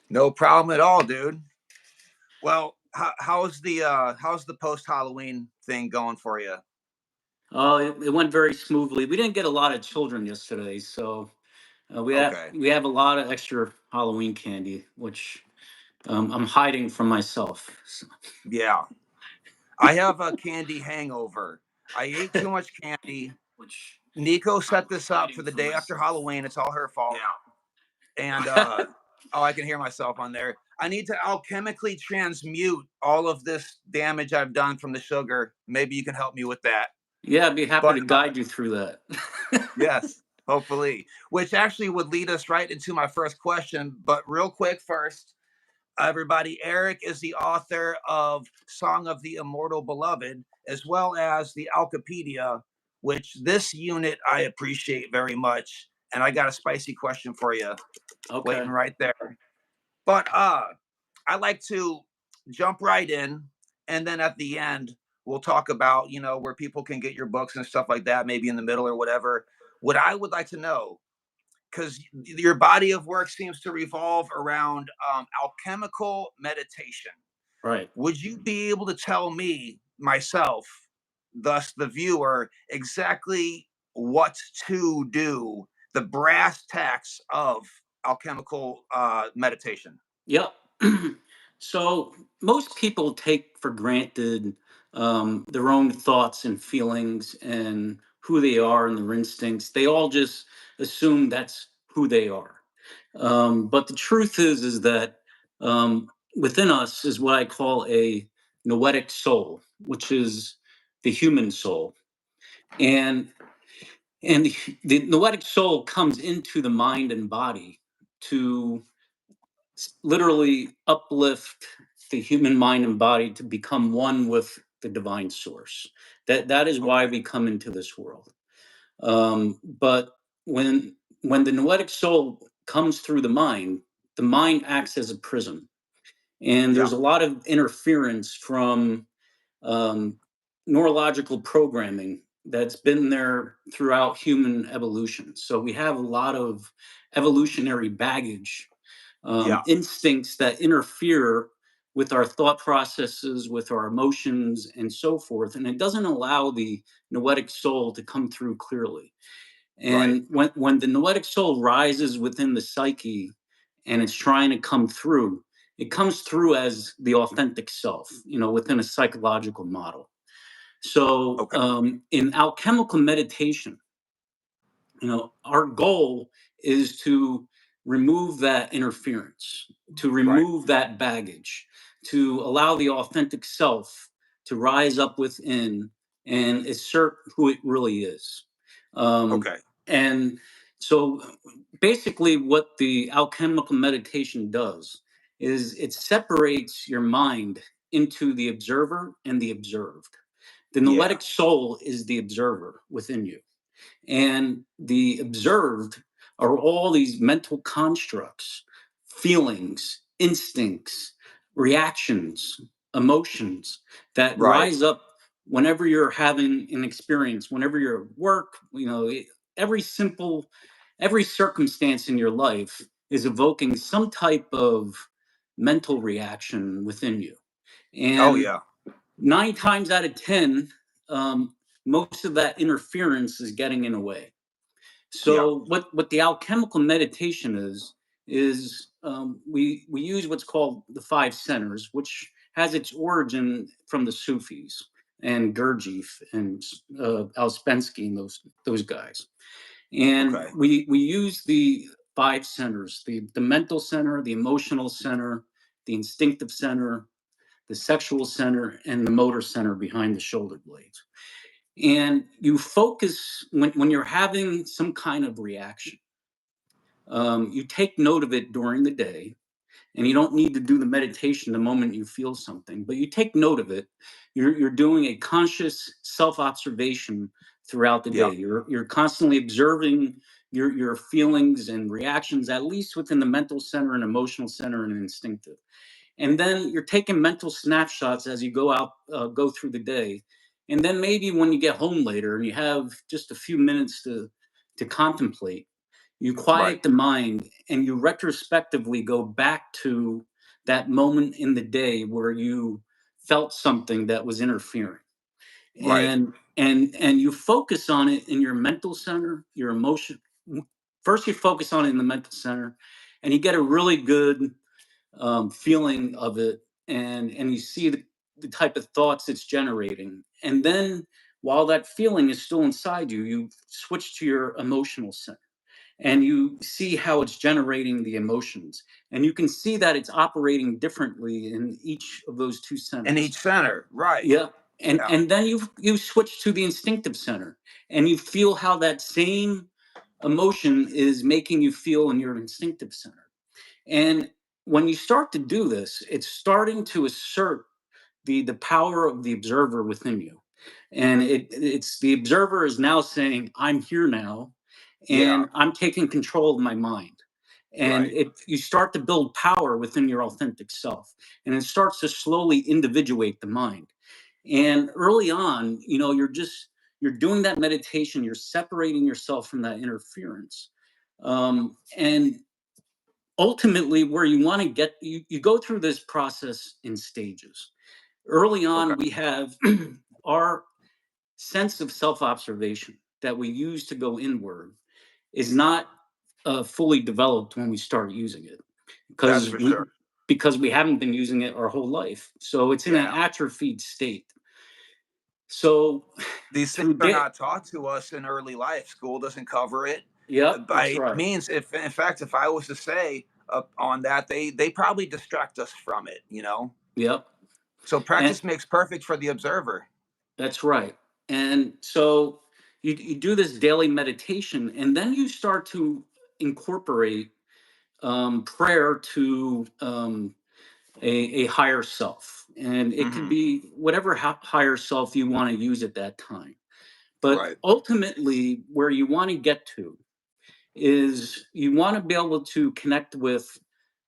No problem at all, dude. Well, how's the post Halloween thing going for you? It went very smoothly. We didn't get a lot of children yesterday, so Okay. we have a lot of extra Halloween candy, which I'm hiding from myself. So, Yeah. I have a candy hangover. I ate too much candy. which Nico I'm set this up for hiding the from day after myself. Halloween. It's all her fault. And Yeah. oh, I can hear myself on there. I need to alchemically transmute all of this damage I've done from the sugar. Maybe you can help me with that. Yeah, I'd be happy But to guide you through that. yes, hopefully. Which actually would lead us right into my first question. But real quick first, everybody, Erik is the author of Song of the Immortal Beloved, as well as the Alchepedia, which this unit I appreciate very much. And I got a spicy question for you waiting Okay. right there. But I like to jump right in, and then at the end we'll talk about where people can get your books and stuff like that, maybe in the middle or whatever. What I would like to know, because your body of work seems to revolve around alchemical meditation. Right. Would you be able to tell me, myself, thus the viewer, exactly what to do, the brass tacks of alchemical meditation? Yep. So most people take for granted their own thoughts and feelings and who they are and their instincts. They all just assume that's who they are. But the truth is that within us is what I call a noetic soul, which is the human soul, and the noetic soul comes into the mind and body to literally uplift the human mind and body to become one with the divine source. That is why Okay. we come into this world. But when the noetic soul comes through the mind acts as a prism, and Yeah. there's a lot of interference from um, neurological programming that's been there throughout human evolution. So we have a lot of evolutionary baggage, Yeah. instincts that interfere with our thought processes, with our emotions, and so forth. And it doesn't allow the noetic soul to come through clearly. Right. And when the noetic soul rises within the psyche and it's trying to come through, it comes through as the authentic self, within a psychological model. So Okay. in alchemical meditation, our goal is to remove that interference, to Right. remove that baggage, to allow the authentic self to rise up within and assert who it really is. Um, Okay. and so basically, what the alchemical meditation does is it separates your mind into the observer and the observed. The Yeah. noetic soul is the observer within you, and the observed are all these mental constructs, feelings, instincts, reactions, emotions that Right. rise up whenever you're having an experience, whenever you're at work, every simple, every circumstance in your life is evoking some type of mental reaction within you. Oh And yeah. 9 times out of 10, most of that interference is getting in the way. Yeah. So what the alchemical meditation is we use what's called the five centers, which has its origin from the Sufis and Gurdjieff and Alspensky and those guys. And Okay. we use the five centers: the mental center, the emotional center, the instinctive center, the sexual center, and the motor center behind the shoulder blades. And you focus when you're having some kind of reaction. You take note of it during the day, and you don't need to do the meditation the moment you feel something, but you take note of it. You're doing a conscious self-observation throughout the Yeah. day. You're constantly observing your feelings and reactions, at least within the mental center and emotional center and instinctive. And then you're taking mental snapshots as you go through the day. And then maybe when you get home later and you have just a few minutes to contemplate, You Right. quiet the mind and you retrospectively go back to that moment in the day where you felt something that was interfering. Right. And you focus on it in your mental center, your emotion. First, you focus on it in the mental center, and you get a really good feeling of it, and you see the type of thoughts it's generating. And then, while that feeling is still inside you, you switch to your emotional center, and you see how it's generating the emotions, and you can see that it's operating differently in each of those two In centers. each center. Right. Yeah. and Yeah. and then you switch to the instinctive center, and you feel how that same emotion is making you feel in your instinctive center. And when you start to do this, it's starting to assert the power of the observer within you. And it's the observer is now saying, I'm here now, Yeah. and I'm taking control of my mind. And Right. it you start to build power within your authentic self, and it starts to slowly individuate the mind. And early on, you're doing that meditation, you're separating yourself from that interference. And ultimately, where you want to get, you go through this process in stages. Early Okay. on, we have our sense of self-observation that we use to go inward is not fully developed when we start using it, That's because for we sure. because we haven't been using it our whole life, so it's in an Yeah. atrophied state. So These things through are day not taught to us in early life. School doesn't cover it. Yep, that's By right. means, if in fact, if I was to say on that, they probably distract us from it. Yep. So And practice makes perfect for the observer. that's right. And so you do this daily meditation, and then you start to incorporate prayer to a higher self. And it could Hmm. be whatever higher self you want to use at that time. But Right. ultimately, where you want to get to is you want to be able to connect with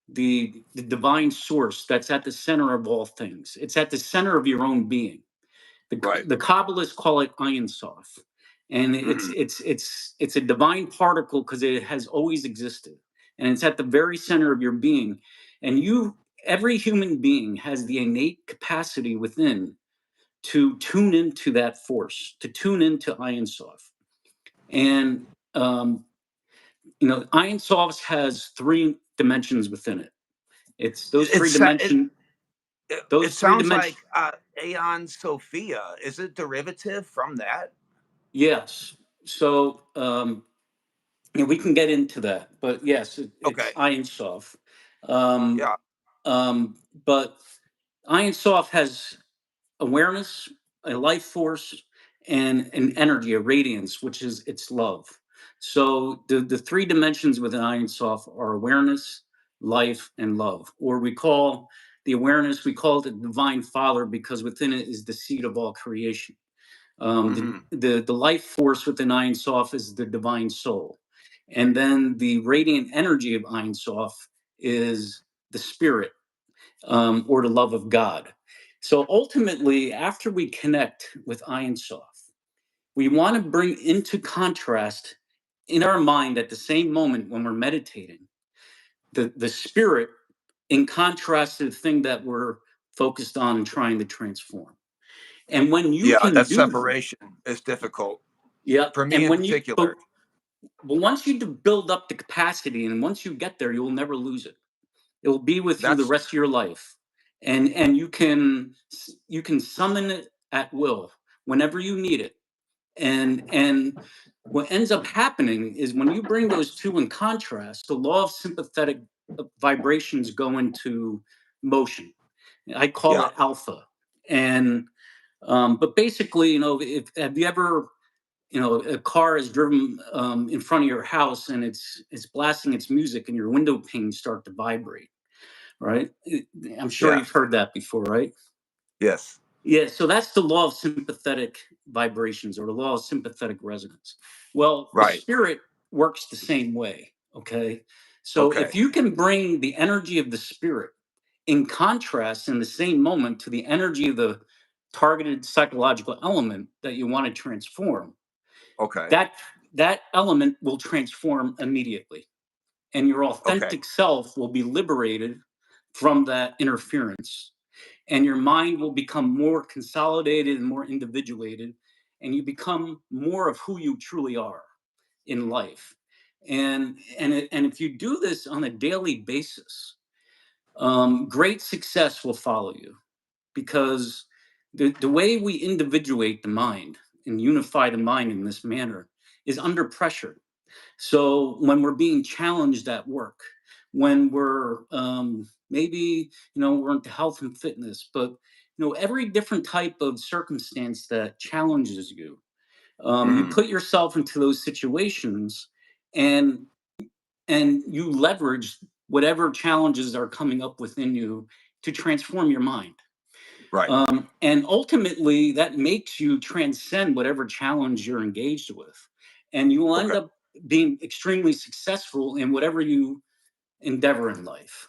the divine source that's at the center of all things. It's at the center of your own being. Right. The Kabbalists call it Ein Sof, and Hmm. it's a divine particle because it has always existed, and it's at the very center of your being. And every human being has the innate capacity within to tune into that force, to tune into Ein Sof. And um, Ein Sof has three dimensions within it. It's those three It's it, dimension. it Those three sounds dimensions. like Aeon Sophia. Is it derivative from that? Yes. So we can get into that, but yes, it's Okay. Iron Soft. Um, Yeah. but Iron Soft has awareness, a life force, and an energy, a radiance, which is its love. So the three dimensions within Iron Soft are awareness, life, and love. Or we call the awareness, we call it the divine father because within it is the seed of all creation. Hmm. The life force within Ein Sof is the divine soul, and then the radiant energy of Ein Sof is the spirit, or the love of God. So ultimately, after we connect with Ein Sof, we want to bring into contrast in our mind at the same moment when we're meditating the spirit in contrast to the thing that we're focused on and trying to transform. And when you Yeah, can that do that, separation is difficult yeah, for me and in when you particular. but once you build up the capacity, and once you get there, you will never lose it. It will be with you the That's rest of your life, and you can summon it at will whenever you need it. And what ends up happening is when you bring those two in contrast, the law of sympathetic vibrations go into motion. I call yeah, it alpha. And but basically, if have you ever a car is driven in front of your house, and it's blasting its music, and your window panes start to vibrate, right? I'm sure yeah, you've heard that before, right? yes, Yeah, so that's the law of sympathetic vibrations, or the law of sympathetic resonance. Well, the right, spirit works the same way, okay? So okay, if you can bring the energy of the spirit in contrast in the same moment to the energy of the targeted psychological element that you want to transform, okay, that that element will transform immediately, and your Okay. authentic self will be liberated from that interference, and your mind will become more consolidated and more individuated, and you become more of who you truly are in life. And if you do this on a daily basis, great success will follow you, because the way we individuate the mind and unify the mind in this manner is under pressure. So when we're being challenged at work, when we're maybe we're into health and fitness, but every different type of circumstance that challenges you, you Hmm. put yourself into those situations, and you leverage whatever challenges are coming up within you to transform your mind. Right. And ultimately, that makes you transcend whatever challenge you're engaged with. And you will end Okay. up being extremely successful in whatever you endeavor in life.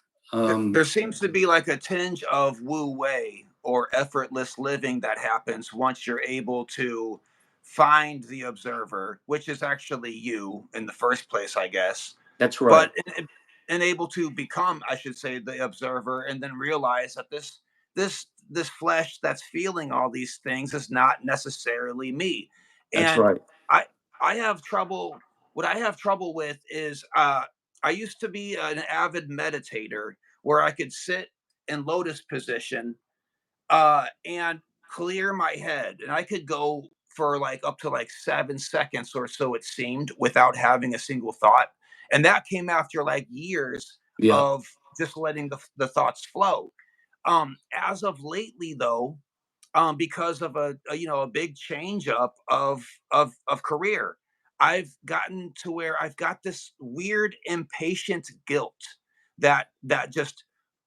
There seems to be like a tinge of wu wei or effortless living that happens once you're able to find the observer, which is actually you in the first place, I guess. That's But right. and able to become, I should say, the observer, and then realize that this flesh that's feeling all these things is not necessarily me. That's And right. I I have trouble. What I have trouble with is I used to be an avid meditator where I could sit in lotus position and clear my head. And I could go for like up to like 7 seconds or so, it seemed, without having a single thought. And that came after like years Yeah. of just letting the thoughts flow. As of lately, though, because of a big change up of career, I've gotten to where I've got this weird impatient guilt that just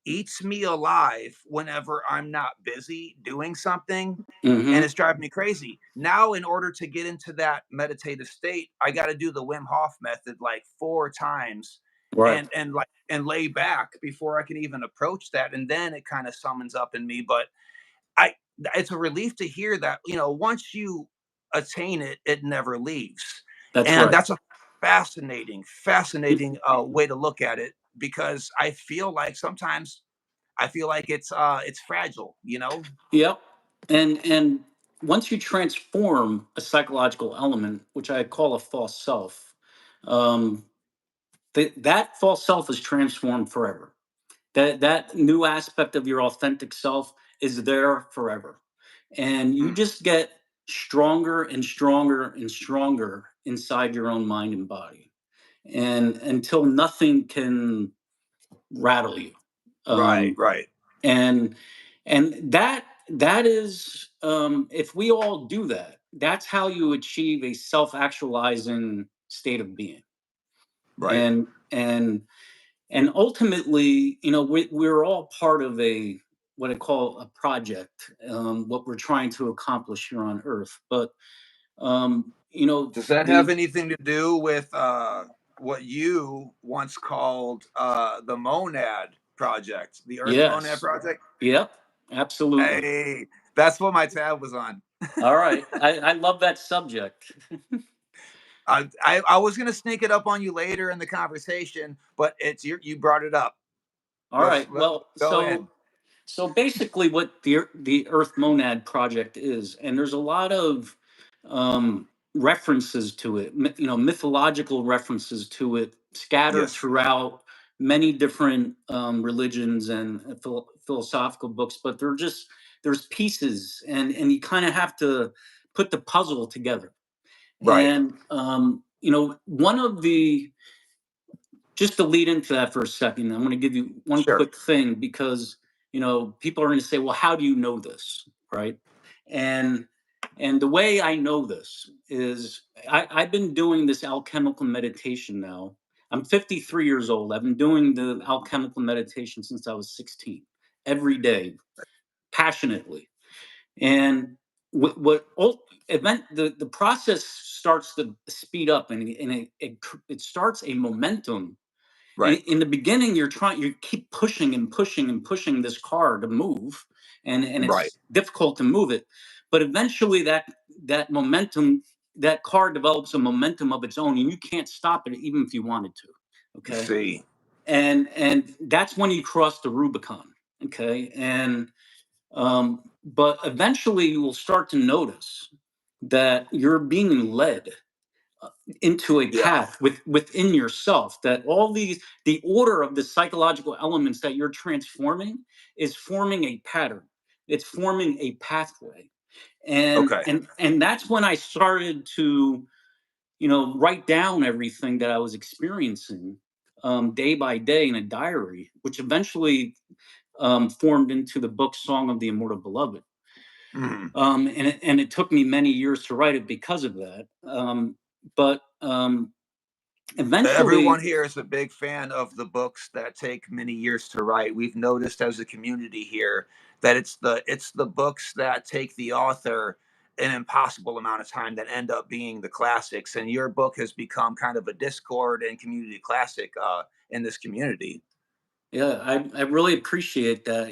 eats me alive whenever I'm not busy doing something, and Hmm. it's driving me crazy. Now, in order to get into that meditative state, I got to do the Wim Hof method like 4 times, Right. and lay back before I can even approach that, and then it kind of summons up in me. But I it's a relief to hear that, once you attain it, it never leaves. That's And right. that's a fascinating way to look at it, because I feel like sometimes I feel like it's fragile, you know? Yep. And once you transform a psychological element, which I call a false self, um, that false self is transformed forever. That new aspect of your authentic self is there forever, and you Mm, just get stronger and stronger and stronger inside your own mind and body, and until nothing can rattle you. right, um, right, and that is, if we all do that, that's how you achieve a self-actualizing state of being. right, And and and ultimately, we're all part of a, what I call a project, what we're trying to accomplish here on Earth. But does that have the anything to do with what you once called the monad project, the earth monad yes, project? yep, absolutely. Hey, that's what my tab was on. All right, I love that subject. I was gonna sneak it up on you later in the conversation, but you brought it up. All Let's right, let's well, go in. so basically, what the Earth Monad Project is, and there's a lot of references to it, mythological references to it, scattered Yes. throughout many different religions and philosophical books. But there's pieces, and you kind of have to put the puzzle together. Right. And one of the just to lead into that for a second, I'm going to give you one Sure. quick thing, because people are going to say, "Well, how do you know this?" Right? And the way I know this is, I've been doing this alchemical meditation now. I'm 53 years old. I've been doing the alchemical meditation since I was 16, every day, passionately. And event the process starts to speed up, and it starts a momentum. Right. In the beginning, you keep pushing and pushing and pushing this car to move, and Right. it's difficult to move it. But eventually that momentum that car develops a momentum of its own, and you can't stop it even if you wanted to. Okay. See. And that's when you cross the Rubicon. Okay. And but eventually you will start to notice that you're being led into a Yeah. path within yourself, that all these, the order of the psychological elements that you're transforming is forming a pattern, it's forming a pathway. and Okay. and and that's when I started to, write down everything that I was experiencing, day by day, in a diary, which eventually formed into the book Song of the Immortal Beloved. Mhm. And it took me many years to write it because of that. But Everyone eventually, here is a big fan of the books that take many years to write. We've noticed as a community here that it's the books that take the author an impossible amount of time that end up being the classics. And your book has become kind of a Discord and community classic in this community. yeah, I really appreciate that.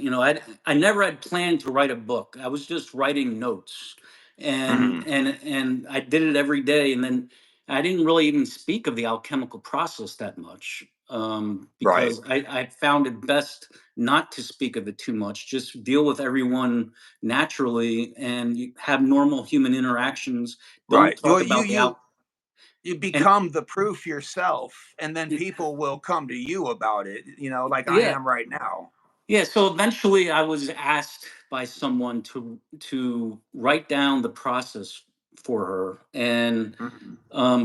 I never had planned to write a book. I was just writing notes, and Mhm. and and I did it every day. And then I didn't really even speak of the alchemical process that much, Right. because I found it best not to speak of it too much. Just deal with everyone naturally, and you have normal human interactions. Don't Right. talk You about the you al you and become the proof yourself, and then y- people will come to you about it, like I yeah. am right now. Yeah, so eventually I was asked by someone to write down the process for her. And Mhm.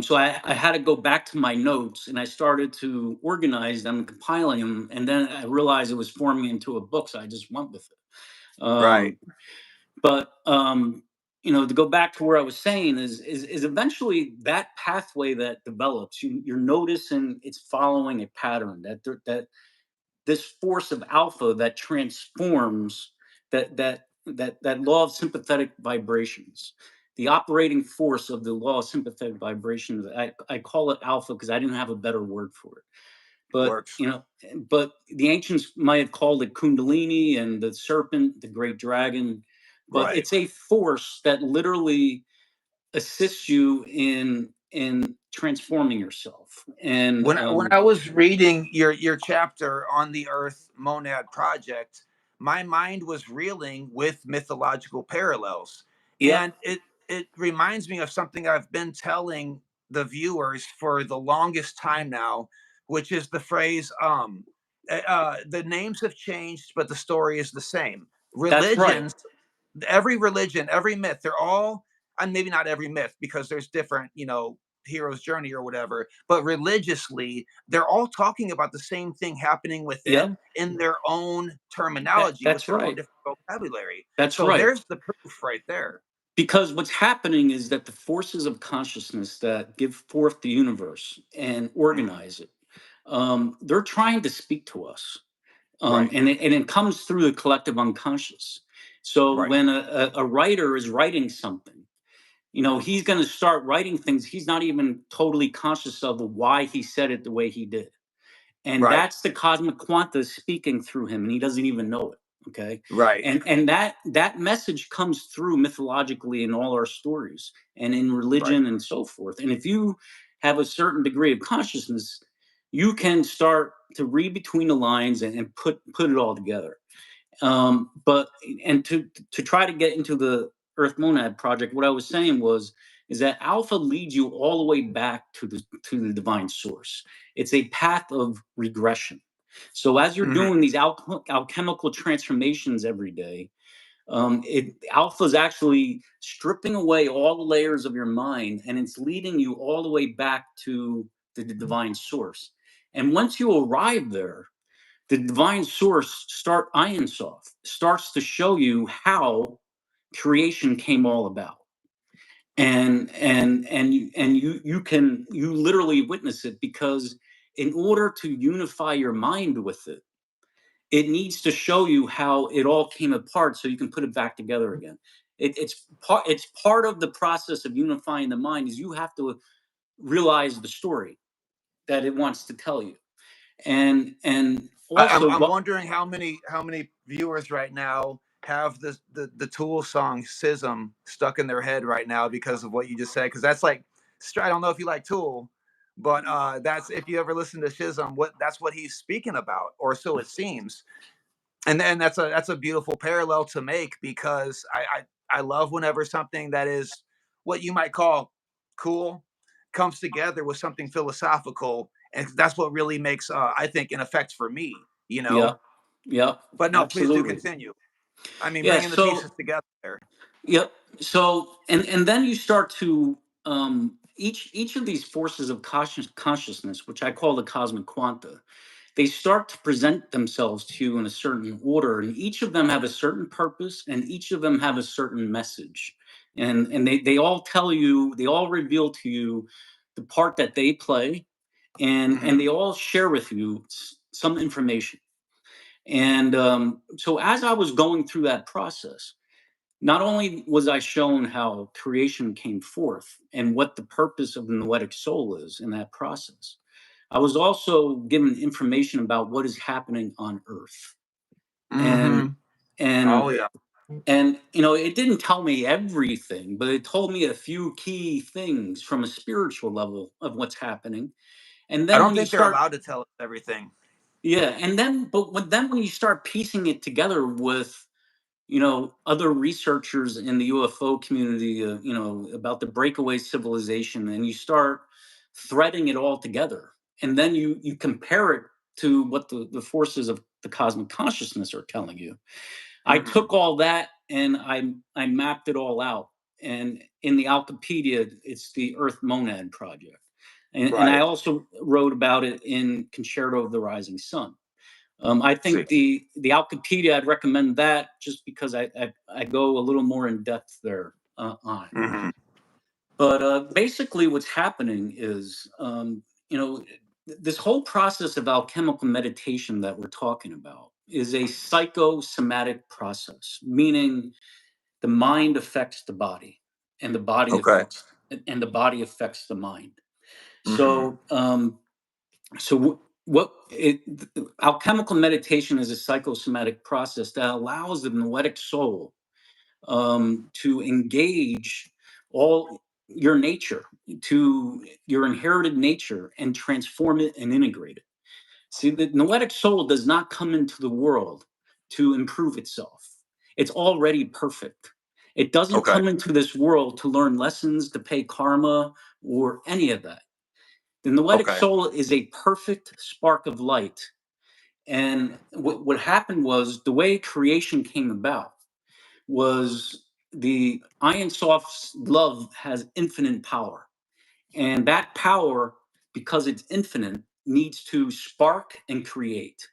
so I had to go back to my notes, and I started to organize them, compiling them, and then I realized it was forming into a book, so I just went with it. Right. But to go back to where I was saying is eventually that pathway that develops, you're noticing it's following a pattern, that this force of alpha that transforms, that law of sympathetic vibrations, the operating force of the law of sympathetic vibrations. I call it alpha because I didn't have a better word for it. but Works. you know but the ancients might have called it kundalini, and the serpent, the great dragon. But Right. it's a force that literally assists you in transforming yourself. And When I was reading your chapter on the Earth Monad Project, my mind was reeling with mythological parallels, yep. and it reminds me of something I've been telling the viewers for the longest time now, which is the phrase the names have changed, but the story is the same. That's right. Religions, every religion, every myth, they're all, and maybe not every myth because there's different, hero's journey or whatever, but religiously, they're all talking about the same thing happening Yep. within in their own That terminology with that's their own right. different vocabulary. That's So right. there's the proof right there. Because what's happening is that the forces of consciousness that give forth the universe and Mhm. organize it, they're trying to speak to us, Right, and it comes through the collective unconscious. So right, when a writer is writing something, he's going to start writing things he's not even totally conscious of why he said it the way he did. And right, that's the cosmic quanta speaking through him, and he doesn't even know it. Okay. right. And that message comes through mythologically in all our stories and in Right. religion and so forth. And if you have a certain degree of consciousness, you can start to read between the lines and put it all together. But and to try to get into the Earth Monad project, what I was saying was is that alpha leads you all the way back to the divine source. It's a path of regression. So as you're Mhm. doing these alchemical transformations every day, alpha is actually stripping away all the layers of your mind, and it's leading you all the way back to the divine source. And once you arrive there, the divine source starts to show you how creation came all about. And you literally witness it, because in order to unify your mind with it, it needs to show you how it all came apart so you can put it back together again. It's part of the process of unifying the mind, is you have to realize the story that it wants to tell you. And I'm also I'm what wondering how many viewers right now have the Tool song "Schism" stuck in their head right now because of what you just said. Because that's like, I don't know if you like Tool, but that's, if you ever listen to Schism, that's what he's speaking about, or so it seems. And then that's a beautiful parallel to make, because I love whenever something that is what you might call cool comes together with something philosophical, and that's what really makes I think an effect for me, you know. Yep. Yep. But no, please do Absolutely. continue. I mean, Yeah. bringing the pieces So, together there. yep. So, and then you start to each of these forces of consciousness, which I call the cosmic quanta, they start to present themselves to you in a certain order, and each of them have a certain purpose, and each of them have a certain message, and they all tell you, they all reveal to you the part that they play, and Hmm. they all share with you some information. And so as I was going through that process, not only was I shown how creation came forth and what the purpose of the noetic soul is in that process, I was also given information about what is happening on Earth. Hmm. And and Oh yeah. and you know, it didn't tell me everything, but it told me a few key things from a spiritual level of what's happening. And I then don't when you think they're start, allowed to tell us everything. yeah, and then when you start piecing it together with, you know, other researchers in the UFO community, you know, about the breakaway civilization, and you start threading it all together, and then you compare it to what the forces of the cosmic consciousness are telling you. I Hmm. took all that and I mapped it all out, and in the Alchepedia, it's the Earth Monad Project, and I Right. also wrote about it in Concerto of the Rising Sun. I See. think the Alchepedia, I'd recommend that just because I go a little more in depth there on it. Hmm. But basically, what's happening is, you know, this whole process of alchemical meditation that we're talking about is a psychosomatic process, meaning the mind affects the body, and Okay. the body affects the mind. Hmm. So what it alchemical meditation is a psychosomatic process that allows the noetic soul to engage all your nature, to your inherited nature, and transform it and integrate it. See, the noetic soul does not come into the world to improve itself. It's already perfect. It doesn't Okay. come into this world to learn lessons, to pay karma, or any of that. The noetic Okay. soul is a perfect spark of light. And what happened was, the way creation came about was, the Iron Soft's love has infinite power. And that power, because it's infinite, needs to spark and create.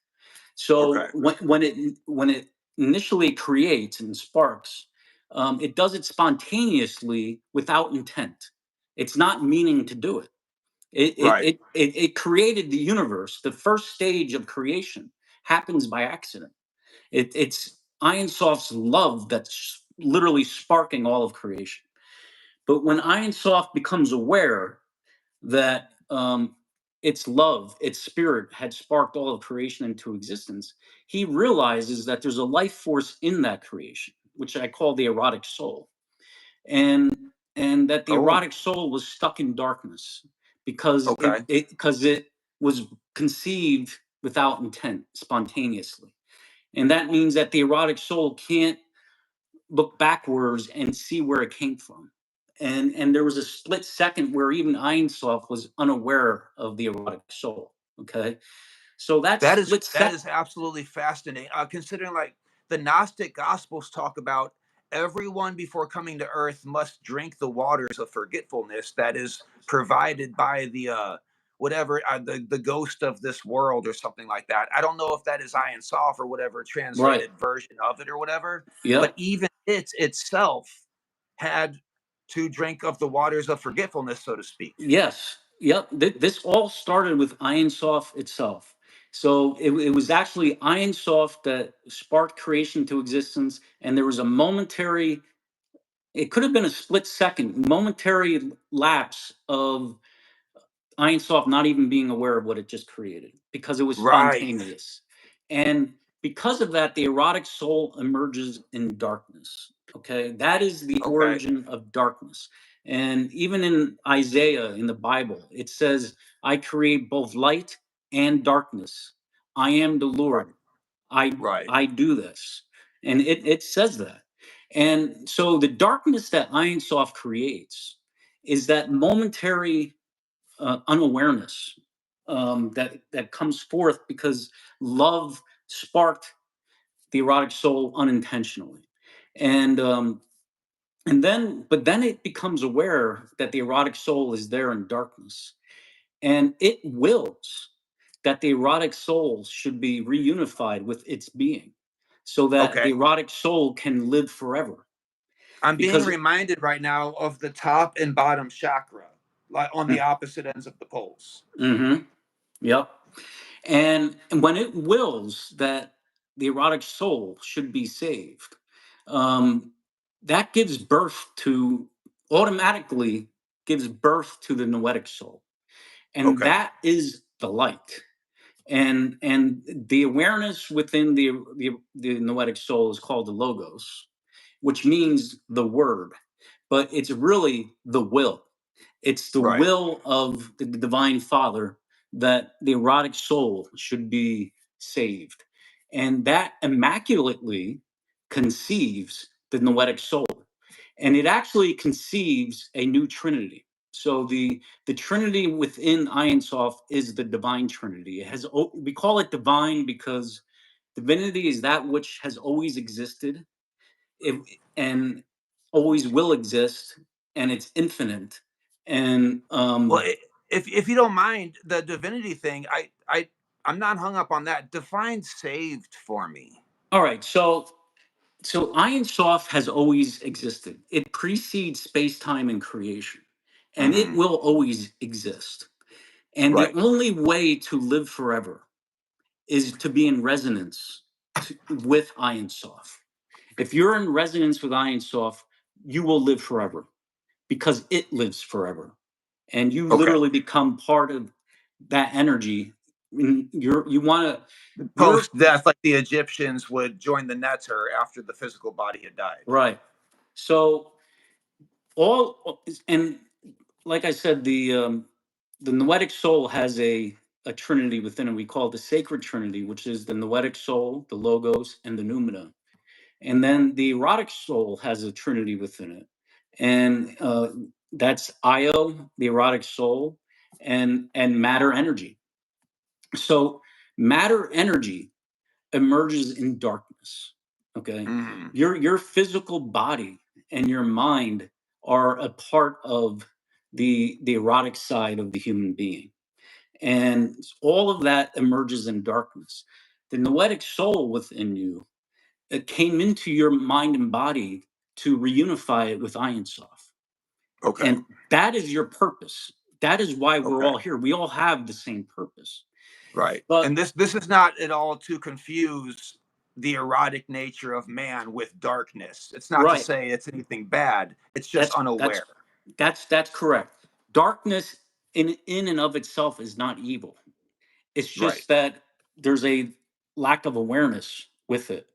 Okay. So when it initially creates and sparks, it does it spontaneously without intent. It's not meaning to do it. Right. It created the universe. The first stage of creation happens by accident. It's Iron Soft's love that's literally sparking all of creation. But when Iron Soft becomes aware that its love, its spirit, had sparked all of creation into existence, he realizes that there's a life force in that creation, which I call the erotic soul, and that the Oh. erotic soul was stuck in darkness because Okay. it was conceived without intent, spontaneously. And that means that the erotic soul can't look backwards and see where it came from. And there was a split second where even Einsoff was unaware of the erotic soul. Okay, so that split That second, is absolutely fascinating. Considering, like, the Gnostic Gospels talk about everyone before coming to Earth must drink the waters of forgetfulness that is provided by the whatever the ghost of this world or something like that. I don't know if that is Ian Sof or whatever right? translated version of it or whatever, but Yep. even it itself had to drink of the waters of forgetfulness, so to speak. Yes. Yep. This all started with Ironsoft itself. So it was actually Ironsoft that sparked creation to existence, and there was a momentary. It could have been a split second, momentary lapse of Ironsoft not even being aware of what it just created because it was Right. spontaneous. And Because of that, the erotic soul emerges in darkness. Okay, that is the Okay. origin of darkness. And even in Isaiah in the Bible, it says, I create both light and darkness. I am the Right. Lord. I Right. I do this. And it says that. And so the darkness that Iron Soft creates is that momentary unawareness that comes forth because love sparked the erotic soul unintentionally, and but then it becomes aware that the erotic soul is there in darkness, and it wills that the erotic soul should be reunified with its being, so that the Okay. erotic soul can live forever. I'm being Because reminded right now of the top and bottom chakra, like on the opposite ends of the poles. mm-hmm, yep. And when it wills that the erotic soul should be saved, um, that gives birth to automatically gives birth to the noetic soul, and Okay. that is the light. And the awareness within the noetic soul is called the logos, which means the word, but it's really the will. It's the Right. will of the divine father that the erotic soul should be saved. And that immaculately conceives the noetic soul. And it actually conceives a new trinity. So the trinity within Iron Soft is the divine trinity. It has we call it divine because divinity is that which has always existed, it, and always will exist, and it's infinite. And Well, if you don't mind the divinity thing, I'm not hung up on that. Define saved for me. all right, so Iron Soft has always existed. It precedes space time and creation, and it Hmm. will always exist. And the Right. only way to live forever is to be in resonance with Iron Soft. If you're in resonance with Iron Soft, you will live forever because it lives forever, and you Okay. literally become part of that energy. You want to you're Post death, like the Egyptians would join the Neter after the physical body had died. right. So all and like I said, the noetic soul has a trinity within it. We call it the sacred trinity, which is the noetic soul, the logos, and the numina. And then the erotic soul has a trinity within it, and that's Io, the erotic soul, and matter energy. So matter energy emerges in darkness. Okay, Hmm. your physical body and your mind are a part of the erotic side of the human being, and all of that emerges in darkness. The noetic soul within you, it came into your mind and body to reunify it with Iron Soft, Okay. and that is your purpose. That is why we're Okay. all here. We all have the same purpose. Right. And But this is not at all to confuse the erotic nature of man with darkness. It's not to right, say it's anything bad. It's just that's that's unaware. that's correct. Darkness in and of itself is not evil. It's Right. just that there's a lack of awareness with it,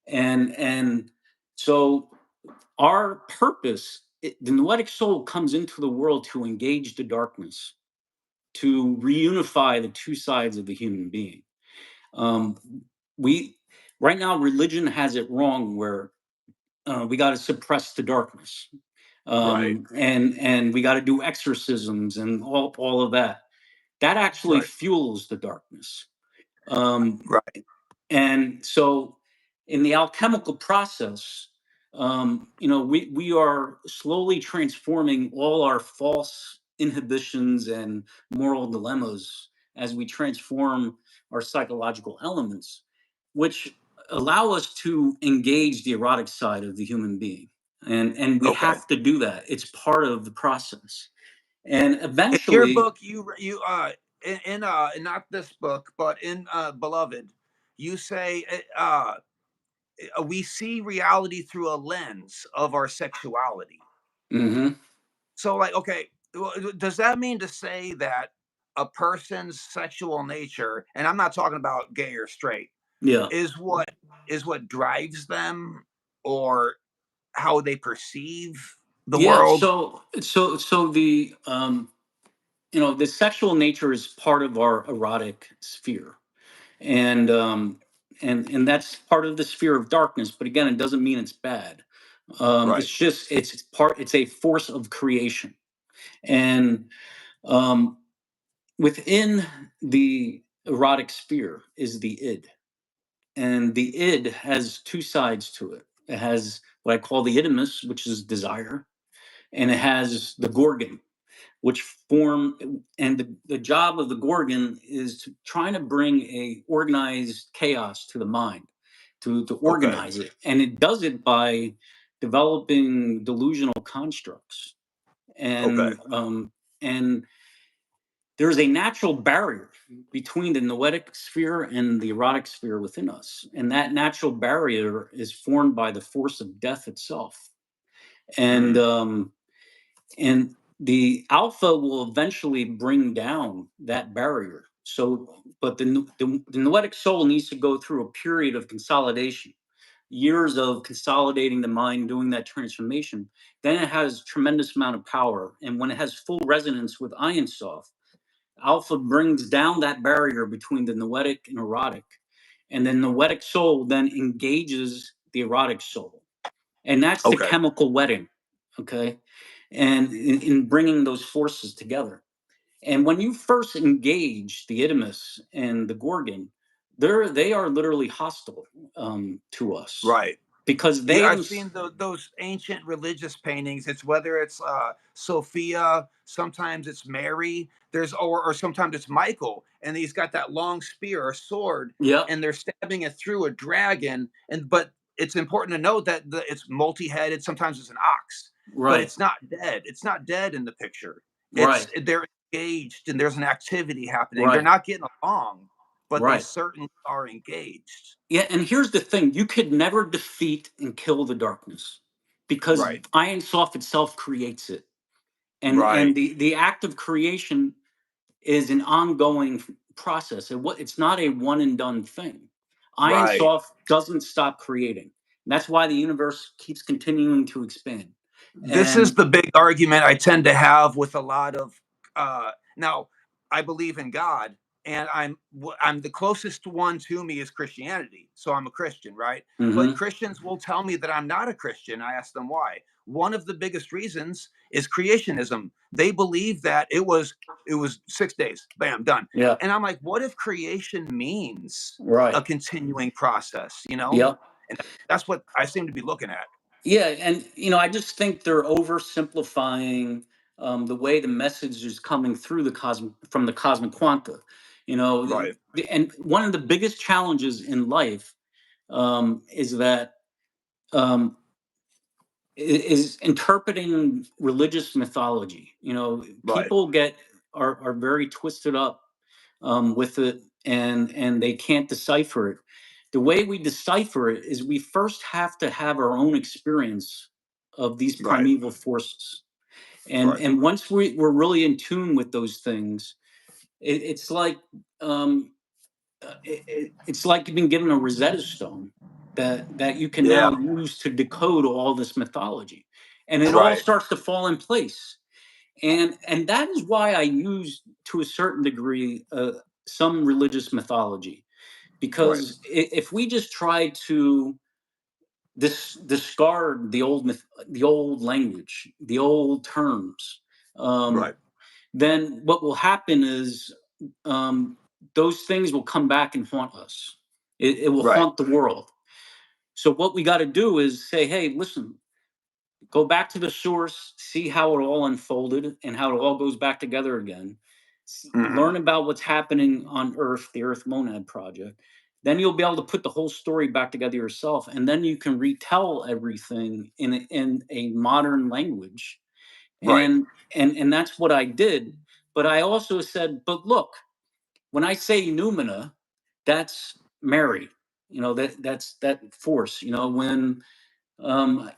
and so our purpose, the noetic soul comes into the world to engage the darkness, to reunify the two sides of the human being. Um, we right now religion has it wrong where we got to suppress the darkness, Right. and we got to do exorcisms and all of that. That actually Right. fuels the darkness. Um, Right. and so in the alchemical process, we are slowly transforming all our false inhibitions and moral dilemmas as we transform our psychological elements, which allow us to engage the erotic side of the human being, and we Okay. have to do that. It's part of the process, and In your eventually. book, you in not this book, but in Beloved, you say we see reality through a lens of our sexuality. Mhm. So, like, okay, well, does that mean to say that a person's sexual nature, and I'm not talking about gay or straight, Yeah. is what drives them, or how they perceive the Yeah. world. So the the sexual nature is part of our erotic sphere, and and that's part of the sphere of darkness. But again, it doesn't mean it's bad. Right. It's just it's a force of creation, and um, within the erotic sphere is the id, and the id has two sides to it. It has what I call the idimus, which is desire, and it has the gorgon, which form and the job of the gorgon is to trying to bring a organized chaos to the mind, to Okay. organize it, and it does it by developing delusional constructs, Okay. and there's a natural barrier between the noetic sphere and the erotic sphere within us, and that natural barrier is formed by the force of death itself, and Mm. um, and the alpha will eventually bring down that barrier. So, but the noetic soul needs to go through a period of consolidation, years of consolidating the mind, doing that transformation. Then it has tremendous amount of power, and when it has full resonance with Ein Sof, alpha brings down that barrier between the noetic and erotic, and the noetic soul then engages the erotic soul, and that's the Okay. chemical wedding. Okay, and in bringing those forces together. And when you first engage the Idimus and the Gorgon, they are literally hostile to us Right. because Yeah, they I've them. seen those ancient religious paintings. It's whether it's Sophia, sometimes it's Mary. Or sometimes it's Michael, and he's got that long spear or sword, Yep. and they're stabbing it through a dragon. But it's important to note that it's multi-headed. Sometimes it's an ox, but Right. it's not dead. It's not dead in the picture. Right. They're engaged, and there's an activity happening. They're Right. not getting along, but they Right. certainly are engaged. Yeah, and here's the thing: you could never defeat and kill the darkness because Right. Iron Soft itself creates it, and Right. the act of creation is an ongoing process. It's not a one and done thing. Iron Right. Soft doesn't stop creating. And that's why the universe keeps continuing to expand. This is And the big argument I tend to have with a lot of now I believe in God, and I'm the closest one to me is Christianity. So I'm a Christian, right? But mhm, Christians will tell me that I'm not a Christian. I ask them why. One of the biggest reasons is creationism. They believe that it was 6 days, bam, done. yeah, And I'm like, what if creation means a right, continuing process, you know? yeah, And that's what I seem to be looking at. yeah, and I just think they're oversimplifying the way the message is coming through the cosmic from the cosmic quanta. Right. And one of the biggest challenges in life is that um, is interpreting religious mythology. Right. People are very twisted up with it, and they can't decipher it. The way we decipher it is we first have to have our own experience of these Right. primeval forces, Right. and once we're really in tune with those things, it's like um, it's like you've been given a Rosetta Stone that you can Yeah. now use to decode all this mythology, and it all Right. starts to fall in place. And that is why I use, to a certain degree, some religious mythology, Right. because if we just try to discard the old language, the old terms, um, Right. then what will happen is um, those things will come back and haunt us. It will Right. haunt the world. So what we got to do is say, hey, listen, go back to the source, see how it all unfolded and how it all goes back together again. Hmm. Learn about what's happening on Earth, the Earth Monad Project. Then you'll be able to put the whole story back together yourself, and then you can retell everything in a modern language. Right. And that's what I did. But I also said, but look, when I say Numina, that's Mary. That's that force. When when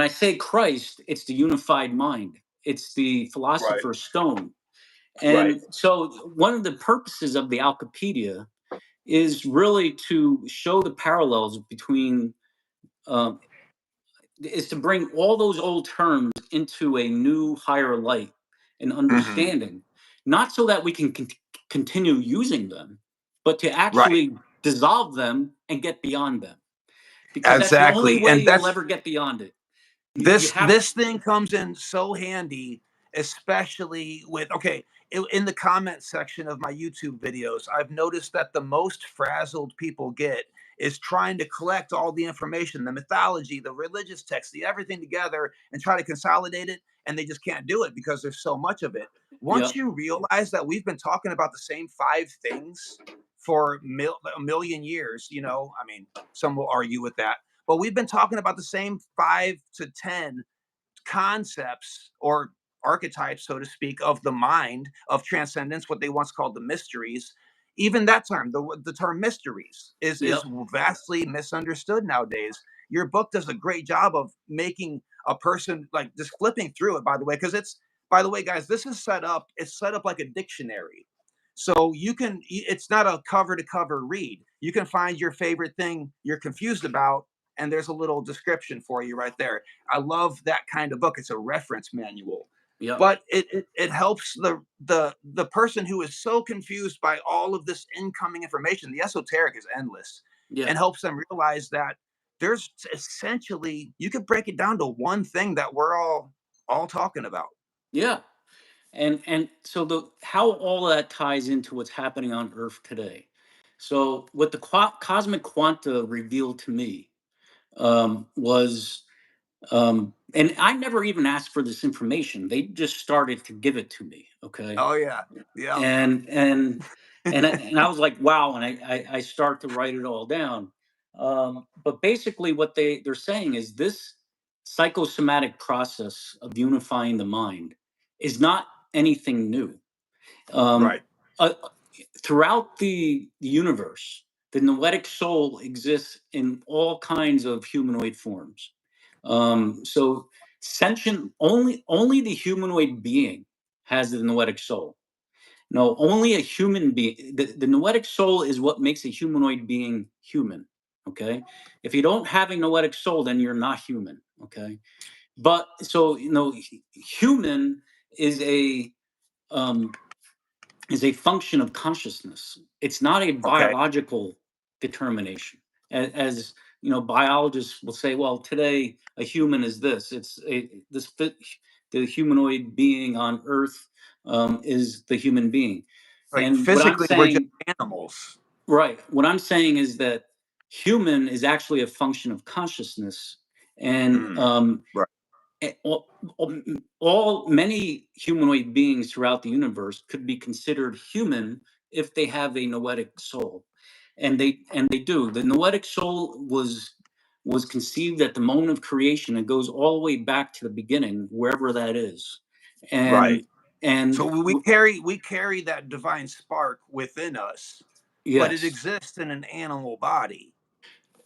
I say Christ, it's the unified mind. It's the Right. philosopher's stone. Right. And so one of the purposes of the Alchepedia is really to show the parallels between, um, is to bring all those old terms into a new higher light and Hmm. understanding, not so that we can continue using them, but to Right. actually dissolve them and get beyond them, because that's the only Exactly. way And you'll that's ever get beyond it. You this have this thing comes in so handy, especially with, okay, in the comment section of my YouTube videos, I've noticed that the most frazzled people get is trying to collect all the information, the mythology, the religious text, the everything together, and try to consolidate it, and they just can't do it because there's so much of it. Once Yep, you realize that we've been talking about the same five things for a million years, I mean, some will argue with that, but we've been talking about the same 5 to 10 concepts or archetypes, so to speak, of the mind, of transcendence, what they once called the mysteries. Even that term, the term mysteries, is yep, vastly misunderstood nowadays. Your book does a great job of making a person like just flipping through it, by the way, because by the way, guys, this is set up, it's set up like a dictionary. So it's not a cover to cover read. You can find your favorite thing you're confused about, and there's a little description for you right there. I love that kind of book. It's a reference manual, yep, but it helps the person who is so confused by all of this incoming information. The esoteric is endless, yeah, and helps them realize that there's essentially, you could break it down to one thing that we're all talking about. yeah. And so the how all that ties into what's happening on Earth today. So what the cosmic quanta revealed to me, was, and I never even asked for this information. They just started to give it to me. Okay, Oh yeah, yeah. and and and I was like, wow, and I start to write it all down. But basically, what they're saying is this psychosomatic process of unifying the mind is not anything new. Um, Right. uh, Throughout the universe, the noetic soul exists in all kinds of humanoid forms. So sentient, only the humanoid being has the noetic soul. No, only a human being. The noetic soul is what makes a humanoid being human. Okay, if you don't have a noetic soul, then you're not human. Okay, but so human is a, um, is a function of consciousness. It's not a Okay. biological determination. As biologists will say, well, today a human is this. The humanoid being on Earth, is the human being. Like And what I'm physically, we're just saying, animals. right? What I'm saying is that human is actually a function of consciousness, and Mm, right. many humanoid beings throughout the universe could be considered human if they have a noetic soul, and they do. The noetic soul was conceived at the moment of creation. It goes all the way back to the beginning, wherever that is, Right. and and So we carry that divine spark within us, but it yes. exists in an animal body.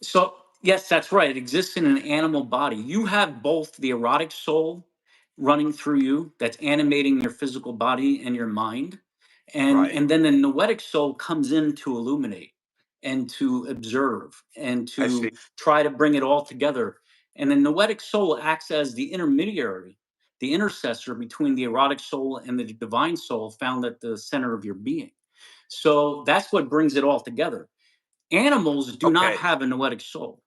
So, yes, that's right. It exists in an animal body. You have both the erotic soul running through you that's animating your physical body and your mind. And Right. and then the noetic soul comes in to illuminate and to observe and I see. to try to bring it all together. And the noetic soul acts as the intermediary, the intercessor between the erotic soul and the divine soul found at the center of your being. So that's what brings it all together. Animals do not Okay. have a noetic soul.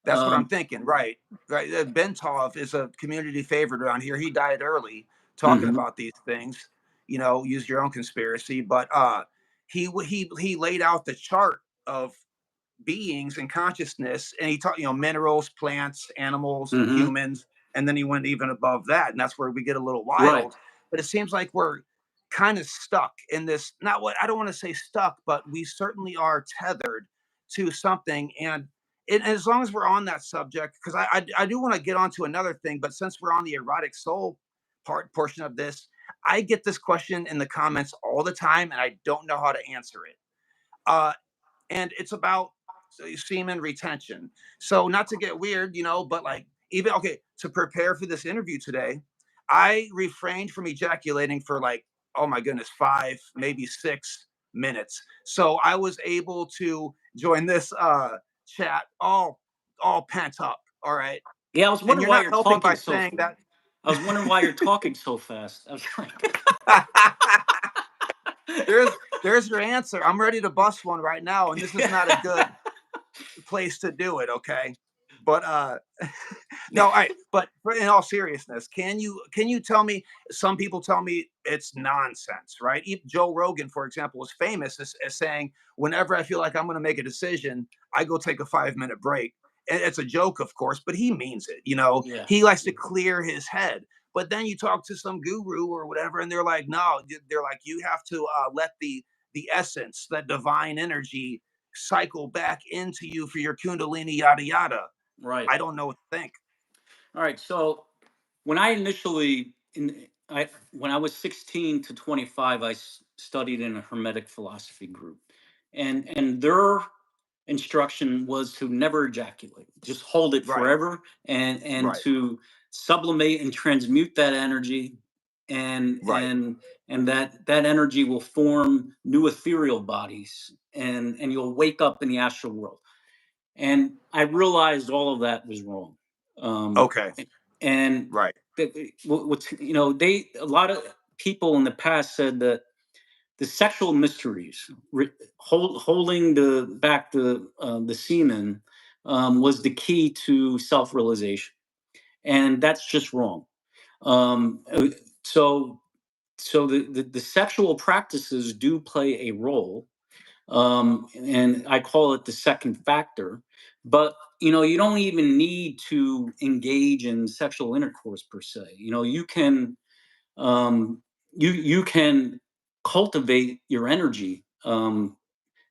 That's what I'm Um, thinking. Right. Right. Bentov is a community favorite around here. He died early talking mhm, about these things. Use your own conspiracy, but he laid out the chart of beings and consciousness, and he taught minerals, plants, animals, mhm, humans, and then he went even above that, and that's where we get a little right. wild. But it seems like we're kind of stuck in this, not what I don't want to say stuck, but we certainly are tethered to something. And as long as we're on that subject, because I do want to get on to another thing, but since we're on the erotic soul portion of this, I get this question in the comments all the time and I don't know how to answer it. uh and it's about semen retention. So not to get weird, but like, even okay, to prepare for this interview today, I refrained from ejaculating for like, oh my goodness, 5, maybe 6 minutes. So I was able to join this chat all pent up. All right. Yeah, I was And wondering you're why not you're helping by talking so. saying that. I was wondering why you're talking so fast. I was like, there's your answer. I'm ready to bust one right now, and this is not a good place to do it. Okay. But no, all right. But in all seriousness, can you tell me? Some people tell me it's nonsense, right? Even Joe Rogan, for example, is famous as saying, "Whenever I feel like I'm going to make a decision, I go take a 5 minute break." And it's a joke, of course, but he means it. yeah, He likes to clear his head. But then you talk to some guru or whatever, and they're like, "No," they're like, "You have to let the essence, that divine energy, cycle back into you for your kundalini, yada yada." right. I don't know what to think. All right. So when I initially, when I was 16 to 25, I studied in a Hermetic philosophy group, and their instruction was to never ejaculate, just hold it Right, forever, and right, to sublimate and transmute that energy, and right. and and that energy will form new ethereal bodies, and you'll wake up in the astral world. And I realized all of that was wrong. Um, Okay, and right. what's, they, a lot of people in the past said that the sexual mysteries, holding back the semen, was the key to self realization, and that's just wrong. Um, uh, so the sexual practices do play a role, and I call it the second factor. But you don't even need to engage in sexual intercourse per se. You can, um, you can cultivate your energy,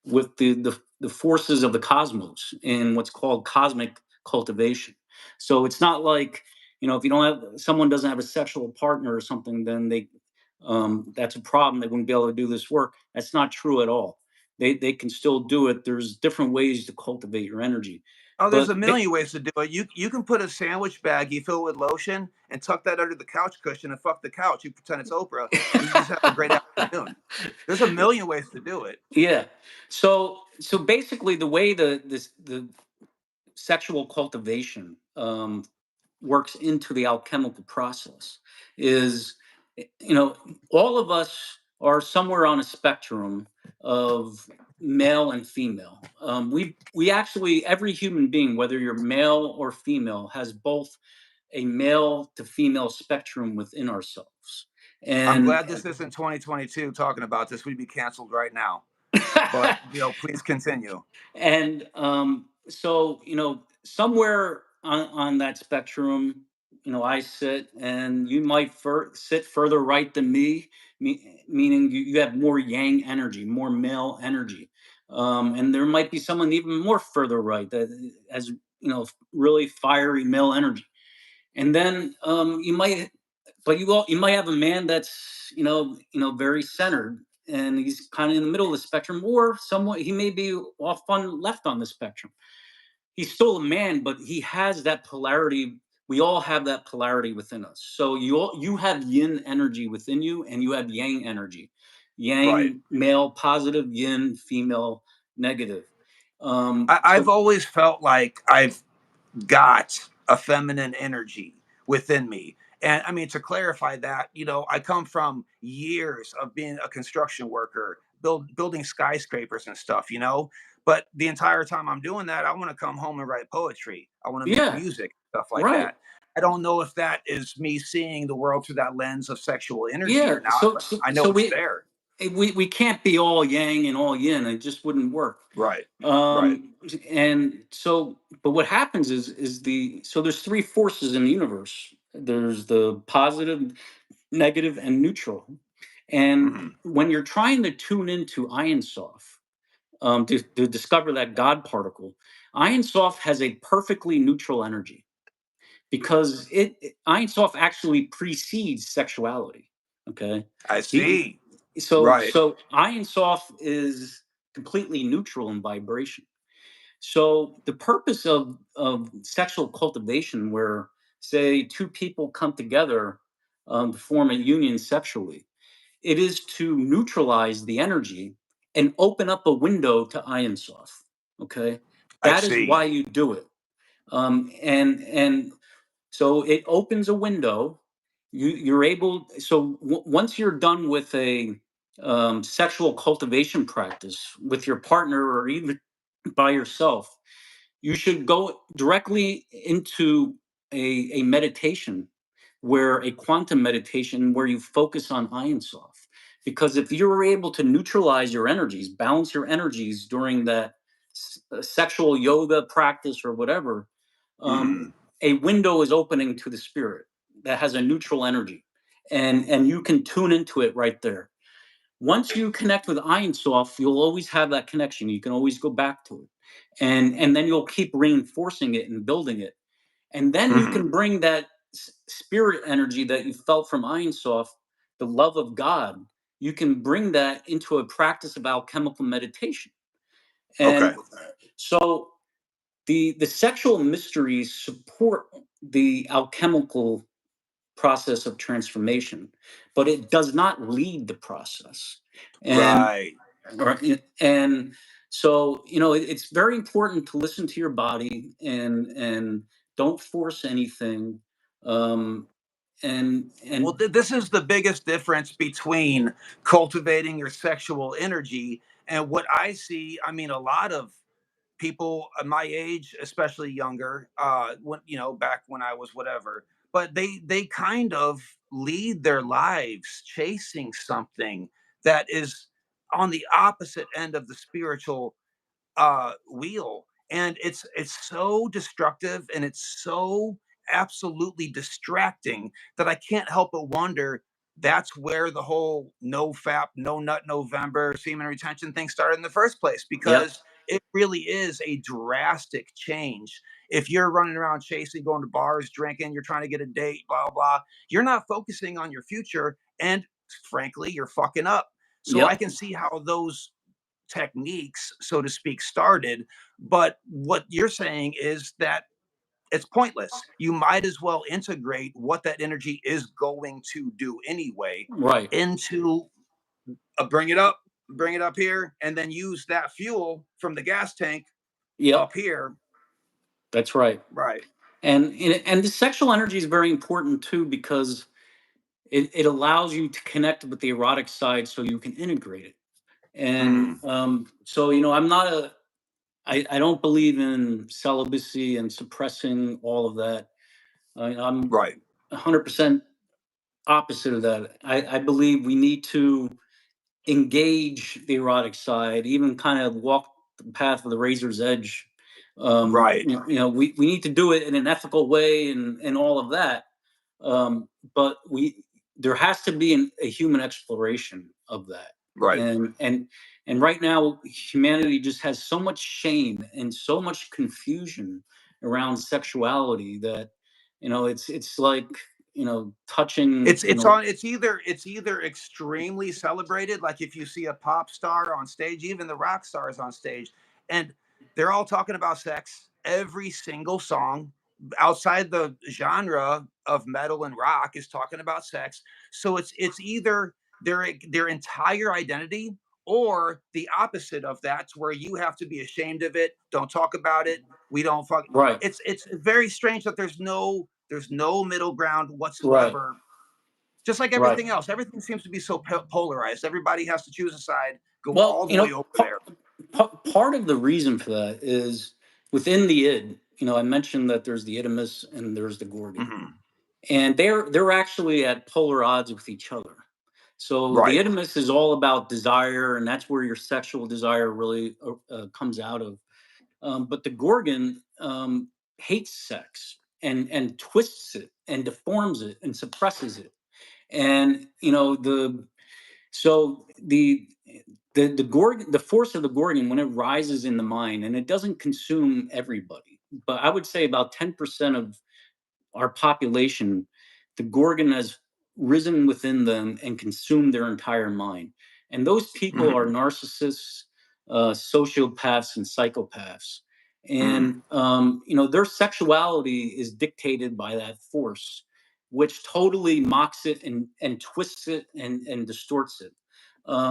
with the forces of the cosmos in what's called cosmic cultivation. So it's not like, if you don't have, someone doesn't have a sexual partner or something, then that's a problem. They wouldn't be able to do this work. That's not true at all. They can still do it. There's different ways to cultivate your energy, Oh, there's a but million ways to do it. You can put a sandwich baggie filled with lotion and tuck that under the couch cushion and fuck the couch. You pretend it's Oprah, and you just have a great afternoon. There's a million ways to do it. yeah. So basically, the way the sexual cultivation, works into the alchemical process is, all of us are somewhere on a spectrum of male and female. We actually, every human being, whether you're male or female, has both a male to female spectrum within ourselves. I'm And glad this isn't 2022 talking about this. We'd be canceled right now. But please continue. and so, somewhere on that spectrum, I sit, and you might sit further right than meaning you have more yang energy, more male energy. And there might be someone even more further right that has, really fiery male energy. And then, you might have a man that's, very centered, and he's kind of in the middle of the spectrum, or somewhat he may be off on left on the spectrum. He's still a man, but he has that polarity. We all have that polarity within us. So you have yin energy within you, and you have yang energy. Right. Yang, male positive; yin, female negative. I've So always felt like I've got a feminine energy within me. And I mean, to clarify that, I come from years of being a construction worker, building skyscrapers and stuff. But the entire time I'm doing that, I want to come home and write poetry. I want to make yeah, music, stuff like right. that. I don't know if that is me seeing the world through that lens of sexual energy Yeah. or not, So but so I know so it's we there. we can't be all yang and all yin. It just wouldn't work. Right. Right. Um, and so, but what happens is so there's three forces in the universe. There's the positive, negative, and neutral. And Hmm. when you're trying to tune into Iron Soft, to discover that God particle, Iron Soft has a perfectly neutral energy, because Iron Soft actually precedes sexuality. Okay. I He, see. so Right. so Iron Soft is completely neutral in vibration. So the purpose of sexual cultivation, where, say, two people come together, to form a union sexually, it is to neutralize the energy and open up a window to Iron Soft. Okay, I that is see. why you do it. And so it opens a window. You're able. So once you're done with a sexual cultivation practice with your partner or even by yourself, you should go directly into a meditation, where a quantum meditation where you focus on Iron Soft. Because if you're able to neutralize your energies, balance your energies during that sexual yoga practice or whatever, Mhm. a window is opening to the spirit that has a neutral energy, and you can tune into it right there. Once you connect with Iron Soft, you'll always have that connection. You can always go back to it, and then you'll keep reinforcing it and building it, and then you Mhm. can bring that spirit energy that you felt from Iron Soft, the love of God. You can bring that into a practice of alchemical meditation, Okay. and so the sexual mysteries support the alchemical process of transformation, but it does not lead the process. And Right. and so it's very important to listen to your body, and don't force anything. Um, Well, and this is the biggest difference between cultivating your sexual energy and what I see. I mean, a lot of people my age, especially younger, when back when I was whatever, but they kind of lead their lives chasing something that is on the opposite end of the spiritual wheel, and it's so destructive and it's so absolutely distracting that I can't help but wonder that's where the whole no fap no nut November semen retention thing started in the first place, yep, because it really is a drastic change. If you're running around chasing, going to bars, drinking, you're trying to get a date, blah blah, you're not focusing on your future, and frankly you're fucking up. So I yep, can see how those techniques, so to speak, started. But what you're saying is that it's pointless. You might as well integrate what that energy is going to do anyway right, into bring it up here, and then use that fuel from the gas tank yep, up here. that's right. Right. And the sexual energy is very important too, because it allows you to connect with the erotic side so you can integrate it. And Mm, so I'm not a I don't believe in celibacy and suppressing all of that. I'm right. 100% opposite of that. I believe we need to engage the erotic side, even kind of walk the path of the razor's edge. Right. We need to do it in an ethical way, and all of that. But there has to be a human exploration of that. Right. And right now humanity just has so much shame and so much confusion around sexuality that it's like touching It's either extremely celebrated, like if you see a pop star on stage, even the rock stars on stage, and they're all talking about sex. Every single song outside the genre of metal and rock is talking about sex. So it's either their entire identity or the opposite of that, where you have to be ashamed of it. Don't talk about it. We don't fuck. right, It's very strange that there's no middle ground right, whatsoever, just like right. everything else. Everything seems to be so polarized. Everybody has to choose a side, go Well, all the way over there. part of the reason for that is within the id. I mentioned that there's the idimus and there's the gorgon, Hmm. and they're actually at polar odds with each other. So the Right. idimus is all about desire, and that's where your sexual desire really comes out of. But the gorgon hates sex and twists it and deforms it and suppresses it. And the gorgon, the force of the gorgon, when it rises in the mind, and it doesn't consume everybody, but I would say about 10% of our population, the gorgon has risen within them and consumed their entire mind. And those people are Hmm. narcissists, sociopaths, and psychopaths. Hmm. And their sexuality is dictated by that force, which totally mocks it and twists it and distorts it.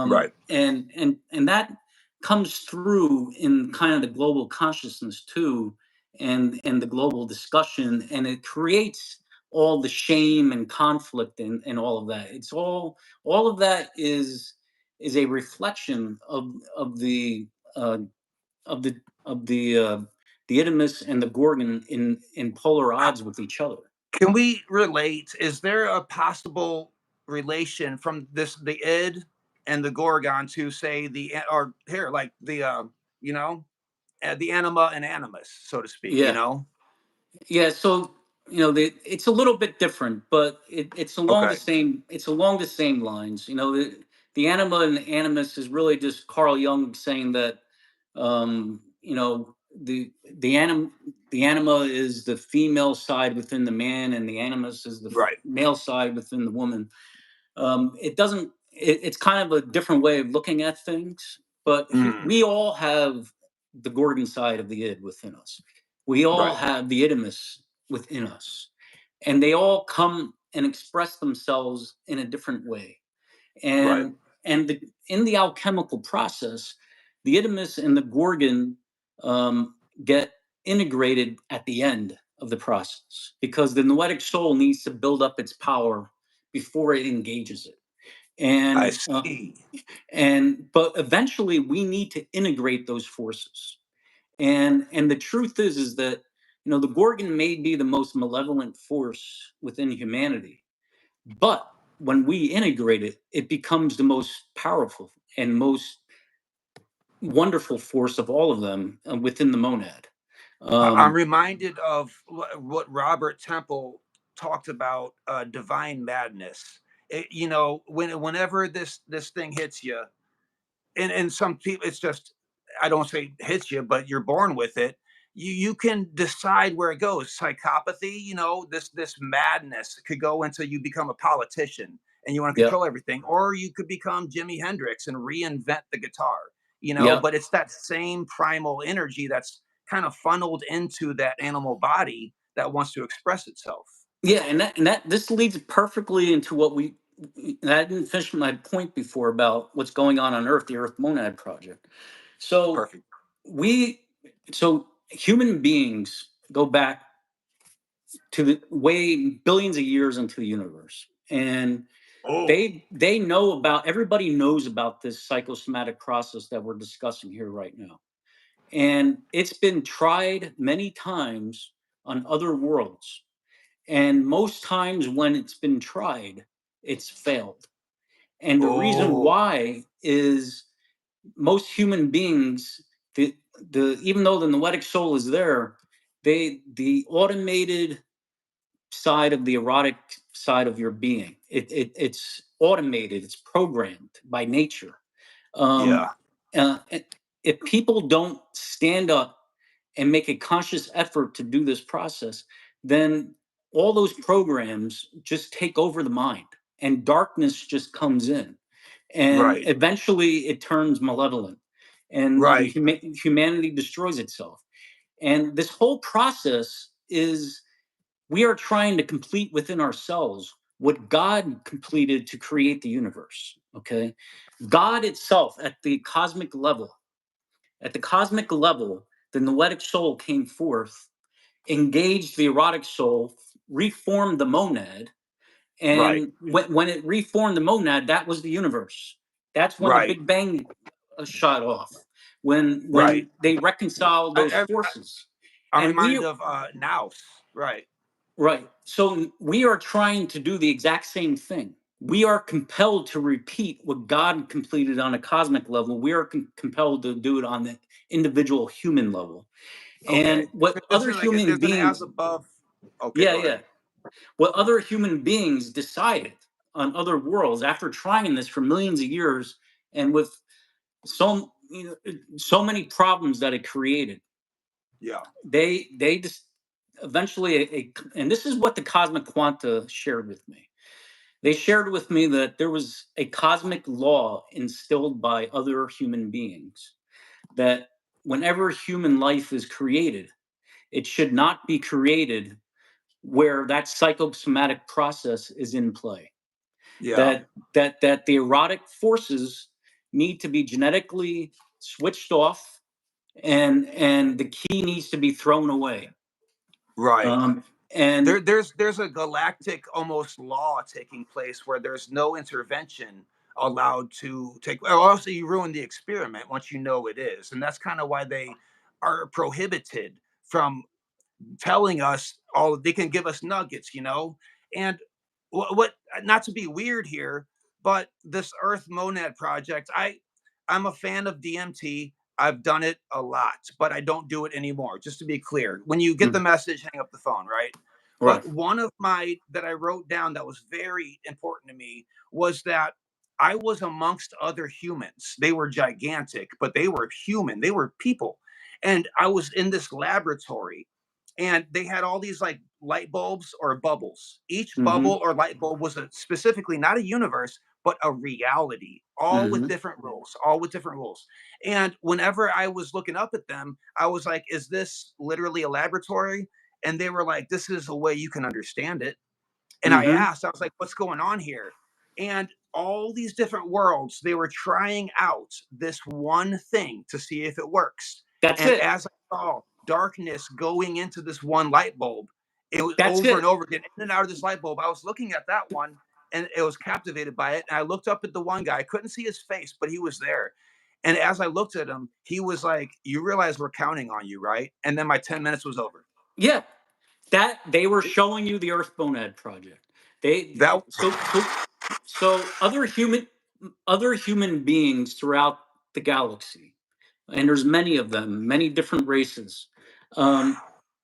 Right. And that comes through in kind of the global consciousness too, and the global discussion, and it creates all the shame and conflict and all of that. It's all of that is a reflection uh, of the of the Idamus and the Gorgon in polar odds with each other. Can we relate? Is there a possible relation from the id and the gorgon to say or here like you know the anima and animus, so to speak? Yeah, yeah. So it's a little bit different, but it's along the Okay. same lines. The anima and the animus is really just Carl Jung saying that the anima is the female side within the man, and the animus is the Right. male side within the woman. It doesn't. It's kind of a different way of looking at things, but Mm, we all have the Gorgon side of the id within us. We all right. have the Idamus within us, and they all come and express themselves in a different way. Right. And in the alchemical process, the Idamus and the Gorgon get integrated at the end of the process because the noetic soul needs to build up its power before it engages it. I And see. but eventually we need to integrate those forces. And the truth is that the Gorgon may be the most malevolent force within humanity, but when we integrate it, it becomes the most powerful and most wonderful force of all of them within the monad. I'm Um, reminded of what Robert Temple talked about, divine madness. Whenever this thing hits you, and some people, it's just, I don't say hits you, but you're born with it. You can decide where it goes. Psychopathy, this madness could go until you become a politician and you want to yeah, control everything, or you could become Jimi Hendrix and reinvent the guitar. yeah, But it's that same primal energy that's kind of funneled into that animal body that wants to express itself. yeah, and that this leads perfectly into what we. I didn't finish my point before about what's going on Earth, the Earth Monad Project. So Perfect. we, so human beings go back to the way billions of years into the universe, and Oh, they know about everybody knows about this psychosomatic process that we're discussing here right now, and it's been tried many times on other worlds, and most times when it's been tried, it's failed. And the reason oh, why is most human beings, the even though the noetic soul is there, the automated side of the erotic side of your being. It's automated. It's programmed by nature. Um, yeah, and if people don't stand up and make a conscious effort to do this process, then all those programs just take over the mind, and darkness just comes in, and right, eventually it turns malevolent, and right, humanity destroys itself. And this whole process is we are trying to complete within ourselves what God completed to create the universe. Okay. God itself at the cosmic level, the noetic soul came forth, engaged the erotic soul, reformed the monad. right, And when it reformed the monad, that was the universe. That's when the right, Big Bang shot off, right. when they reconciled those I, forces. I'm And we reminded of Naus. Right. Right. So we are trying to do the exact same thing. We are compelled to repeat what God completed on a cosmic level. We are compelled to do it on the individual human level. And Okay. what This other is like human there's an as beings, above. Okay, yeah, go yeah, ahead. what other human beings decided on other worlds after trying this for millions of years, and with so many problems that it created, Yeah. they just eventually, and this is what the cosmic quanta shared with me. They shared with me that there was a cosmic law instilled by other human beings that whenever human life is created, it should not be created where that psychosomatic process is in play. Yeah. That the erotic forces need to be genetically switched off, and the key needs to be thrown away. Right. And There's a galactic almost law taking place where there's no intervention allowed to take. Well, also, you ruin the experiment once you know it is, and that's kind of why they are prohibited from telling us all. They can give us nuggets, and what, not to be weird here, but this Earth Monad project, I'm a fan of DMT. I've done it a lot, but I don't do it anymore. Just to be clear, when you get the message, hang up the phone, right? right. But one of my that I wrote down that was very important to me was that I was amongst other humans. They were gigantic, but they were human. They were people. And I was in this laboratory, and they had all these like light bulbs or bubbles. Each Mm-hmm. bubble or light bulb was specifically not a universe, but a reality, all with Mm-hmm. different rules, all with different rules. And whenever I was looking up at them, I was like, is this literally a laboratory? And they were like, this is a way you can understand it. And I Mm-hmm. asked, I was like, what's going on here? And all these different worlds, they were trying out this one thing to see if it works. That's And it. as I saw darkness going into this one light bulb, it was That's over and it. over again, in and out of this light bulb. I was looking at that one, and it was captivated by it. And I looked up at the one guy. I couldn't see his face, but he was there. And as I looked at him, he was like, you realize we're counting on you, right? And then my 10 minutes was over. Yeah. That they were showing you the Earth Bonad project. They That so so so other human beings throughout the galaxy, and there's many of them, many different races. Um,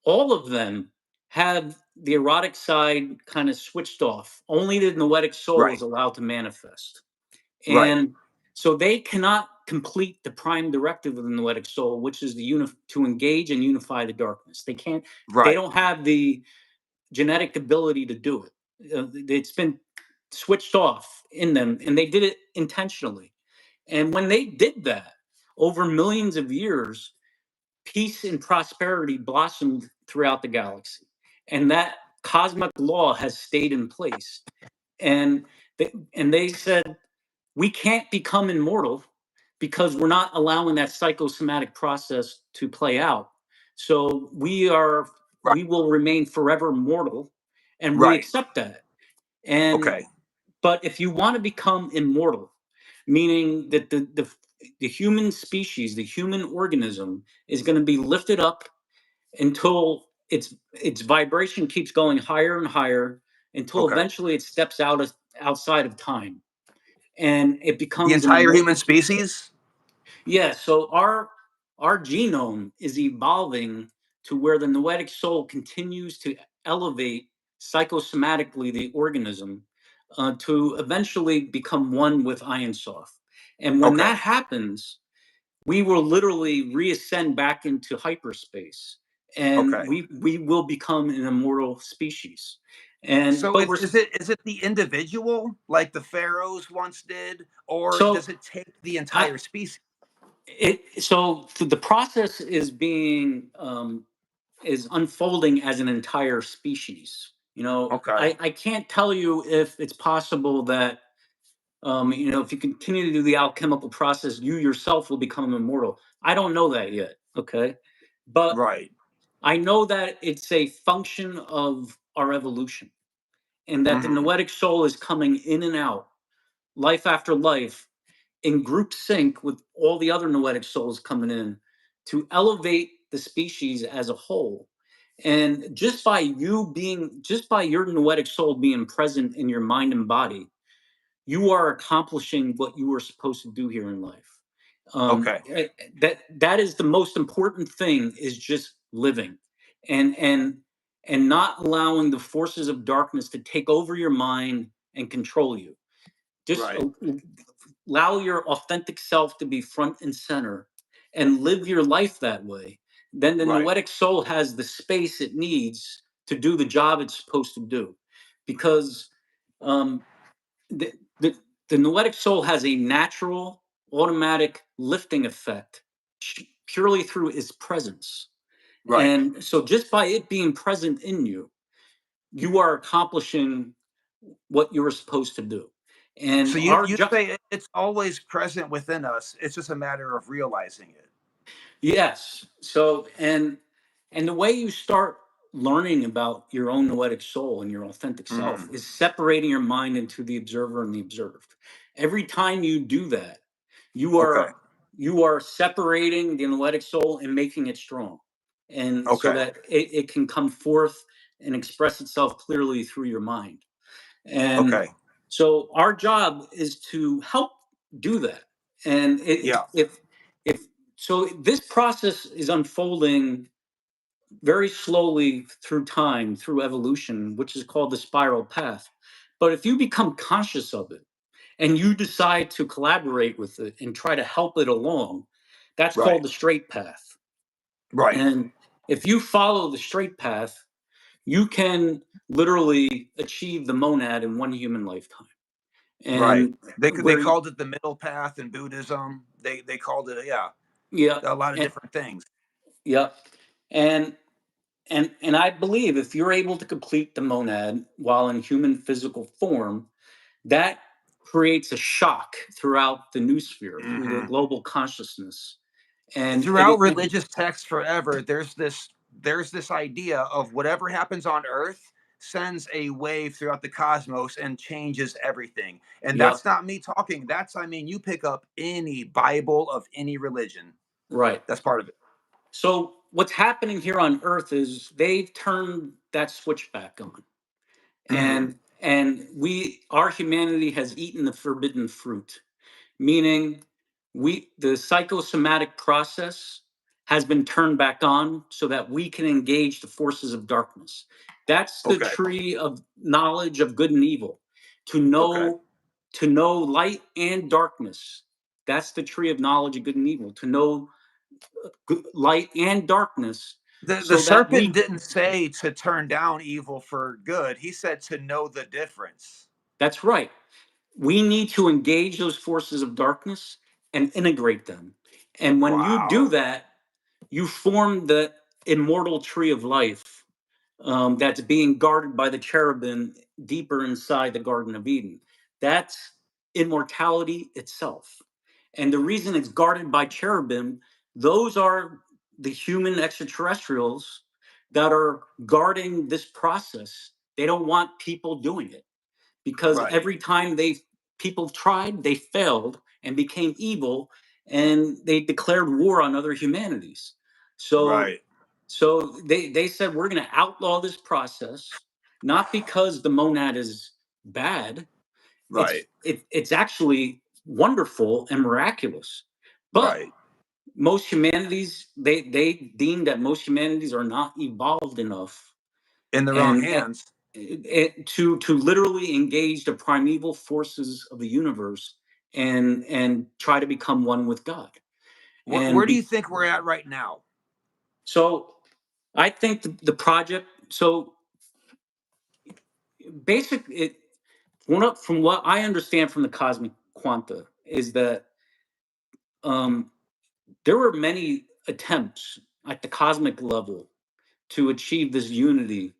all of them have the erotic side kind of switched off. Only the noetic soul is right, allowed to manifest, right, and so they cannot complete the prime directive of the noetic soul, which is to engage and unify the darkness. They can't. They right. don't have the genetic ability to do it. It's been switched off in them, and they did it intentionally. And when they did that over millions of years, peace and prosperity blossomed throughout the galaxy. And that cosmic law has stayed in place. And they said, we can't become immortal because we're not allowing that psychosomatic process to play out. So Right, we will remain forever mortal, and we right. accept that. And Okay, but if you want to become immortal, meaning that the human species, the human organism, is going to be lifted up until its vibration keeps going higher and higher until okay. eventually it steps outside of time, and it The becomes an entire immortal. human species? Yeah, so our genome is evolving to where the noetic soul continues to elevate psychosomatically the organism, to eventually become one with Iron Soft. And when that Okay, happens, we will literally reascend back into hyperspace, and okay. we will become an immortal species. And So but it's we're is it the individual like the pharaohs once did, or so does it take the I entire species? it so the process is being is unfolding as an entire species. Okay, I can't tell you if it's possible that if you continue to do the alchemical process, you yourself will become immortal. I don't know that yet. Okay, but right. I know that it's a function of our evolution, and that the Hmm. noetic soul is coming in and out, life after life, in group sync with all the other noetic souls coming in to elevate the species as a whole. And just by your noetic soul being present in your mind and body, you are accomplishing what you were supposed to do here in life. Okay, That is the most important thing, is just living, and and and not allowing the forces of darkness to take over your mind and control you. Just right, allow your authentic self to be front and center and live your life that way. Then the right, noetic soul has the space it needs to do the job it's supposed to do, because um, the, the, the noetic soul has a natural automatic lifting effect purely through its presence. right. And so just by it being present in you, you are accomplishing what you were supposed to do. And So our you job, say it's always present within us. It's just a matter of realizing it. yes. So, and the way you start learning about your own noetic soul and your authentic self Mm, is separating your mind into the observer and the observed. Every time you do that, you okay. are you are separating the noetic soul and making it strong, and so Okay. that it can come forth and express itself clearly through your mind. And Okay. so our job is to help do that. And Yeah. if so this process is unfolding very slowly through time, through evolution, which is called the spiral path. But if you become conscious of it and you decide to collaborate with it and try to help it along, that's Right. called the straight path. Right. And if you follow the straight path, you can literally achieve the monad in one human lifetime. Right. And They where called it the middle path in Buddhism. They called it, yeah, yeah, a lot of and different things. yeah, and and I believe if you're able to complete the monad while in human physical form, that creates a shock throughout the new sphere, through the Hmm. global consciousness, and Throughout religious texts forever, there's this idea of whatever happens on Earth sends a wave throughout the cosmos and changes everything. And yeah, that's not me talking. That's, I mean, you pick up any Bible of any religion. right. That's part of it. So what's happening here on Earth is they've turned that switch back on, Hmm. and our humanity has eaten the forbidden fruit, meaning the psychosomatic process has been turned back on so that we can engage the forces of darkness. That's the Okay. tree of knowledge of good and evil. to Okay. know to know light and darkness. That's the tree of knowledge of good and evil, to know light and darkness, The so that serpent we didn't say to turn down evil for good. He said to know the difference. that's right. We need to engage those forces of darkness and integrate them. And when you do Wow. that, you form the immortal tree of life, that's being guarded by the cherubim deeper inside the Garden of Eden. That's immortality itself. And the reason it's guarded by cherubim, those are the human extraterrestrials that are guarding this process. They don't want people doing it, because Right. every time people tried, they failed and became evil, and they declared war on other humanities. So Right. they said we're going to outlaw this process, not because the monad is bad. Right. It's actually wonderful and miraculous, but Right. most humanities, they deem that most humanities are not evolved enough, In the wrong and hands. to literally engage the primeval forces of the universe and try to become one with God. And Where do you think we're at right now? so I think the project. So basically, from what I understand from the cosmic quanta is that, um, there were many attempts at the cosmic level to achieve this unity,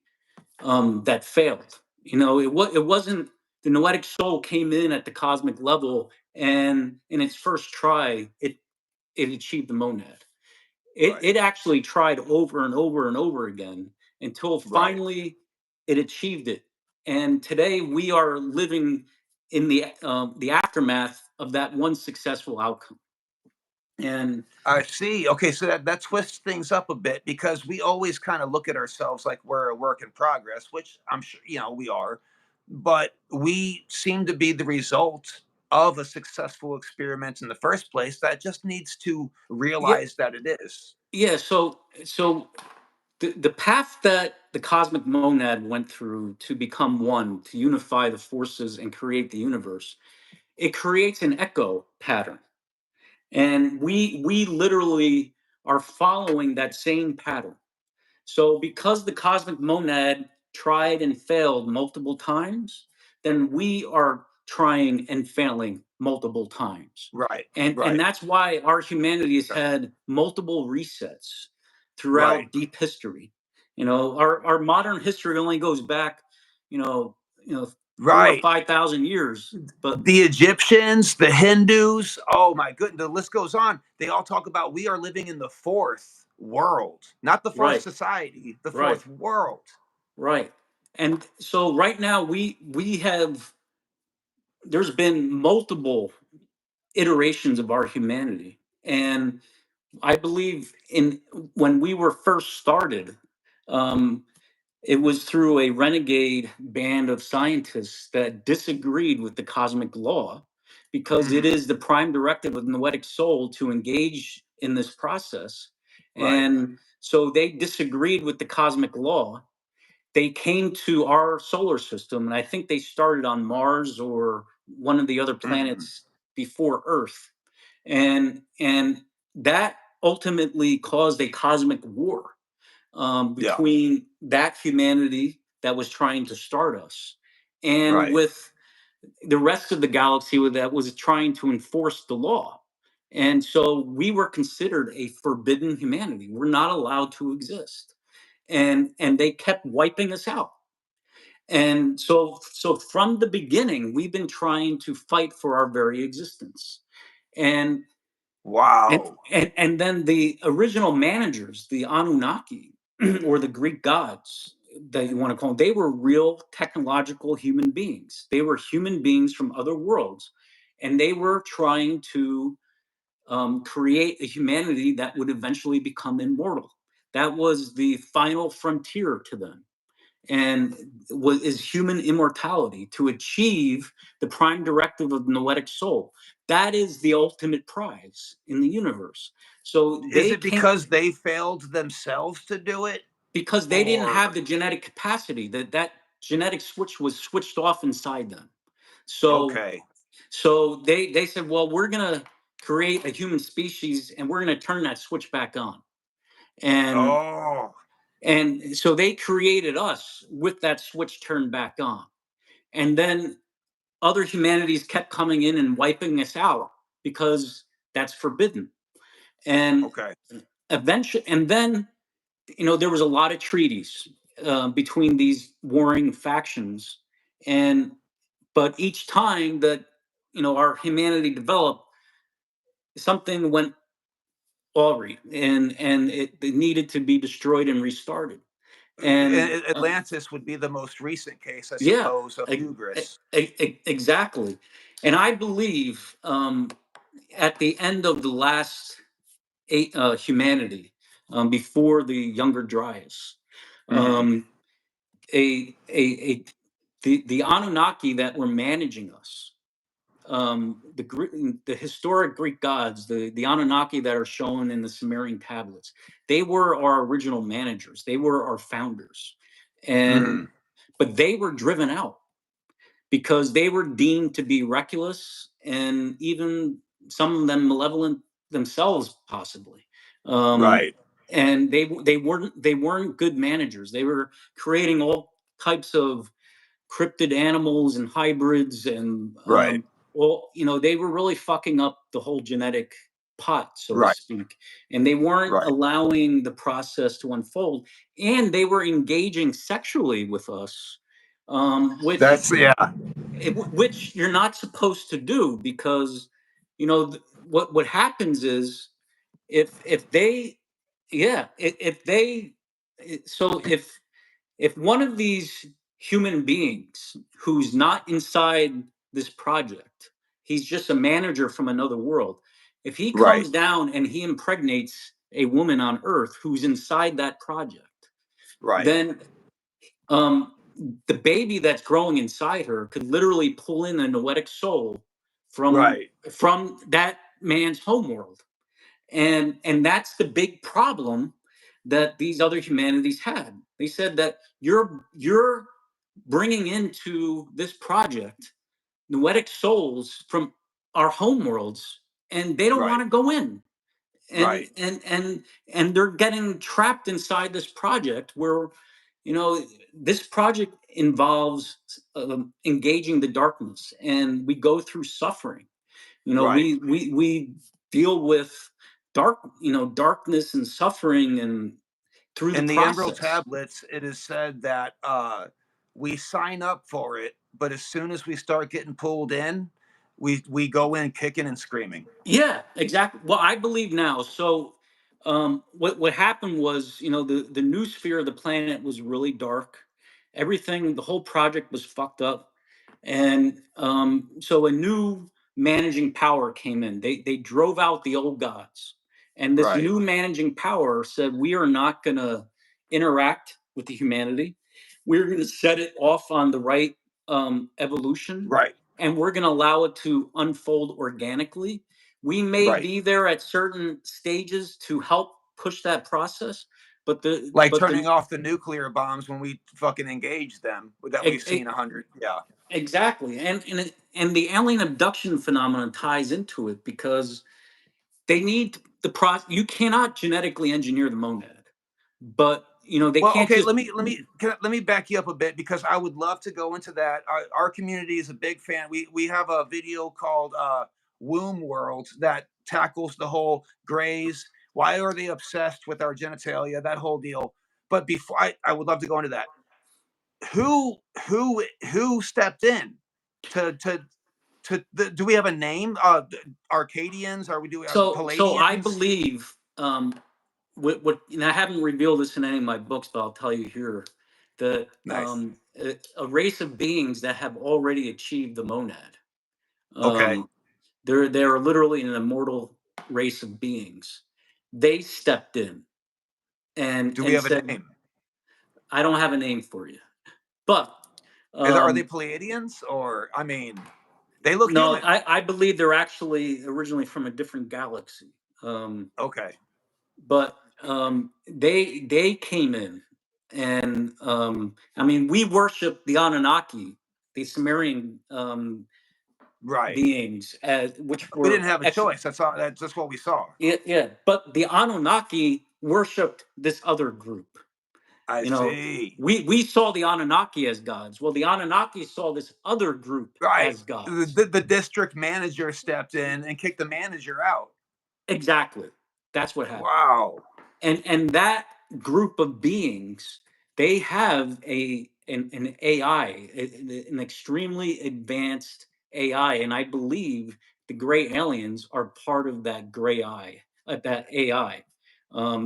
that failed. It wasn't the noetic soul came in at the cosmic level, and in its first try, it achieved the monad. It Right. it actually tried over and over and over again until Right. finally it achieved it. And today we are living in the aftermath of that one successful outcome. And I see. Okay, so that twists things up a bit because we always kind of look at ourselves like we're a work in progress, which I'm sure we are, but we seem to be the result of a successful experiment in the first place that just needs to yeah, realize that it is. yeah. So the path that the cosmic monad went through to become one, to unify the forces and create the universe, it creates an echo pattern. And we literally are following that same pattern. So because the cosmic monad tried and failed multiple times, then we are trying and failing multiple times. Right. And Right. that's why our humanity has Okay. had multiple resets Right. throughout deep history. Our modern history only goes back, you know, 4 or Right. 5,000 years. But The Egyptians, the Hindus, oh my goodness, the list goes on. They all talk about we are living in the fourth world, not the fourth right, society, the right, fourth world. right. And so right now we have there's been multiple iterations of our humanity. And I believe in when we were first started, um, it was through a renegade band of scientists that disagreed with the cosmic law because it Mhm. is the prime directive of the noetic soul to engage in this process. Right. And so they disagreed with the cosmic law. They came to our solar system, and I think they started on Mars or one of the other Mhm. planets before Earth. And that ultimately caused a cosmic war Yeah. between that humanity that was trying to start us and Right. with the rest of the galaxy that was trying to enforce the law. And so we were considered a forbidden humanity. We're not allowed to exist. And they kept wiping us out. And so from the beginning, we've been trying to fight for our very existence. And Wow. and then the original managers, the Anunnaki or the Greek gods that you want to call them, they were real technological human beings. They were human beings from other worlds, and they were trying to create a humanity that would eventually become immortal. That was the final frontier to them, and what is human immortality to achieve the prime directive of the noetic soul. That is the ultimate prize in the universe. So Is they it came because they failed themselves to do it? because they didn't have Or the genetic capacity. That genetic switch was switched off inside them. So okay. they said, well, we're gonna create a human species and we're gonna turn that switch back on. And Oh, and so they created us with that switch turned back on. And then other humanities kept coming in and wiping us out because that's forbidden. And okay. eventually, and then there was a lot of treaties between these warring factions, and but each time that our humanity developed, something went awry, and it needed to be destroyed and restarted. And Atlantis would be the most recent case, I yeah, suppose, of hubris. exactly. And I believe at the end of the last humanity, before the Younger Dryas, Mhm. um, a the Anunnaki that were managing us, the historic Greek gods, the Anunnaki that are shown in the Sumerian tablets, they were our original managers. They were our founders, and Mm. but they were driven out because they were deemed to be reckless and even some of them malevolent themselves, possibly. Um, Right. and they weren't good managers. They were creating all types of cryptid animals and hybrids, and Right. they were really fucking up the whole genetic pot, so to Right. speak. And they weren't Right. allowing the process to unfold, and they were engaging sexually with us, which That's yeah. which you're not supposed to do, because what happens is, if they yeah if they so if one of these human beings who's not inside this project, he's just a manager from another world, if he Right. comes down and he impregnates a woman on earth who's inside that project, Right. then um, the baby that's growing inside her could literally pull in a noetic soul from Right. from that man's homeworld. And that's the big problem that these other humanities had. They said that you're bringing into this project noetic souls from our homeworlds, and they don't want Right. to go in, and Right. and and and they're getting trapped inside this project where this project involves engaging the darkness, and we go through suffering. Right. We deal with darkness and suffering and through the In the Emerald process. tablets, it is said that we sign up for it, but as soon as we start getting pulled in, we go in kicking and screaming. Yeah, exactly. Well, I believe now. So, what happened was, the new sphere of the planet was really dark. Everything, the whole project was fucked up, and so a new managing power came in. They drove out the old gods, and this Right. new managing power said, "We are not going to interact with the humanity. We're going to set it off on the right evolution, Right. and we're going to allow it to unfold organically. We may Right. be there at certain stages to help push that process, but the Like but the turning off the nuclear bombs when we fucking engage them that we've e- seen e- 100. Yeah. exactly, and the alien abduction phenomenon ties into it because they need the process. You cannot genetically engineer the monad, but they Well, can't okay, just. let me back you up a bit because I would love to go into that. Our community is a big fan. We have a video called Womb World that tackles the whole grays. Why are they obsessed with our genitalia? That whole deal. But before I would love to go into that. Who who stepped in to do we have a name? Arcadians? Are we doing So I Palladians? believe what and I haven't revealed this in any of my books, but I'll tell you here that Nice. a race of beings that have already achieved the monad. Okay. Um, they're literally an immortal race of beings. They stepped in and Do we and have a said, name? "I don't have a name for you," but Are they um, Pleiadians or I mean, they look no, human. I believe they're actually originally from a different galaxy. Okay. But they came in, and I mean, we worship the Anunnaki, the Sumerian Right. beings, which We were didn't have a choice. That's all that's just what we saw. yeah, yeah. But the Anunnaki worshipped this other group. I You know, see. we saw the Anunnaki as gods. Well, the Anunnaki saw this other group Right. as gods. The district manager stepped in and kicked the manager out. Exactly. That's what happened. Wow. And that group of beings, they have an AI, an extremely advanced AI, and I believe the gray aliens are part of that gray eye, that AI.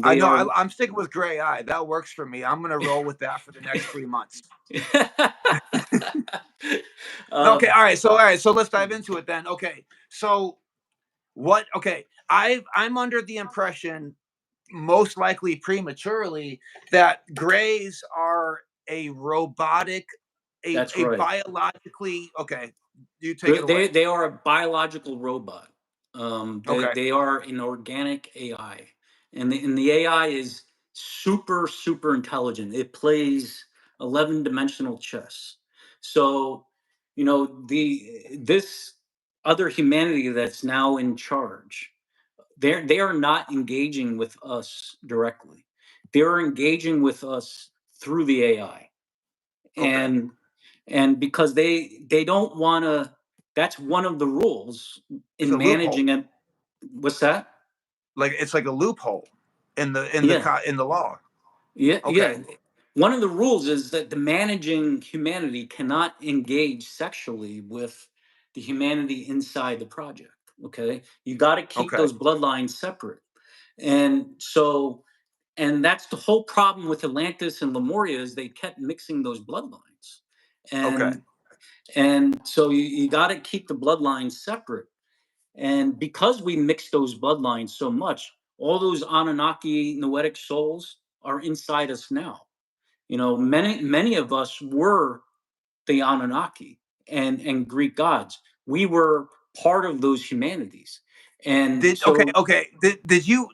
I They know are. I'm sticking with gray eye. That works for me. I'm gonna roll with that for the next 3 months. Okay, um, all right, so let's dive into it then. Okay. So what okay. I'm under the impression most likely prematurely that grays are a robotic that's a right. biologically okay, you take They, it they away. they are a biological robot. Okay. They are an organic AI, and the AI is super intelligent. It plays 11-dimensional chess. So, the this other humanity that's now in charge, they are not engaging with us directly. They're engaging with us through the AI, Okay. and because they don't want to. That's one of the rules It's in a loophole. managing it. What's that? Like it's like a loophole Yeah, in the law. yeah, Okay. yeah. One of the rules is that the managing humanity cannot engage sexually with the humanity inside the project. Okay, you got to keep Okay. those bloodlines separate, and so and that's the whole problem with Atlantis and Lemuria is they kept mixing those bloodlines, Okay. and so you got to keep the bloodlines separate. And because we mix those bloodlines so much, all those Anunnaki noetic souls are inside us now. Many of us were the Anunnaki and Greek gods. We were part of those humanities. And so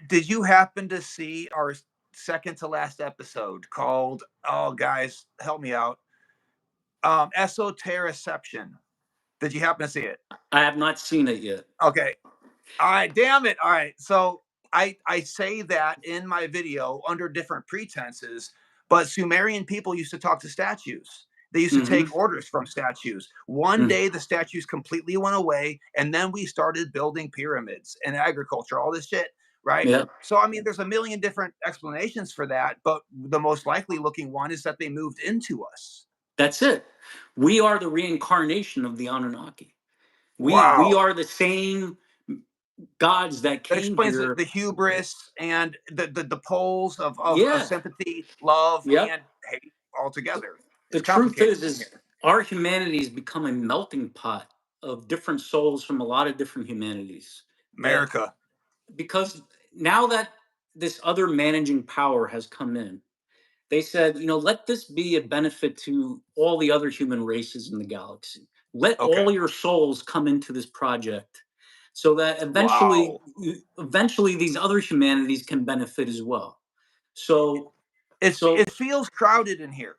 Did you happen to see our second to last episode called oh guys, help me out. Esoteriception. Did you happen to see it? I have not seen it yet. Okay. All right, damn it. All right. So I say that in my video under different pretenses, but Sumerian people used to talk to statues. They used to Hmm. take orders from statues. One day the statues completely went away, and then we started building pyramids and agriculture, all this shit, right? Yeah. So I mean, there's a million different explanations for that, but the most likely looking one is that they moved into us. That's it. We are the reincarnation of the Anunnaki. We Wow. are the same gods that That came explains the here. hubris and the poles of Yeah. sympathy, love, Yep. and hate all together. The It's truth complicated in is here. our humanity has become a melting pot of different souls from a lot of different humanities. That America. because now that this other managing power has come in, they said, let this be a benefit to all the other human races in the galaxy. Let Okay. all your souls come into this project so that eventually Wow. eventually these other humanities can benefit as well. So It so feels crowded in here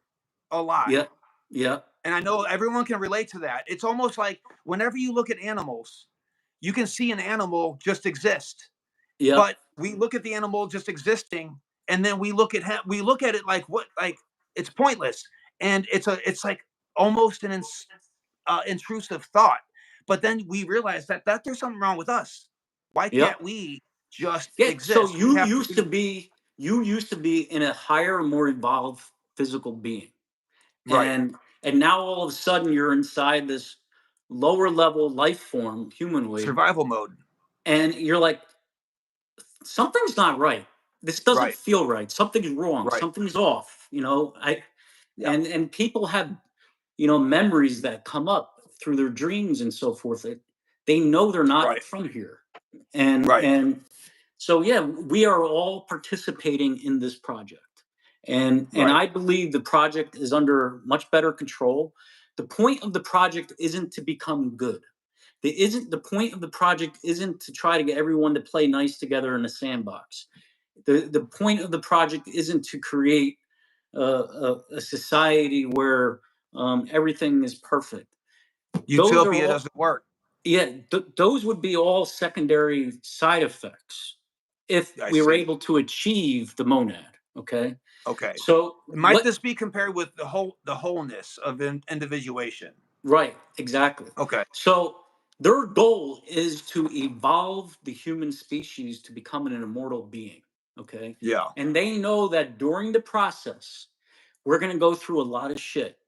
a lot. yeah, yeah, And I know everyone can relate to that. It's almost like whenever you look at animals, you can see an animal just exist. yeah, But we look at the animal just existing, and then we look at it like what like it's pointless, and it's like almost an intrusive thought. But then we realize that there's something wrong with us. Why yeah. can't we just Yeah, so exist? We have to be you used to be in a higher, more evolved physical being. right. And now all of a sudden you're inside this lower level life form, humanoid, Survival mode. and you're like, something's not right. This doesn't Right. feel right. Something's wrong. Right. Something's off. I Yeah. and people have, memories that come up through their dreams and so forth. They know they're not Right. from here. And Right. and so yeah, we are all participating in this project. And Right. I believe the project is under much better control. The point of the project isn't to become good. The point of the project isn't to try to get everyone to play nice together in a sandbox. The point of the project isn't to create a society where everything is perfect. Those are Utopia all doesn't work. yeah, those would be all secondary side effects if I we were see. able to achieve the monad. Okay, Okay. so Might what? this be compared with the wholeness of individuation? Right, exactly. Okay. So their goal is to evolve the human species to become an immortal being. Okay, Yeah. and they know that during the process, we're going to go through a lot of shit.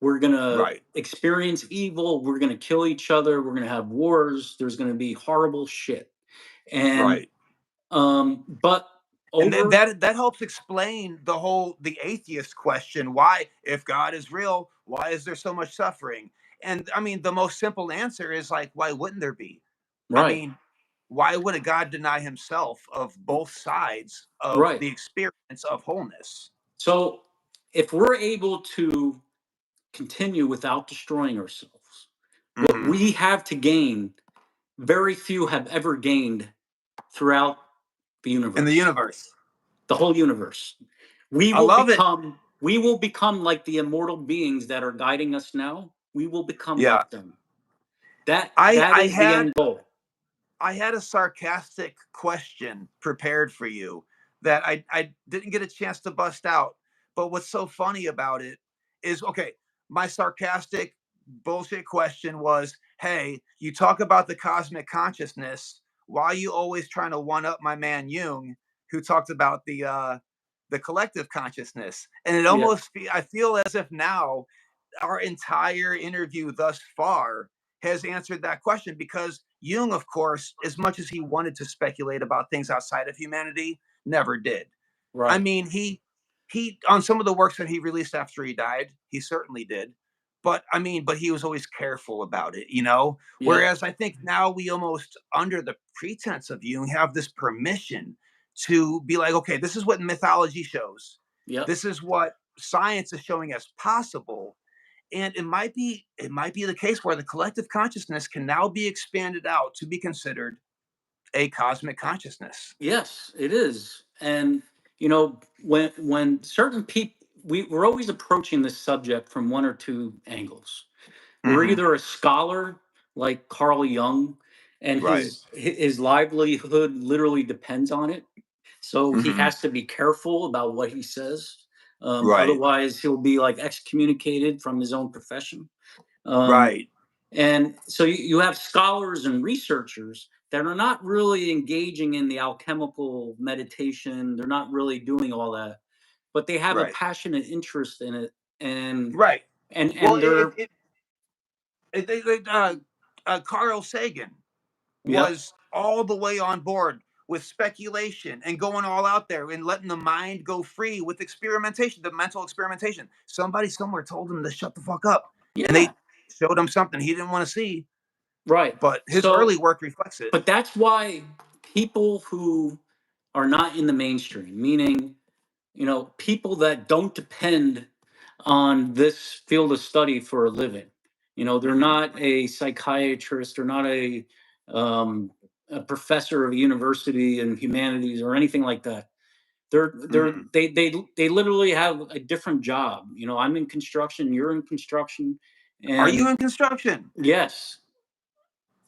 We're going to Right. experience evil. We're going to kill each other. We're going to have wars. There's going to be horrible shit. And Right. but And then over that helps explain the atheist question. Why, if God is real, why is there so much suffering? And I mean, the most simple answer is like, why wouldn't there be? I right, mean, why would a God deny himself of both sides of right. the experience of wholeness? So if we're able to continue without destroying ourselves, what Hmm. we have to gain, very few have ever gained throughout the In the universe, universe. the whole universe. I love it. We will become like the immortal beings that are guiding us now. We will become Yeah. like them. That I that I is the had end goal. I had a sarcastic question prepared for you that I didn't get a chance to bust out. But what's so funny about it is okay, my sarcastic bullshit question was, hey, you talk about the cosmic consciousness. Why are you always trying to one up my man Jung, who talked about the collective consciousness? And it Yeah, almost I feel as if now our entire interview thus far has answered that question because Jung, of course, as much as he wanted to speculate about things outside of humanity, never did. I right. mean, he on some of the works that he released after he died, he certainly did. But I mean, but he was always careful about it, you know? Yep, Whereas I think now we almost, under the pretense of Jung, have this permission to be like, okay, this is what mythology shows. yep. This is what science is showing as possible, and it might be the case where the collective consciousness can now be expanded out to be considered a cosmic consciousness. Yes, it is. And when certain people we're always approaching this subject from one or two angles. We're Hmm. either a scholar like Carl Jung, and Right. his livelihood literally depends on it. So he Hmm. has to be careful about what he says. Right. Otherwise, he'll be like excommunicated from his own profession. Um, Right. and so you have scholars and researchers that are not really engaging in the alchemical meditation. They're not really doing all that, but they have a Right. passionate interest in it. And Right. Well, they're Carl Sagan yep, was all the way on board with speculation and going all out there and letting the mind go free with experimentation, the mental experimentation. Somebody somewhere told him to shut the fuck up, and yeah, they showed him something he didn't want to see. right. But his So, early work reflects it. but that's why people who are not in the mainstream, meaning, people that don't depend on this field of study for a living. They're Mm-mm, not a psychiatrist, they're not um, a professor of a university in humanities or anything like that. mm-mm. They literally have a different job. I'm in construction, you're in construction, Are you and in construction? yes.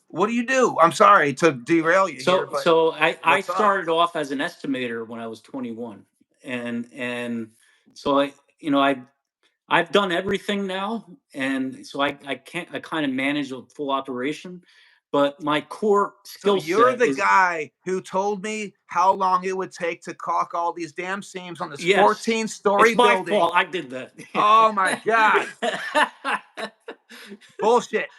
What do you do? I'm sorry to derail you here, So but so I what's up? started off as an estimator when I was 21, and so I've done everything now, and so I kind of manage a full operation, but my core So skill you're set the is guy who told me how long it would take to caulk all these damn seams on this yes, 14-story it's my building. fault. I did that. Oh my God. Bullshit.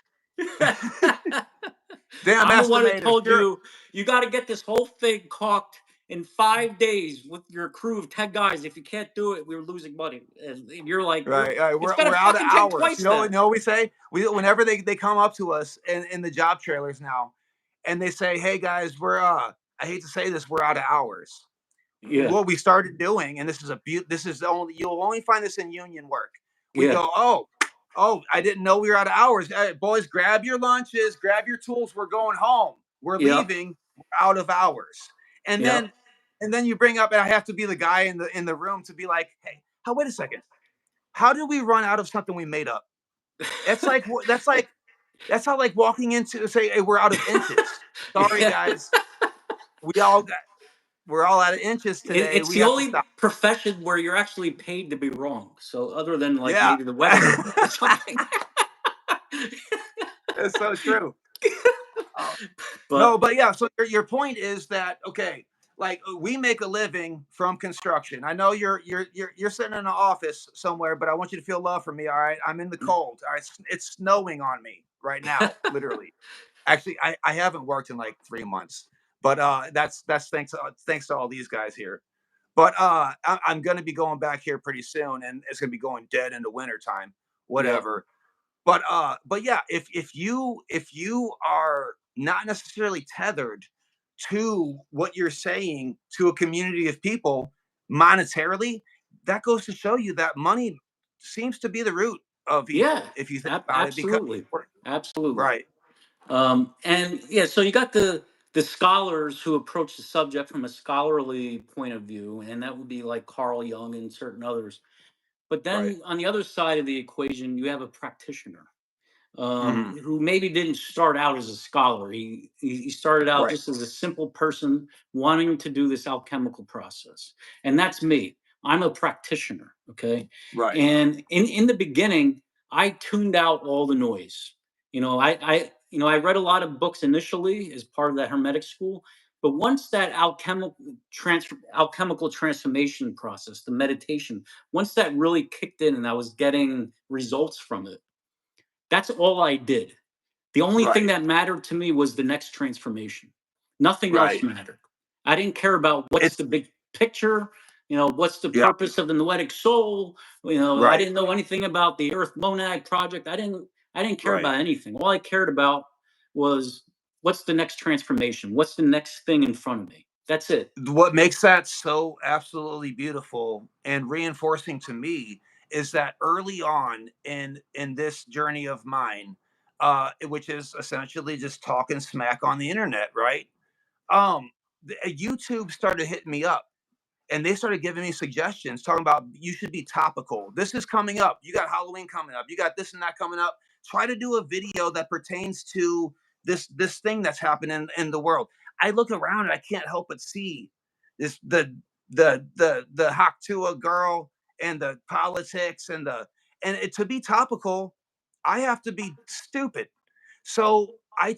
Damn I'm the one who estimators. told you you got to get this whole thing caulked in 5 days with your crew of 10 guys. If you can't do it, we're losing money. And you're like, Right, right. it's We're gonna out of fucking take hours. twice that. You know what we say? Whenever they come up to us in the job trailers now, and they say, "Hey guys, we're I hate to say this, we're out of hours." Yeah, What we started doing, and this is only you'll only find this in union work. We yeah, go, I didn't know we were out of hours. Hey, boys, grab your lunches, grab your tools. We're going home. We're yep, leaving. We're out of hours. And yep. then you bring up, and I have to be the guy in the room to be like, hey, wait a second. How did we run out of something we made up? That's like that's how like walking into say, hey, we're out of inches. Sorry, Yeah. guys. We all got we're all out of inches today. It's We the have to only stop. profession where you're actually paid to be wrong. So other than like Yeah. maybe the weatherman or something. It's so true. Uh, no, But but yeah. So your point is that okay, like we make a living from construction. I know you're sitting in an office somewhere, but I want you to feel love for me. All right, I'm in the cold. All right, it's snowing on me right now, literally. Actually, I haven't worked in like 3 months, but that's thanks to all these guys here. But I'm going to be going back here pretty soon, and it's going to be going dead in the winter time. yeah, Whatever. But yeah, if you are not necessarily tethered to what you're saying to a community of people monetarily, that goes to show you that money seems to be the root of yeah, evil if you think about it. Because absolutely, absolutely. right. And yeah, so you got the scholars who approach the subject from a scholarly point of view, and that would be like Carl Jung and certain others. But Right. then on the other side of the equation, you have a practitioner Mhm. who maybe didn't start out as a scholar. He started out Right. just as a simple person wanting to do this alchemical process, and that's me. I'm a practitioner, okay. Right. And in the beginning, I tuned out all the noise. I read a lot of books initially as part of that Hermetic school, but once that alchemical transformation process, the meditation, once that really kicked in, and I was getting results from it, that's all I did. The only thing Right. that mattered to me was the next transformation. Nothing else Right. mattered. I didn't care about what's It's the big picture, what's the yeah. purpose of the noetic soul. I Right. didn't know anything about the Earth Monad project. I didn't care Right. about anything. All I cared about was what's the next transformation? What's the next thing in front of me? That's it. What makes that so absolutely beautiful and reinforcing to me is that early on in this journey of mine, which is essentially just talking smack on the internet, right? YouTube started hitting me up, and they started giving me suggestions talking about you should be topical. This is coming up. You got Halloween coming up. You got this and that coming up. Try to do a video that pertains to this thing that's happening in the world. I look around and I can't help but see this the Haktua girl and the politics to be topical, I have to be stupid. So I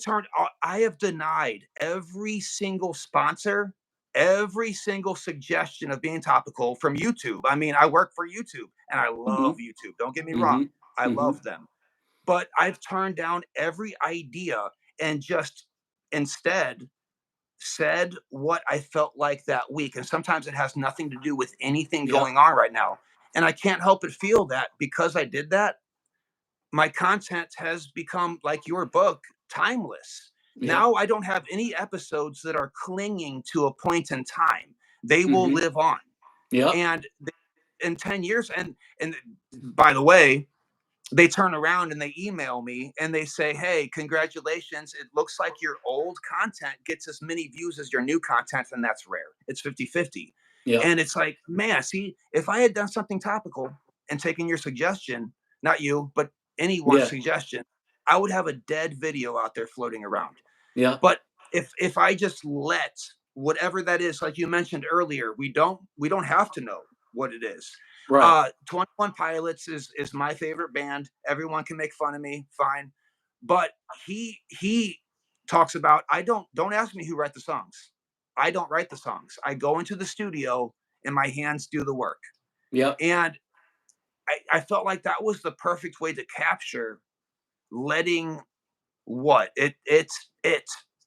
have denied every single sponsor, every single suggestion of being topical from YouTube. I mean, I work for YouTube and I Hmm. love YouTube. Don't get me Hmm. wrong. I Mm-hmm. love them. But I've turned down every idea and just instead said what I felt like that week. And sometimes it has nothing to do with anything Yep. going on right now. And I can't help but feel that because I did that, my content has become like your book, timeless. Yep. Now I don't have any episodes that are clinging to a point in time. They will Mm-hmm. live on. Yep. And in 10 years, and by the way, they turn around and they email me and they say, "Hey, congratulations. It looks like your old content gets as many views as your new content, and that's rare. It's 50-50." Yep. And it's like, man, see, if I had done something topical and taken your suggestion, not you, but anyone's Yeah. suggestion, I would have a dead video out there floating around. Yeah. But if I just let whatever that is, like you mentioned earlier, we don't have to know what it is. Right. 21 Pilots is my favorite band. Everyone can make fun of me, fine. But he talks about, don't ask me who write the songs. I don't write the songs. I go into the studio and my hands do the work. Yep. And I felt like that was the perfect way to capture letting what it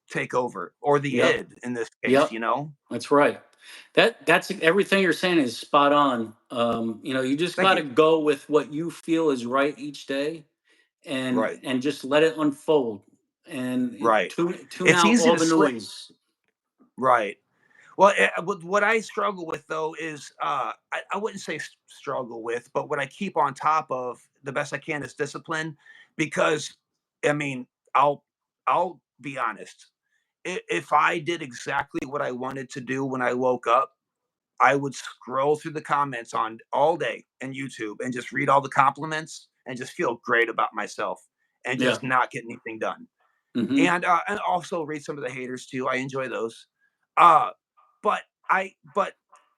take over, or the Yep. id in this case, Yep. you know. That's right. That's everything you're saying is spot on. You just Thank got to you. go with what you feel is right each day, Right, and just let it unfold, and right. tune It's out easy all to the slip. noise. Right. Well, what I struggle with though is I wouldn't say struggle with, but what I keep on top of the best I can is discipline, because I mean, I'll I'll be honest. If I did exactly what I wanted to do when I woke up, I would scroll through the comments on all day in YouTube and just read all the compliments and just feel great about myself and Yeah. just not get anything done. Mm-hmm. And also read some of the haters too. I enjoy those. Uh, but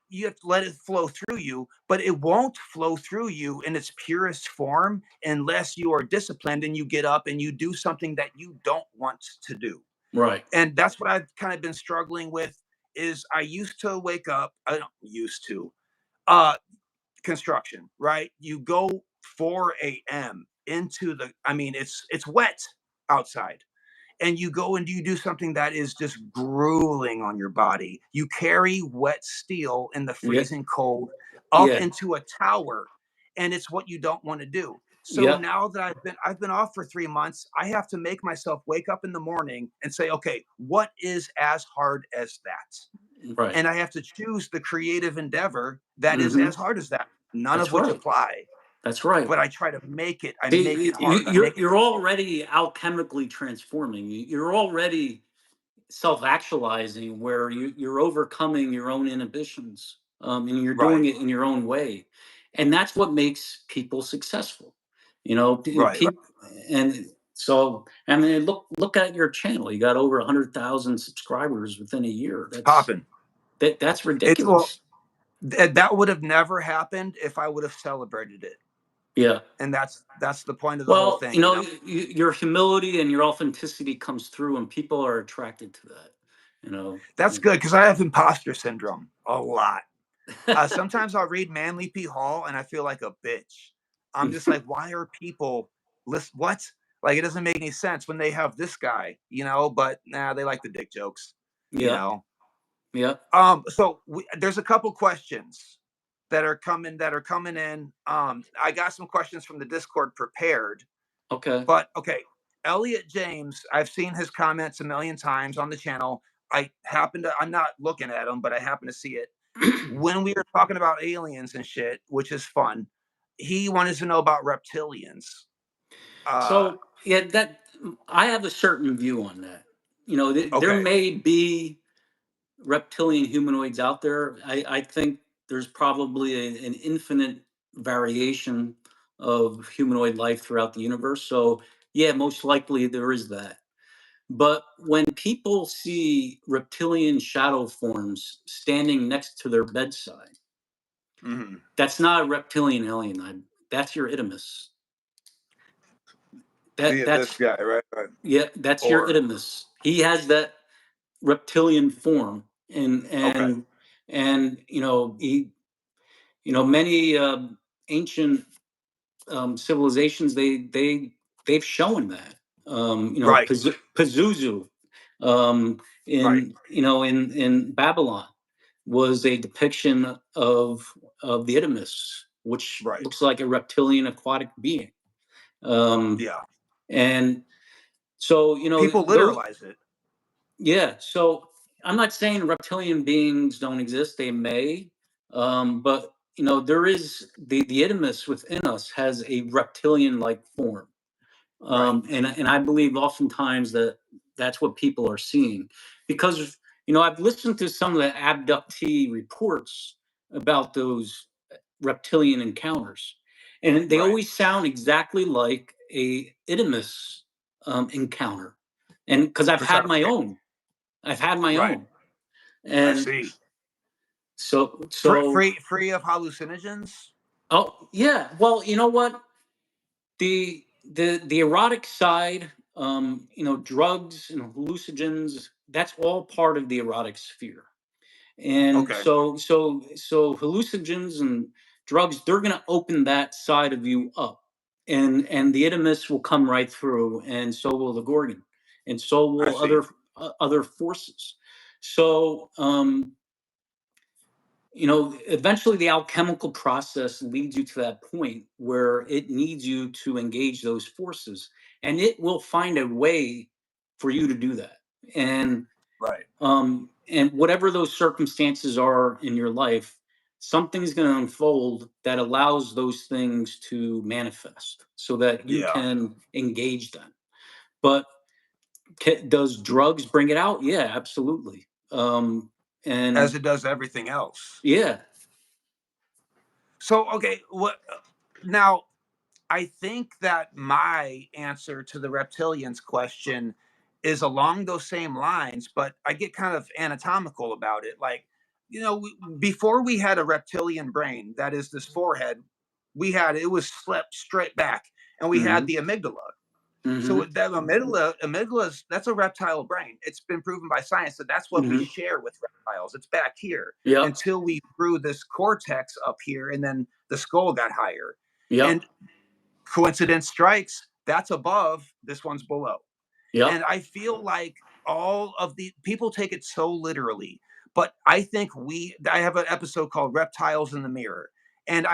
you have to let it flow through you, but it won't flow through you in its purest form unless you are disciplined and you get up and you do something that you don't want to do. Right. And that's what I've kind of been struggling with. Is I used to wake up, I don't used to, uh construction, right? You go 4 a.m. into the, I mean, it's wet outside, and you go and you do something that is just grueling on your body. You carry wet steel in the Yeah. freezing cold up Yeah. into a tower, and it's what you don't want to do. So Yeah. now that I've been off for 3 months, I have to make myself wake up in the morning and say, okay, what is as hard as that? Right. And I have to choose the creative endeavor that is Mm-hmm. as hard as that. None That's of which right. apply, That's right. but I try to make it. I make See, it hard. I make it you're difficult. already alchemically transforming. You're already self-actualizing, where you're overcoming your own inhibitions, and you're doing Right, it in your own way, and that's what makes people successful. right, right. People, and so I mean, look at your channel. You got over 100,000 subscribers within a year. It's popping. That's It's well, ridiculous. that would have never happened if I would have celebrated it. Yeah. And that's the point of the whole Well, thing, you know. your humility and your authenticity comes through, and people are attracted to that. You know. That's good because I have imposter syndrome a lot. Sometimes I'll read Manly P. Hall and I feel like a bitch. I'm just like, why are people listen? What? Like, it doesn't make any sense when they have this guy, you know. But nah, they like the dick jokes, you Yeah. know. Yeah. So there's a couple questions that are coming in. I got some questions from the Discord prepared, Okay. but okay. Elliot James, I've seen his comments a million times on the channel. I'm not looking at them, but I happen to see it when we were talking about aliens and shit, which is fun. He wanted to know about reptilians. Uh, So yeah, that I have a certain view on that. There okay, may be reptilian humanoids out there. I think there's probably an infinite variation of humanoid life throughout the universe. So yeah, most likely there is that. But when people see reptilian shadow forms standing next to their bedside, hmm, that's not a reptilian alien. That's your itimus. That this that's guy, right? Right. Yeah, that's your Or itimus. He has that reptilian form, and okay, and and many ancient civilizations, they've shown that. Right. Pazuzu, Right. in Babylon, was a depiction of the Idamus, which Right. looks like a reptilian aquatic being. Um, Yeah. and so, People those, literalize it. yeah. So I'm not saying reptilian beings don't exist; they may, but there is the Idamus within us has a reptilian-like form. Right. And I believe oftentimes that's what people are seeing, because I've listened to some of the abductee reports about those reptilian encounters, and they Right. always sound exactly like a Idamus encounter. And because For sure. I've had my Right. own, I and see. so Free of hallucinogens. oh yeah, well, you know what, the erotic side, drugs and hallucinogens, that's all part of the erotic sphere. And Okay. so hallucinogens and drugs, they're going to open that side of you up, and the Idamus will come right through, and so will the Gorgon, and so I will see. other forces. So eventually the alchemical process leads you to that point where it needs you to engage those forces, and it will find a way for you to do that. Right. And whatever those circumstances are in your life, something's going to unfold that allows those things to manifest so that you Yeah. can engage them. But does drugs bring it out? Yeah, absolutely. As And it does everything else. yeah. So okay, what now? I think that my answer to the reptilians question is along those same lines, but I get kind of anatomical about it. Like, before we had a reptilian brain, that is this forehead, it was slept straight back, and we had Hmm. the amygdala. So Hmm. that amygdala, that's a reptile brain. It's been proven by science that that's what we Hmm. share with reptiles. It's back here Yep. until we grew this cortex up here, and then the skull got higher. Yep. And coincidence strikes, that's above, this one's below. Yep. And I feel like all of the people take it so literally, but I think I have an episode called Reptiles in the Mirror. And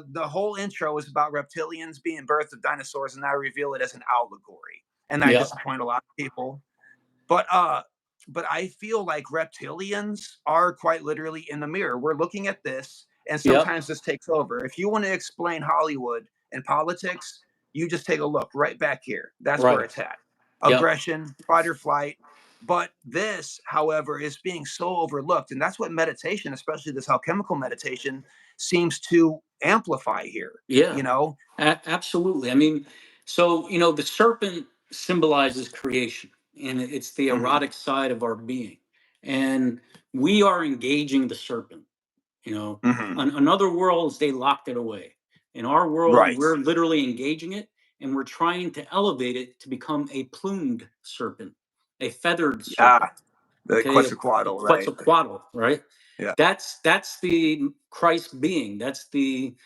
the whole intro is about reptilians being births of dinosaurs, and I reveal it as an allegory. And I Yep. disappoint a lot of people. But I feel like reptilians are quite literally in the mirror. We're looking at this, and Yep. sometimes this takes over. If you want to explain Hollywood and politics, you just take a look right back here. That's where Right. it's at. Yep. Aggression, fight or flight. But this, however, is being so overlooked. And that's what meditation, especially this alchemical meditation, seems to amplify here. Yeah. You know? Absolutely. I mean, so the serpent symbolizes creation, and it's the Hmm. erotic side of our being, and we are engaging the serpent. Hmm. On other worlds, they locked it away. In our world, Right. we're literally engaging it, and we're trying to elevate it to become a plumed serpent, a feathered serpent. Ah, the Okay, a Quetzalcoatl, right? Quetzalcoatl, right? Yeah. That's the Christ being. That's the